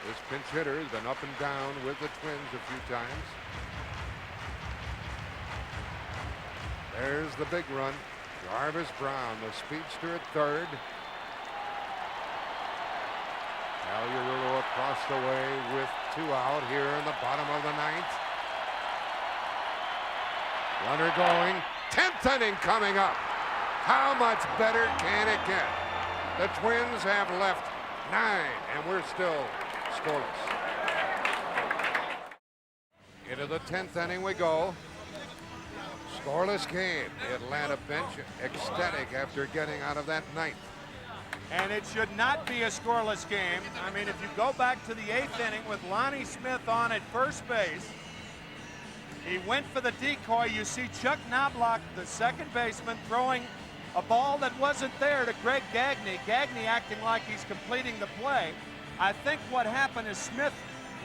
This pinch hitter has been up and down with the Twins a few times. There's the big run. Jarvis Brown, the speedster at third. Pagliarulo across the way with 2 out here in the bottom of the ninth. Runner going. 10th inning coming up. How much better can it get? The Twins have left 9, and we're still scoreless. Into the 10th inning we go. Scoreless game. The Atlanta bench ecstatic after getting out of that ninth. And it should not be a scoreless game. I mean, if you go back to the 8th inning with Lonnie Smith on at first base, he went for the decoy. You see Chuck Knobloch, the second baseman, throwing a ball that wasn't there to Greg Gagne. Gagne acting like he's completing the play. I think what happened is Smith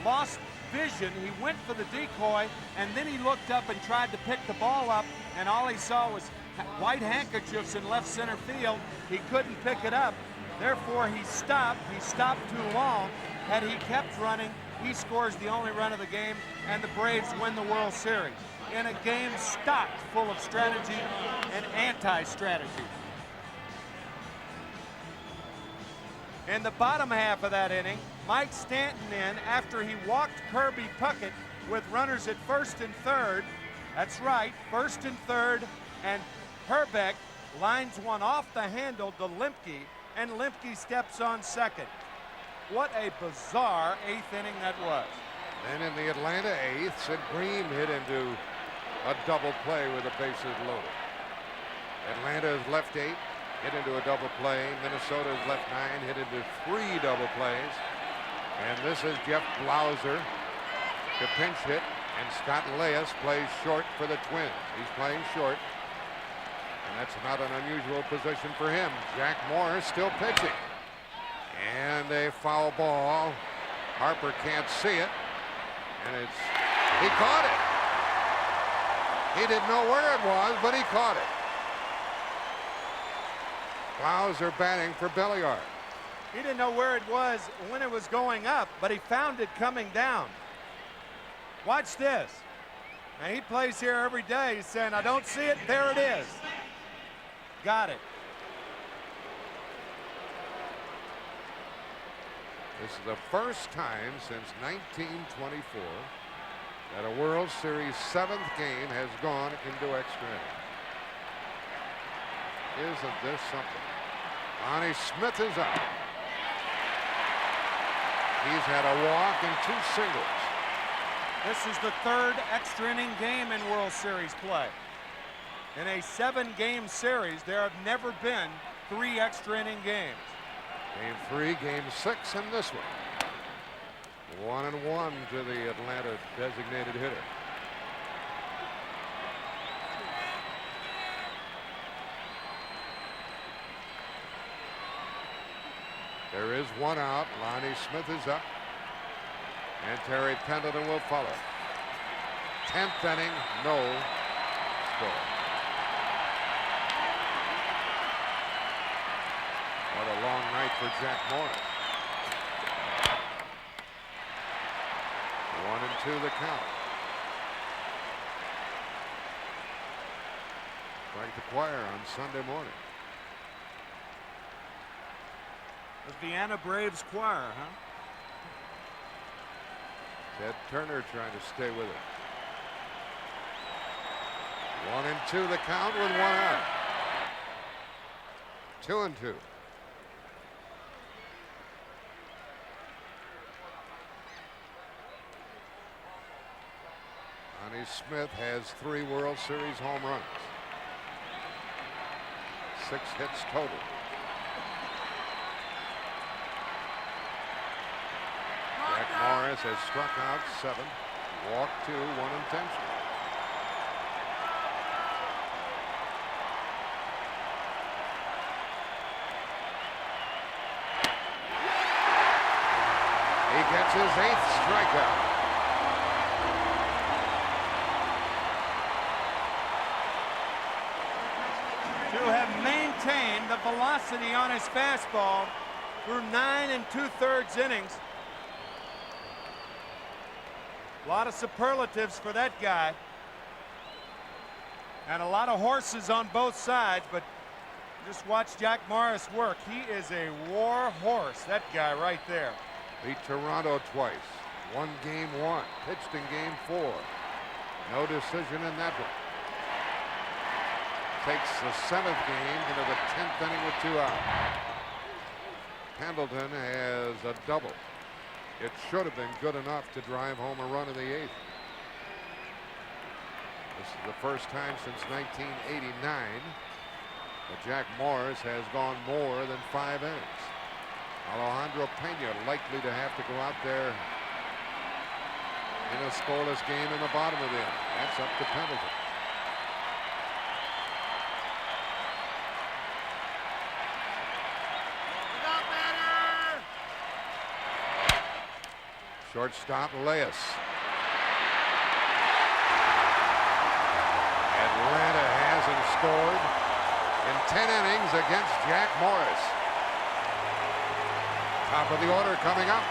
lost vision. He went for the decoy, and then he looked up and tried to pick the ball up, and all he saw was white handkerchiefs in left center field. He couldn't pick it up. Therefore, he stopped. He stopped too long. Had he kept running, he scores the only run of the game, and the Braves win the World Series in a game stocked full of strategy and anti-strategy. In the bottom half of that inning, Mike Stanton in after he walked Kirby Puckett with runners at first and third. That's right, first and third, and Herbeck lines one off the handle to Lemke, and Lemke steps on second. What a bizarre 8th inning that was. Then in the Atlanta 8th, Sid Bream hit into a double play with the bases loaded. Atlanta's left 8 hit into a double play. Minnesota's left 9 hit into 3 double plays. And this is Jeff Blauser to pinch hit, and Scott Leyes plays short for the Twins. He's playing short, and that's not an unusual position for him. Jack Morris still pitching. And a foul ball. Harper can't see it, and he caught it. He didn't know where it was, but he caught it. Blauser batting for Belliard. He didn't know where it was when it was going up, but he found it coming down. Watch this. Now, he plays here every day. He's saying, I don't see it. There it is. Got it. This is the first time since 1924 that a World Series 7th game has gone into extra innings. Isn't this something? Lonnie Smith is up. He's had a walk and 2 singles. This is the 3rd extra inning game in World Series play. In a 7-game series, there have never been 3 extra inning games. Game 3, game 6, and this one. 1-1 to the Atlanta designated hitter. There is 1 out. Lonnie Smith is up, and Terry Pendleton will follow. 10th inning, no score. What a long night night for Jack Morris. 1-2 the count. Like the choir on Sunday morning. The Vienna Braves choir, huh? Ted Turner trying to stay with it. 1-2 the count with 1 out. 2-2. Connie Smith has 3 World Series home runs. 6 hits total. Jack Morris has struck out 7, walked 2, 1 intentional. He gets his 8th strikeout. To have maintained the velocity on his fastball through 9 2/3 innings. A lot of superlatives for that guy. And a lot of horses on both sides, but just watch Jack Morris work. He is a war horse, that guy right there. Beat Toronto twice. Won game 1. Pitched in game 4. No decision in that one. Takes the 7th game into the 10th inning with 2 outs. Pendleton has a double. It should have been good enough to drive home a run in the 8th. This is the first time since 1989 that Jack Morris has gone more than 5 innings. Alejandro Pena likely to have to go out there in a scoreless game in the bottom of the inning. That's up to Pendleton. Shortstop Leas. Atlanta hasn't scored in 10 innings against Jack Morris. Top of the order coming up.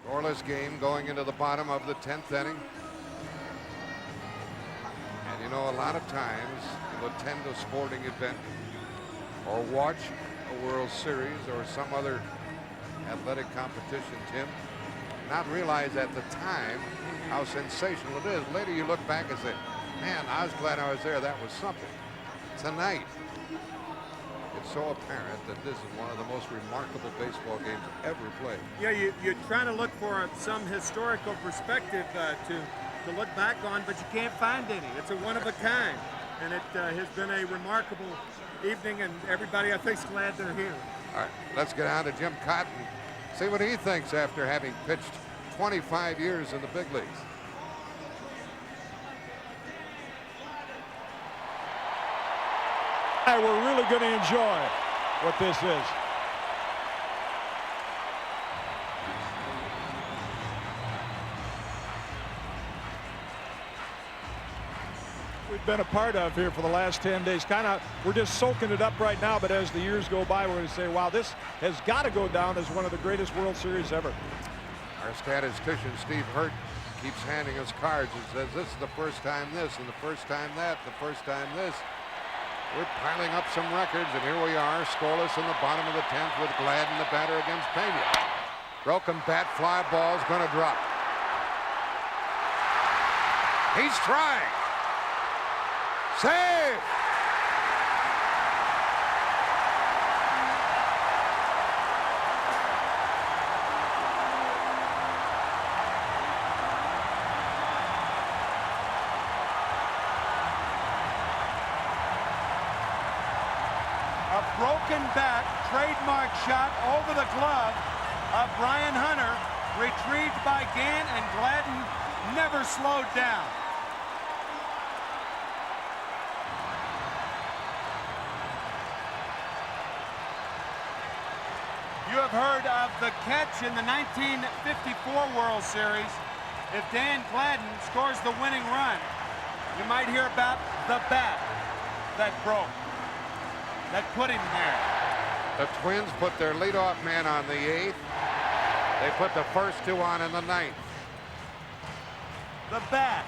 Scoreless game going into the bottom of the 10th inning. And you know, a lot of times you'll attend a sporting event or watch a World Series or some other athletic competition, Tim, not realize at the time how sensational it is. Later you look back and say, man, I was glad I was there. That was something. Tonight, it's so apparent that this is one of the most remarkable baseball games ever played. Yeah, you're trying to look for some historical perspective to look back on, but you can't find any. It's a one of a kind, and it has been a remarkable evening, and everybody, I think, is glad they're here. All right, let's get on to Jim Cotton, see what he thinks after having pitched 25 years in the big leagues. We're really going to enjoy what this is. We've been a part of here for the last 10 days. We're just soaking it up right now, but as the years go by, we're going to say, wow, this has got to go down as one of the greatest World Series ever. Our statistician, Steve Hurt, keeps handing us cards and says, this is the first time this, and the first time that, the first time this. We're piling up some records, and here we are, scoreless in the bottom of the 10th with Gladden, the batter, against Pena. Broken bat, fly ball's going to drop. He's trying. Save! A broken bat, trademark shot over the glove of Brian Hunter, retrieved by Gant, and Gladden never slowed down. You have heard of the catch in the 1954 World Series. If Dan Gladden scores the winning run, you might hear about the bat that broke, that put him there. The Twins put their leadoff man on the 8th. They put the first 2 on in the 9th. The bat.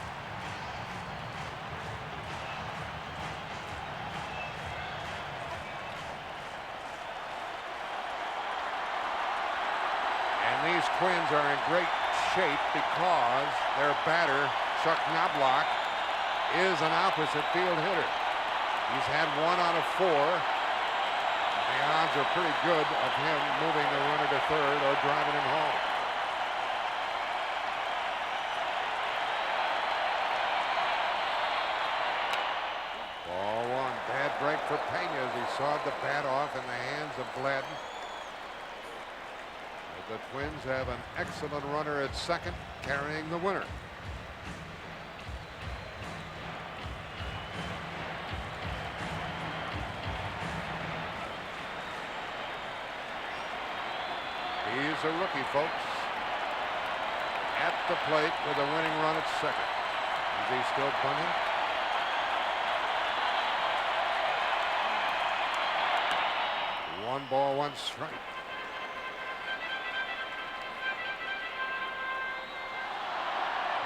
And these Twins are in great shape because their batter, Chuck Knobloch, is an opposite field hitter. He's had 1 out of 4. The odds are pretty good of him moving the runner to third or driving him home. Ball 1. Bad break for Pena as he sawed the bat off in the hands of Gladden. The Twins have an excellent runner at second, carrying the winner. He's a rookie, folks. At the plate with a winning run at second. Is he still bunting? One ball, 1 strike.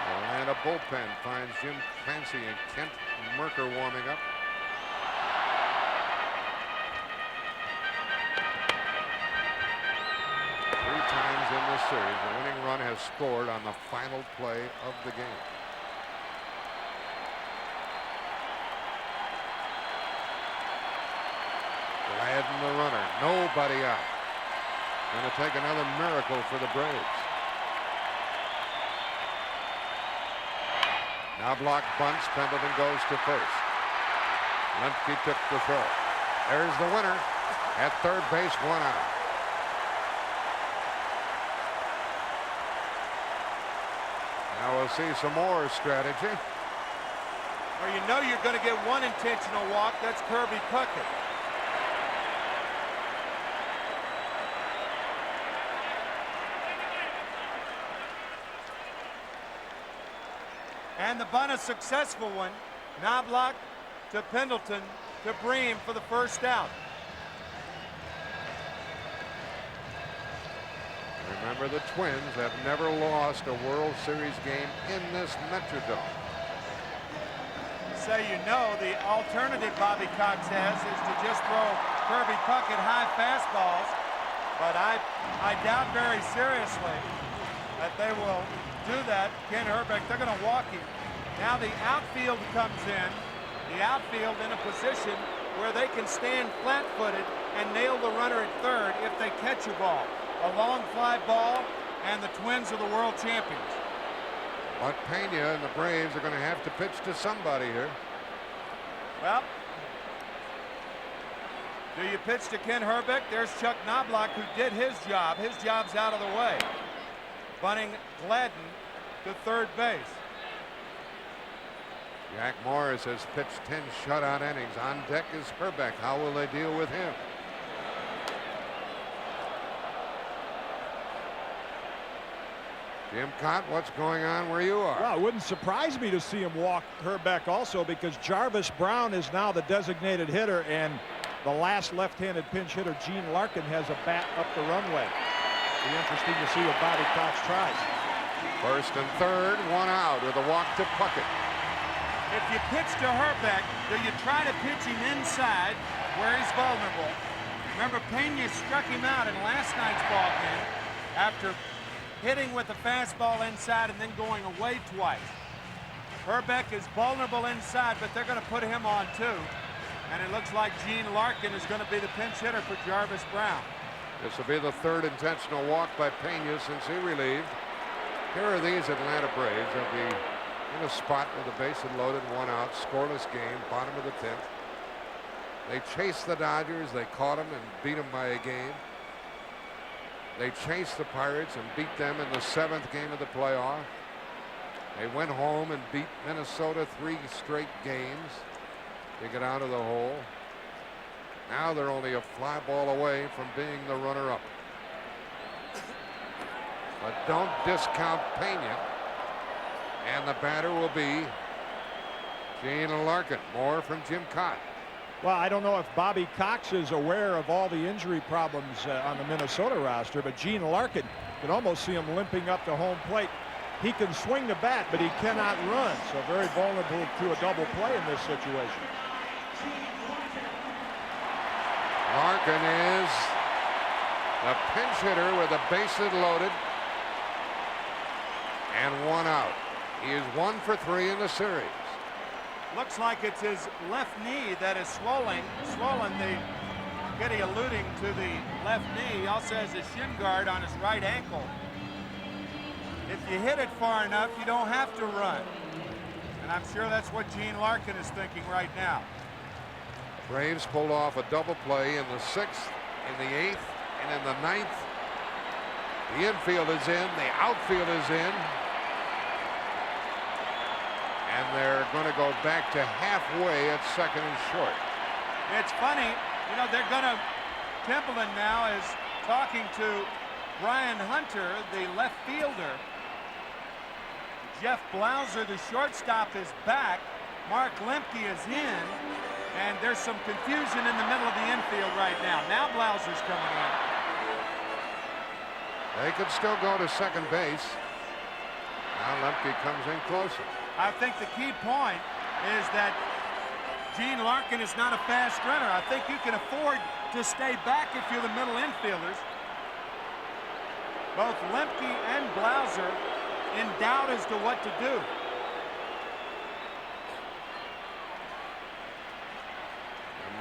The Atlanta bullpen finds Jim Clancy and Kent Merker warming up. Times in this series, the winning run has scored on the final play of the game. Gladden the runner, nobody out. Going to take another miracle for the Braves. Knobloch bunts, Pendleton goes to first. Lemke took the throw. There's the winner at third base, 1 out. Now we'll see some more strategy. Well, you know you're going to get 1 intentional walk. That's Kirby Puckett. And the bunt, a successful one. Knobloch to Pendleton to Bream for the first out. Remember, the Twins have never lost a World Series game in this Metrodome. So you know the alternative Bobby Cox has is to just throw Kirby Puckett high fastballs, but I doubt very seriously that they will do that. Ken Herbeck, they're going to walk him. Now the outfield comes in. The outfield in a position where they can stand flat-footed and nail the runner at third if they catch a ball. A long fly ball, and the Twins are the world champions. But Pena and the Braves are going to have to pitch to somebody here. Well, do you pitch to Ken Herbeck? There's Chuck Knobloch, who did his job. His job's out of the way. Bunting Gladden to third base. Jack Morris has pitched 10 shutout innings. On deck is Herbeck. How will they deal with him? Jim Cott, what's going on where you are? Well, it wouldn't surprise me to see him walk Herbeck also, because Jarvis Brown is now the designated hitter, and the last left-handed pinch hitter, Gene Larkin, has a bat up the runway. Be interesting to see what Bobby Cox tries. First and third, 1 out with a walk to Puckett. If you pitch to Herbeck, do you try to pitch him inside where he's vulnerable? Remember, Pena struck him out in last night's ball game after hitting with a fastball inside and then going away twice. Herbeck is vulnerable inside, but they're going to put him on too. And it looks like Gene Larkin is going to be the pinch hitter for Jarvis Brown. This will be the third intentional walk by Pena since he relieved. Here are these Atlanta Braves. They'll be in a spot with the bases loaded, 1 out, scoreless game, bottom of the 10th. They chased the Dodgers. They caught them and beat them by a game. They chased the Pirates and beat them in the 7th game of the playoff. They went home and beat Minnesota 3 straight games to get out of the hole. Now they're only a fly ball away from being the runner-up. But don't discount Pena. And the batter will be Gene Larkin. More from Jim Cott. Well, I don't know if Bobby Cox is aware of all the injury problems on the Minnesota roster, but Gene Larkin, you can almost see him limping up to home plate. He can swing the bat, but he cannot run, so very vulnerable to a double play in this situation. Larkin is the pinch hitter with the bases loaded and 1 out. He is 1 for 3 in the series. Looks like it's his left knee that is swollen. Getty alluding to the left knee. He also has a shin guard on his right ankle. If you hit it far enough, you don't have to run. And I'm sure that's what Gene Larkin is thinking right now. Braves pulled off a double play in the 6th, in the 8th, and in the 9th. The infield is in, the outfield is in. And they're going to go back to halfway at second and short. It's funny, you know, they're going to, Templeton now is talking to Brian Hunter, the left fielder. Jeff Blauser, the shortstop, is back. Mark Lemke is in. And there's some confusion in the middle of the infield right now. Now Blauser's coming in. They could still go to second base. Now Lemke comes in closer. I think the key point is that Gene Larkin is not a fast runner. I think you can afford to stay back if you're the middle infielders. Both Lemke and Blauser in doubt as to what to do.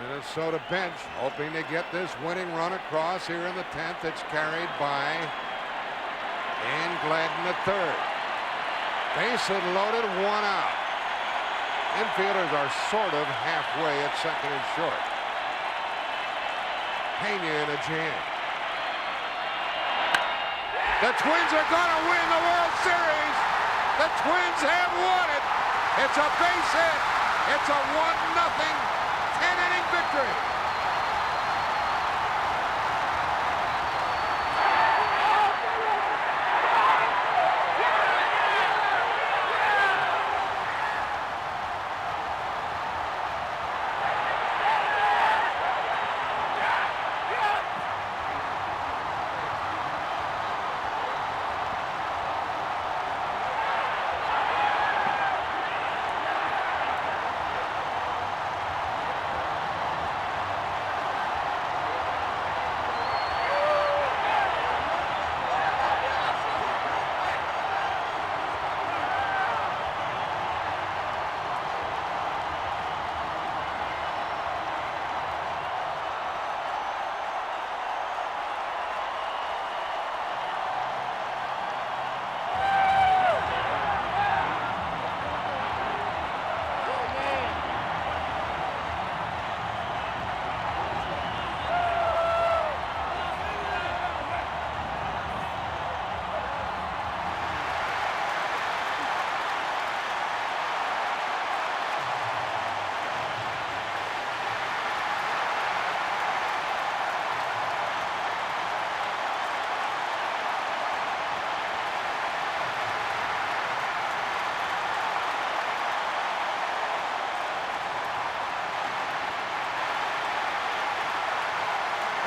Minnesota bench hoping to get this winning run across here in the 10th. It's carried by Dan Gladden III. Bases loaded, 1 out. Infielders are sort of halfway at second and short. Pena in a jam. The Twins are going to win the World Series. The Twins have won it. It's a base hit. It's a 1-0 10-inning victory.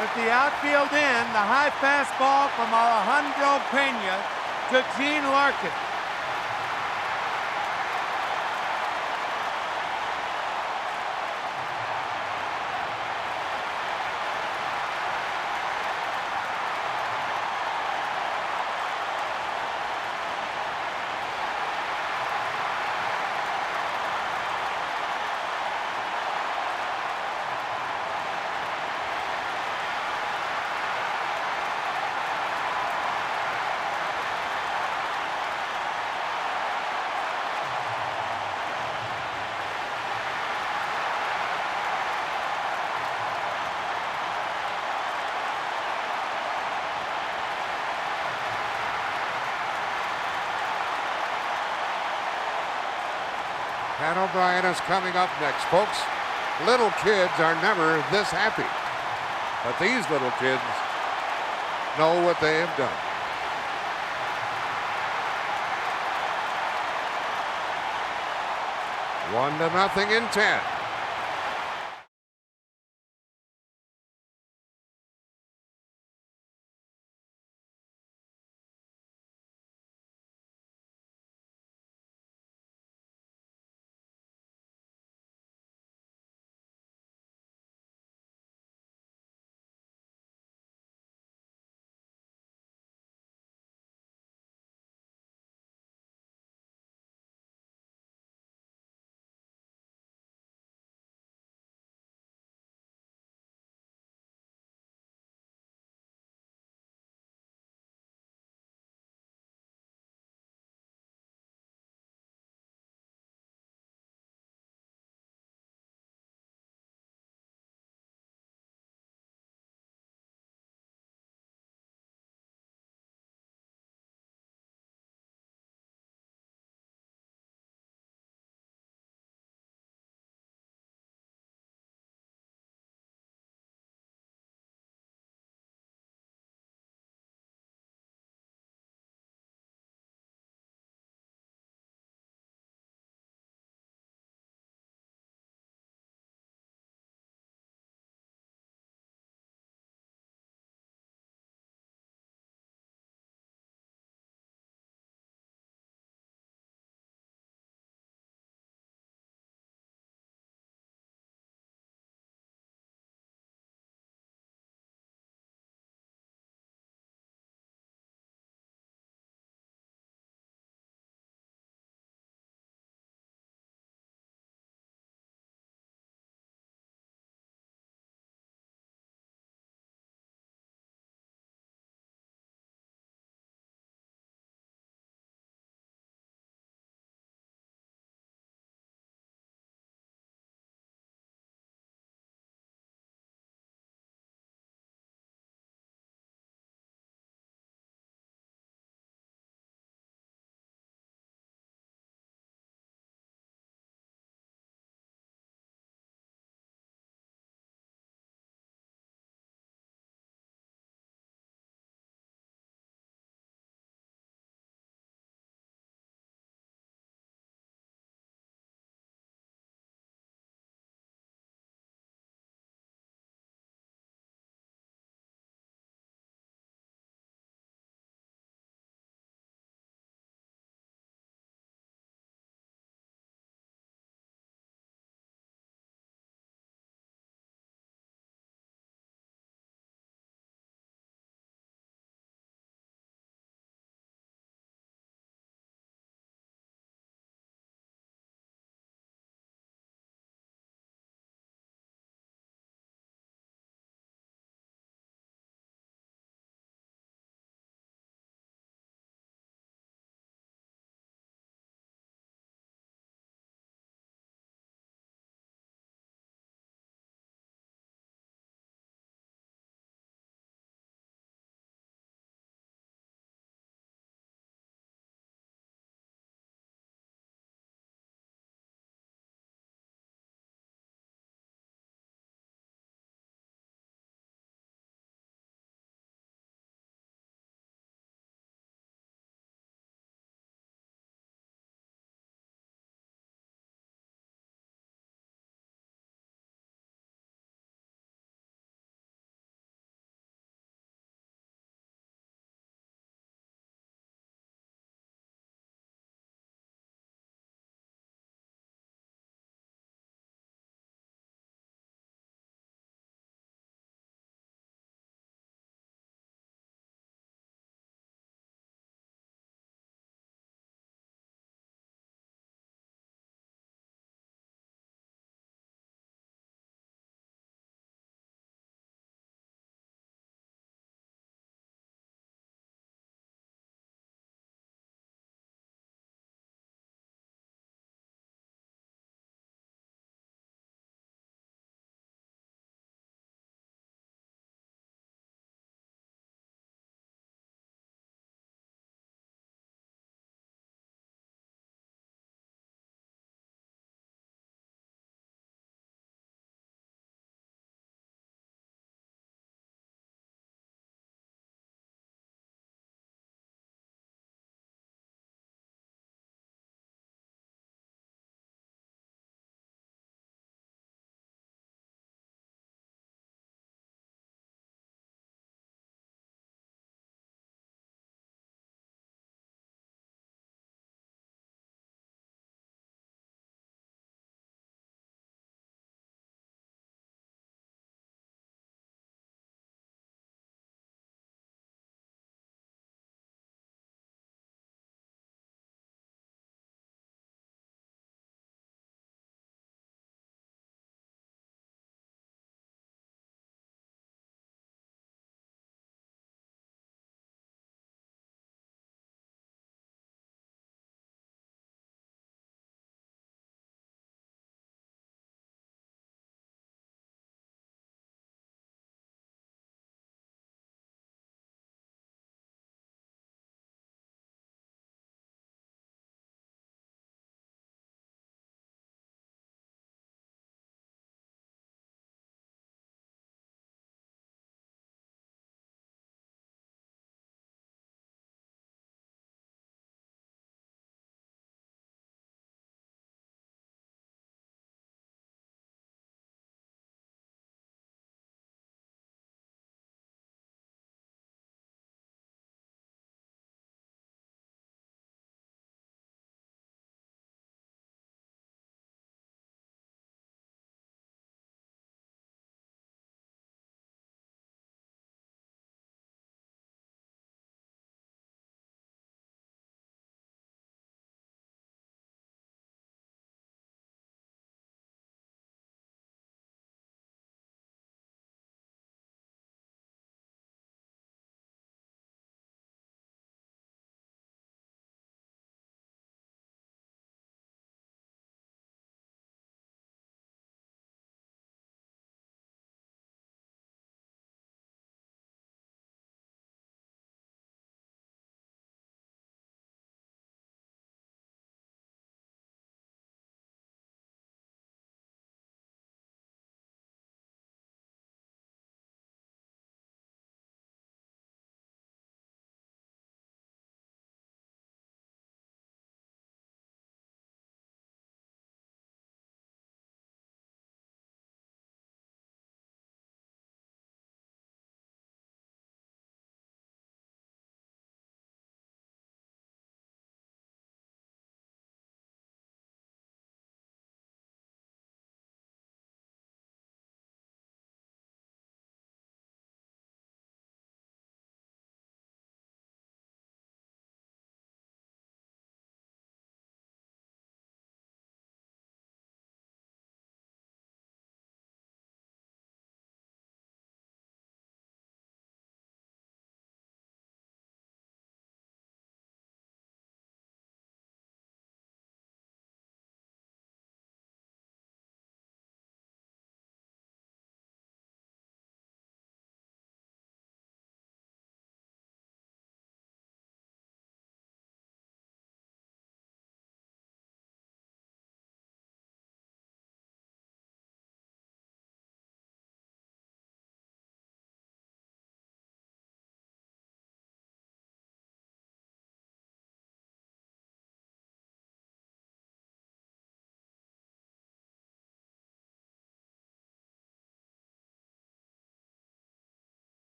With the outfield in, the high fastball from Alejandro Pena to Gene Larkin. Pat O'Brien is coming up next, folks. Little kids are never this happy. But these little kids know what they have done. One to nothing in 10.